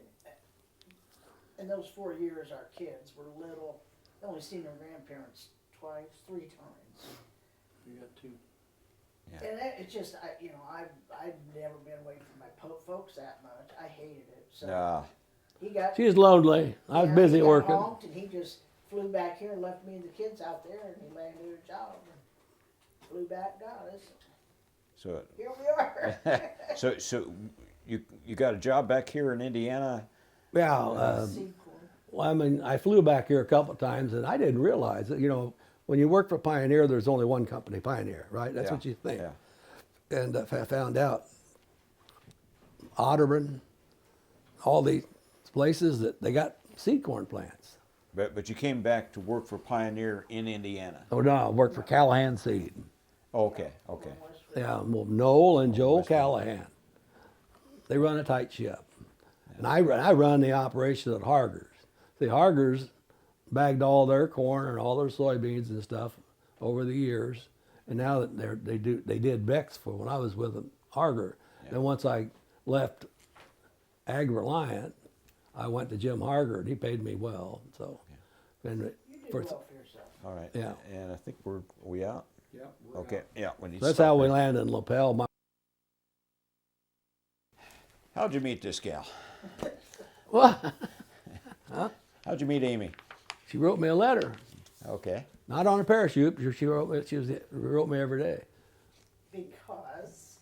S3: And those 4 years, our kids were little. They only seen their grandparents 3 times.
S4: You got 2.
S1: Yeah.
S3: And it's just, I've never been away from my folks that much. I hated it. So he got.
S2: She was lonely. I was busy
S3: he got
S2: working.
S3: honked, and he just flew back here and left me and the kids out there, and he landed a job and flew back, got us.
S1: So
S3: Here we are.
S1: so you got a job back here in Indiana?
S2: Yeah.
S3: Sequel.
S2: Well, I mean, I flew back here a couple of times, and I didn't realize that, when you work for Pioneer, there's only one company, Pioneer, right? That's
S1: Yeah.
S2: what you think.
S1: Yeah.
S2: And I found out Otterburn, all these places that they got seed corn plants.
S1: But you came back to work for Pioneer in Indiana.
S2: Oh, no, I worked for Callahan Seed.
S1: Okay.
S2: Yeah, well, Noel and Joel Callahan. They run a tight ship. And I run the operation at Hargers. See, Hargers bagged all their corn and all their soybeans and stuff over the years. And now that they did Beck's for when I was with them, Harger.
S1: Yeah.
S2: Then once I left Ag Reliant, I went to Jim Harger, and he paid me well. So, and
S3: You did well for yourself.
S1: All right.
S2: Yeah.
S1: And I think are we out?
S4: Yeah.
S1: Okay. Yeah. When you
S2: that's
S1: stop
S2: how we
S1: there.
S2: landed in Lapel.
S1: How'd you meet this gal?
S2: What?
S1: How'd you meet Amy?
S2: She wrote me a letter,
S1: Okay.
S2: not on a parachute. She wrote me. She wrote me every day.
S3: Because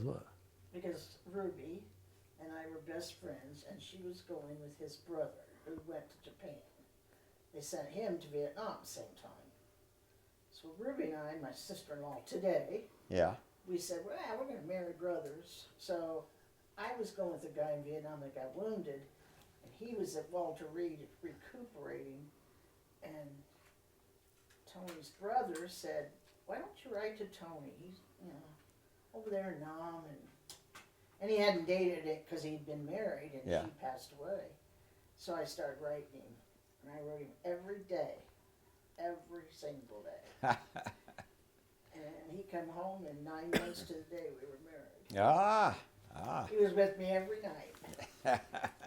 S2: What?
S3: because Ruby and I were best friends, and she was going with his brother, who went to Japan. They sent him to Vietnam at the same time. So Ruby and I, my sister-in-law today,
S1: Yeah.
S3: we said, well, we're going to marry brothers. So I was going with a guy in Vietnam that got wounded, and he was at Walter Reed recuperating. And Tony's brother said, why don't you write to Tony? He's, over there in Nam. And he hadn't dated it because he'd been married, and
S1: Yeah.
S3: she passed away. So I started writing him, and I wrote him every day, every single day. And he come home, and 9 months to the day we were married.
S1: Ah.
S3: He was with me every night.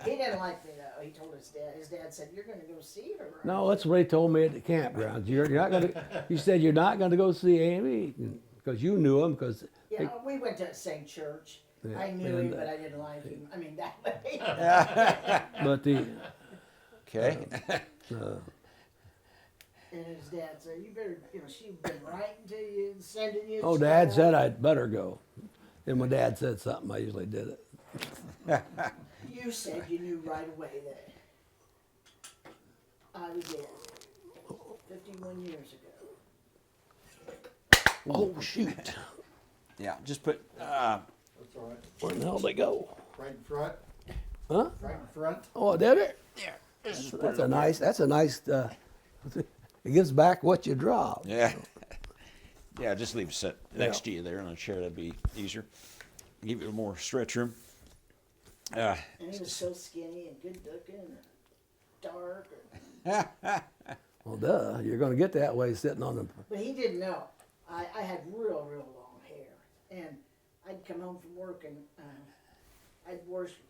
S3: He didn't like me though. He told his dad. His dad said, "You're going to go see her." Right?
S2: No, that's what they told me at the campground. You're not going to. You said you're not going to go see Amy because you knew him because.
S3: Yeah, we went to the same church.
S2: Yeah,
S3: I knew
S2: and,
S3: him, but I didn't like him. I mean that way.
S2: But the.
S1: Okay.
S3: And his dad said, "You better, she's been writing to you, and sending you."
S2: Oh, Dad said I'd better go. And when Dad said something, I usually did it.
S3: You said you knew right away that I was in 51 years ago.
S2: Oh shoot!
S1: Yeah. Just put.
S4: That's all right.
S2: Where the hell they go?
S4: Right in front.
S2: Huh?
S4: Right in front.
S2: Oh, did it? That's a nice. That's a nice. It gives back what you drop.
S1: Yeah. Yeah. Just leave it set next to you there on a chair. That'd be easier. Give you more stretch room.
S3: And he was so skinny and good looking and dark.
S2: Well, duh. You're going to get that way sitting on the.
S3: But he didn't know. I had real long hair. And I'd come home from work and I'd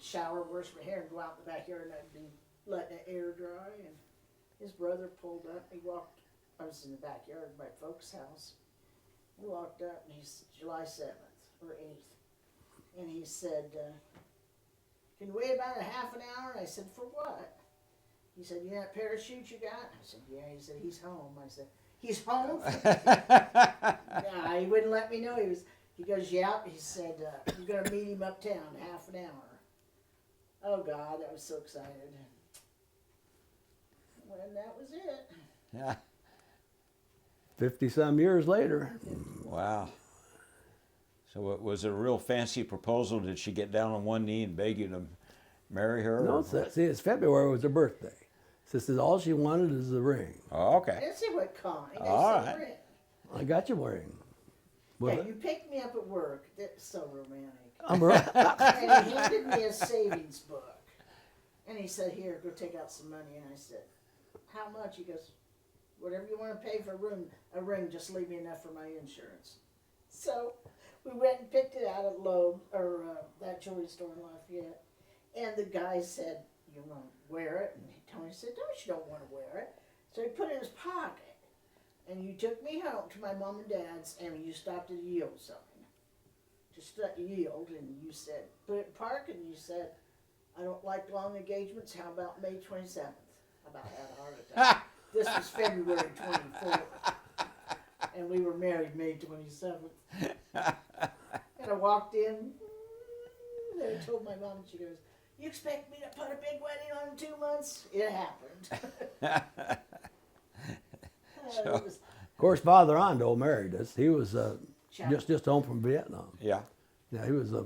S3: shower, wash my hair, and go out in the backyard, and I'd be letting the air dry. And his brother pulled up. I was in the backyard of my folks' house. He walked up, and he's July 7th or 8th. And he said, can you wait about a half an hour? I said, for what? He said, you know that parachute you got? I said, yeah. He said, he's home. I said, he's home? Yeah, he wouldn't let me know. He goes, yeah. He said, you're going to meet him uptown, half an hour. Oh, God, I was so excited. When that was it.
S1: Yeah.
S2: 50-some years later.
S1: Wow. So it was a real fancy proposal. Did she get down on one knee and beg you to marry her?
S2: No, see, it's February was her birthday. So this is all she wanted is the ring.
S1: Oh,
S3: I
S1: okay.
S3: didn't say what kind. I
S1: All
S3: said
S1: right.
S3: ring.
S2: I got your ring.
S3: Yeah,
S2: Well,
S3: you picked me up at work. That's so romantic.
S2: I'm right.
S3: And he handed me a savings book. And he said, here, go take out some money. And I said, how much? He goes, whatever you want to pay for a ring, just leave me enough for my insurance. So we went and picked it out at Loeb, or that jewelry store in Lafayette. And the guy said, you want to wear it? And Tony said, no, you don't want to wear it. So he put it in his pocket. And you took me home to my mom and dad's, and you stopped at a yield sign. Just at yield, and you said, put it in park, and you said, I don't like long engagements. How about May 27th? I about had a heart attack. This was February 24th. And we were married May 27th. And I walked in, and I told my mom, and she goes, you expect me to put a big wedding on in 2 months? It happened. It was
S2: Of course, Father Ondo married us. He was just home from Vietnam.
S1: Yeah.
S2: Yeah, he was a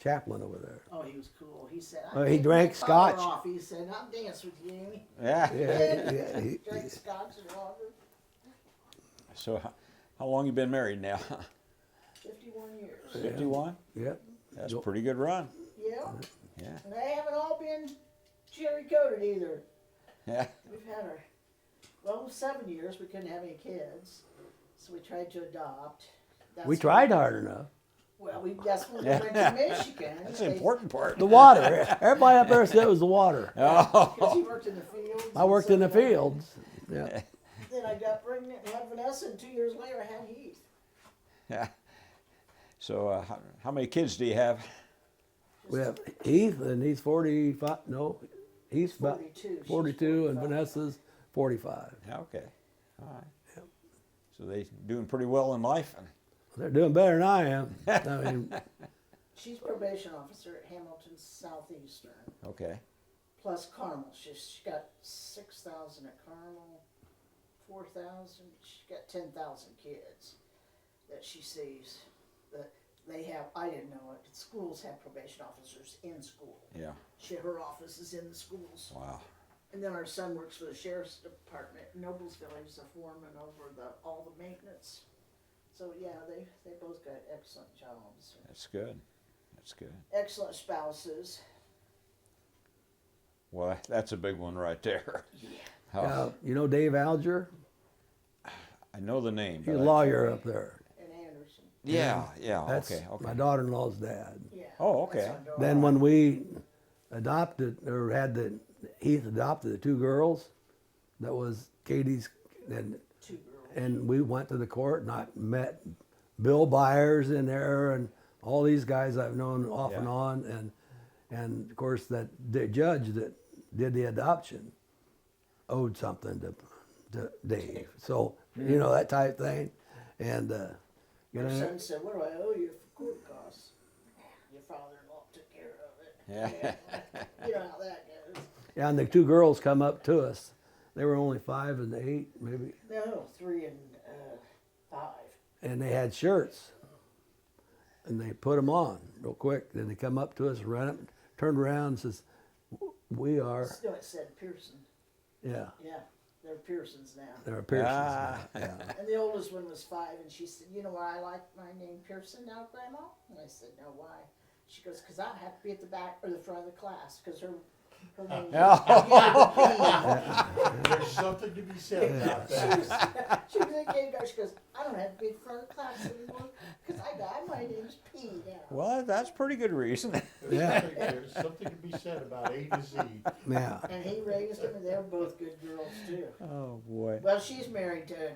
S2: chaplain over there.
S3: Oh, he was cool. He said,
S2: He drank
S3: my father
S2: scotch.
S3: Off. He said, I'll dance with you, Amy.
S1: Yeah.
S2: Yeah,
S3: Drank scotch and water.
S1: So how long you been married now?
S3: 51 years.
S1: 51?
S2: Yep.
S1: That's a pretty good run.
S3: Yeah.
S1: Yeah.
S3: And they haven't all been cherry coated either.
S1: Yeah.
S3: We've had our, 7 years. We couldn't have any kids. So we tried to adopt.
S2: We tried hard enough.
S3: Well, that's when we went to Michigan.
S1: That's the important part.
S2: The water. Everybody up there said it was the water.
S3: Because he worked in the fields.
S2: I worked in the
S3: and
S2: fields. Yeah.
S3: Then I got pregnant and had Vanessa, and 2 years later I had Heath.
S1: Yeah. So how many kids do you have?
S2: We have Heath, and he's 45. No, he's about
S3: 42. She's
S2: 42, and
S3: 45.
S2: Vanessa's 45.
S1: Okay. All right. So they doing pretty well in life?
S2: They're doing better than I am. I mean,
S3: She's probation officer at Hamilton Southeastern.
S1: Okay.
S3: Plus Carmel. She got 6,000 at Carmel, 4,000. She's got 10,000 kids that she sees. That they have. I didn't know it. Schools have probation officers in school.
S1: Yeah.
S3: Her office is in the schools.
S1: Wow.
S3: And then our son works for the sheriff's department in Noblesville. He's a foreman over all the maintenance. So yeah, they both got excellent jobs.
S1: That's good. That's good.
S3: Excellent spouses.
S1: Well, that's a big one right there.
S3: Yeah.
S2: you know Dave Alger?
S1: I know the name.
S2: He's a
S1: but I-
S2: lawyer up there.
S3: And Anderson.
S1: Yeah. Yeah.
S2: That's
S1: Okay. Okay.
S2: my daughter-in-law's dad.
S3: Yeah.
S1: Oh,
S3: that's
S1: okay.
S3: our daughter.
S2: Then when we adopted, or Heath adopted the 2 girls, that was Katie's, and
S3: 2 girls.
S2: and we went to the court, and I met Bill Byers in there, and all these guys I've known off and
S1: Yeah.
S2: on, and of course the judge that did the adoption owed something to Dave, so you know that type thing, and you
S3: Our
S2: know,
S3: son said, "What do I owe you for court costs?" Your father-in-law took care of it.
S1: Yeah.
S3: You know how that goes.
S2: yeah, and the 2 girls come up to us. They were only 5 and 8, maybe,
S3: No, 3 and 5.
S2: and they had shirts, and they put them on real quick. Then they come up to us, ran up, turned around, and says, "We are."
S3: No, it said Pearson.
S2: Yeah,
S3: Yeah, they're Pearsons now.
S2: they're Pearsons.
S1: Ah.
S2: Yeah.
S3: And the oldest one was 5, and she said, "You know why I like my name Pearson now, Grandma?" And I said, "No, why?" She goes, "Because I have to be at the back or the front of the class, because her name
S4: There's something to be said about that.
S3: she was in kindergarten. She goes, "I don't have to be at the front of the class anymore, because my name's P now."
S1: Well, that's pretty good reason.
S4: There's something to be said about A to Z.
S2: Yeah.
S3: And he raised them, and they're both good girls too.
S1: Oh boy.
S3: Well, she's married to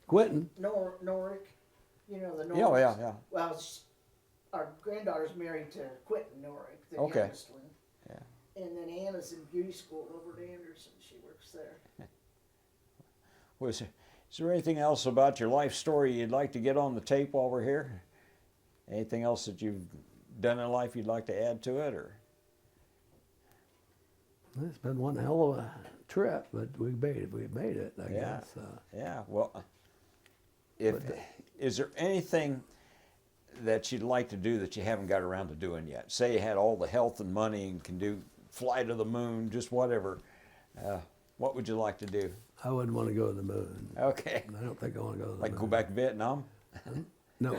S2: Quentin.
S3: Norick. You know the Norick.
S1: Yeah. Yeah. Yeah.
S3: Well, our granddaughter's married to Quentin Norick, the
S1: Okay.
S3: youngest one.
S1: Yeah.
S3: And then Anna's in beauty school over at Anderson. She works there.
S1: Is there anything else about your life story you'd like to get on the tape while we're here? Anything else that you've done in life you'd like to add to it, or?
S2: It's been one hell of a trip, but we made it. We made it, I
S1: Yeah.
S2: guess.
S1: Yeah. Well, is there anything that you'd like to do that you haven't got around to doing yet? Say you had all the health and money and can fly to the moon, just whatever. What would you like to do?
S2: I wouldn't want to go to the moon.
S1: Okay.
S2: I don't think I want to go to the
S1: Like
S2: moon.
S1: go back to Vietnam?
S2: No.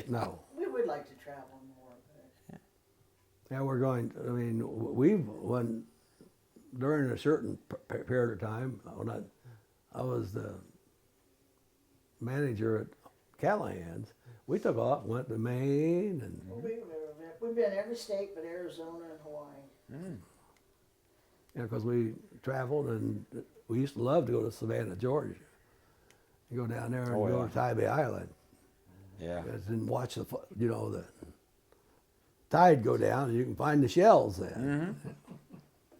S2: No.
S3: We would like to travel more. But
S2: Yeah, we're going. I mean, when during a certain period of time when I was the manager at Callahan's, we took off, went to Maine, and
S3: we've been every state but Arizona and Hawaii.
S2: because we traveled, and we used to love to go to Savannah, Georgia. You go down there and go to Tybee Island.
S1: Yeah.
S2: And watch the tide go down, and you can find the shells then.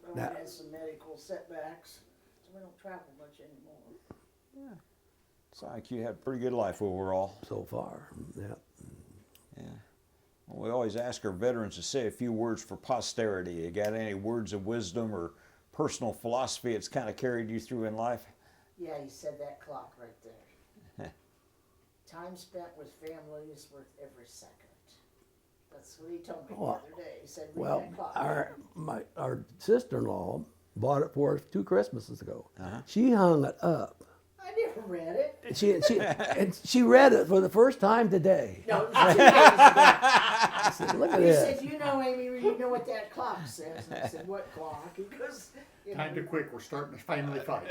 S3: But we had some medical setbacks, so we don't travel much anymore.
S1: Sounds like you had a pretty good life overall.
S2: So far, yeah.
S1: Yeah. Well, we always ask our veterans to say a few words for posterity. You got any words of wisdom or personal philosophy that's kind of carried you through in life?
S3: Yeah, he said that clock right there. Time spent with family is worth every second. That's what he told me the other day. He said, read
S2: Well,
S3: that clock.
S2: our sister-in-law bought it for us 2 Christmases ago.
S1: Uh-huh.
S2: She hung it up.
S3: I never read it.
S2: And she read it for the first time today.
S3: No, it was 2 days ago.
S2: I said, look at
S3: He
S2: this.
S3: said, you know, Amy, you know what that clock says. And I said, what clock? He goes, you know,
S4: Time to quit, we're starting a family fight.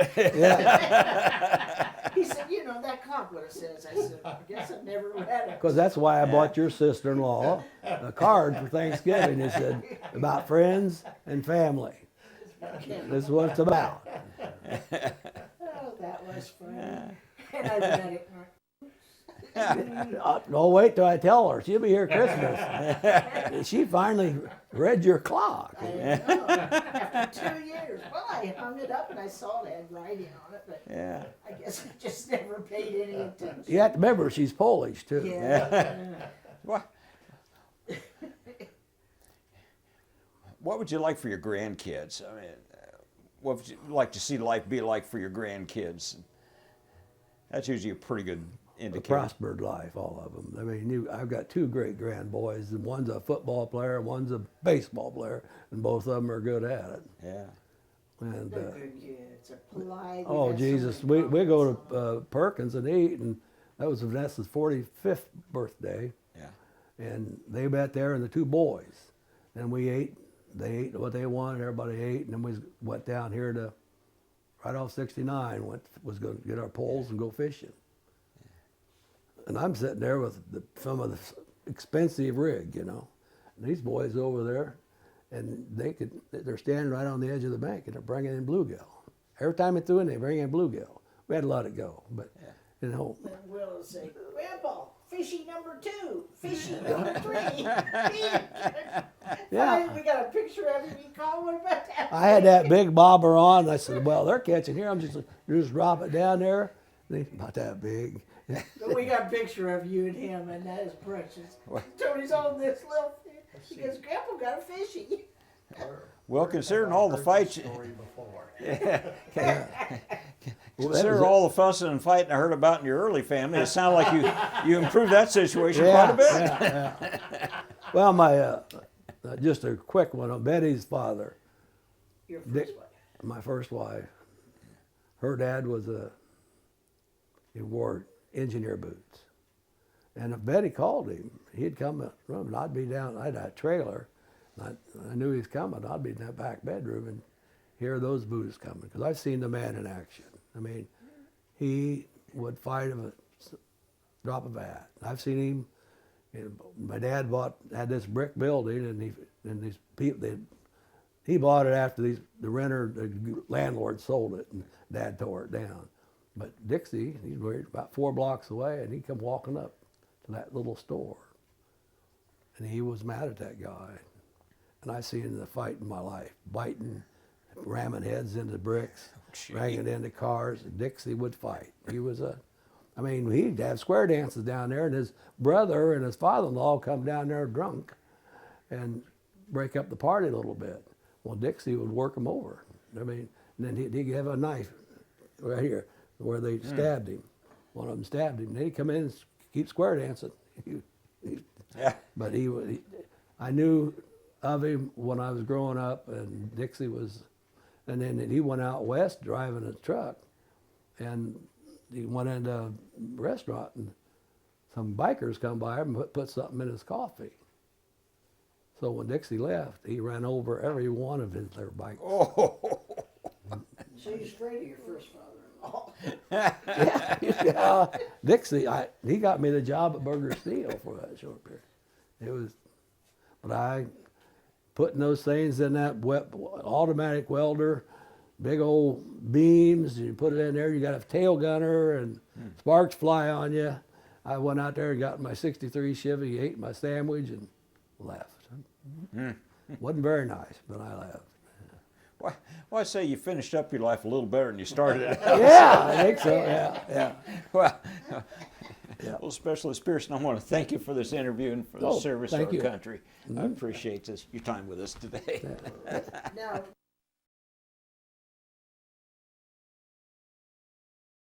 S3: he said, you know, that clock what it says. I said, I guess I've never read it.
S2: Because that's why I bought your sister-in-law a card for Thanksgiving. It said about friends and family. This is what it's about.
S3: Oh, that was fun. And I read it.
S2: Don't wait till I tell her. She'll be here Christmas. She finally read your clock.
S3: I know. After 2 years. Well, I hung it up and I saw it had writing on it, but
S1: Yeah.
S3: I guess I just never paid any attention.
S2: You have to remember she's Polish too.
S3: Yeah.
S1: What would you like for your grandkids? I mean, what would you like to see life be like for your grandkids? That's usually a pretty good
S2: A
S1: indicator.
S2: prospered life, all of them. I mean, I've got 2 great grand boys, and one's a football player, one's a baseball player, and both of them are good at it.
S1: Yeah.
S2: And
S3: They're good kids. They're polite.
S2: oh
S3: We've had so
S2: Jesus,
S3: many
S2: we go
S3: problems.
S2: to Perkins and eat, and that was Vanessa's 45th birthday,
S1: Yeah.
S2: and they met there and the 2 boys, and we ate. They ate what they wanted. Everybody ate, and then we went down here to right off 69. Was going to get our poles and go fishing. And I'm sitting there with some of the expensive rig, you know. And these boys over there, and they're standing right on the edge of the bank, and they're bringing in bluegill. Every time they threw in, they bring in bluegill. We had to let it go, but you know.
S3: And Will will say, Grandpa, fishy number 2, fishy number 3.
S2: Yeah.
S3: We got a picture of him. You call what about that?
S2: I had that big bobber on. And I said, "Well, they're catching here. You just drop it down there. They about that big."
S3: But we got a picture of you and him, and that is precious. Tony's on this little fish. He goes, Grandpa got a fishy.
S1: Well, considering all the fights,
S4: Story before.
S1: considering all the fussing and fighting I heard about in your early family, it sounded like you improved that situation
S2: Yeah,
S1: quite a bit.
S2: yeah. Well, my just a quick one on Betty's father,
S3: Your
S2: Dick,
S3: first wife.
S2: my first wife. Her dad he wore engineer boots, and if Betty called him, he'd come up, and I'd be down. I had a trailer. And I knew he was coming. I'd be in that back bedroom and hear those boots coming because I've seen the man in action. I mean, he would fight him at drop of a hat. I've seen him. You know, my dad had this brick building, and these people he bought it after the landlord sold it, and Dad tore it down. But Dixie, he's about 4 blocks away, and he come walking up to that little store, and he was mad at that guy. And I seen the fight in my life, biting, ramming heads into bricks, banging into cars. Dixie would fight. He was I mean, he'd have square dances down there, and his brother and his father-in-law come down there drunk and break up the party a little bit. Well, Dixie would work them over. I mean, and then he'd have a knife right here where they stabbed him. One of them stabbed him. Then he'd come in and keep square dancing.
S1: Yeah.
S2: But I knew of him when I was growing up, and Dixie was, and then he went out west driving a truck, and he went into a restaurant, and some bikers come by him and put something in his coffee. So when Dixie left, he ran over every one of their bikes.
S1: Oh.
S3: So you're afraid of your first father-in-law?
S2: Yeah. Dixie, he got me the job at Burger Steel for that short period. It was, but I putting those things in that automatic welder, big old beams, you put it in there, you got a tail gunner and sparks fly on you. I went out there and got my 63 Chevy, ate my sandwich and left. Wasn't very nice, but I left.
S1: Well, I say you finished up your life a little better than you started it.
S2: Yeah, I think so, yeah.
S1: Well,
S2: Yeah.
S1: well, Specialist Pearson, I want to thank you for this interview and for the service to
S2: thank
S1: our
S2: you.
S1: country. I appreciate your time with us today.
S3: Now,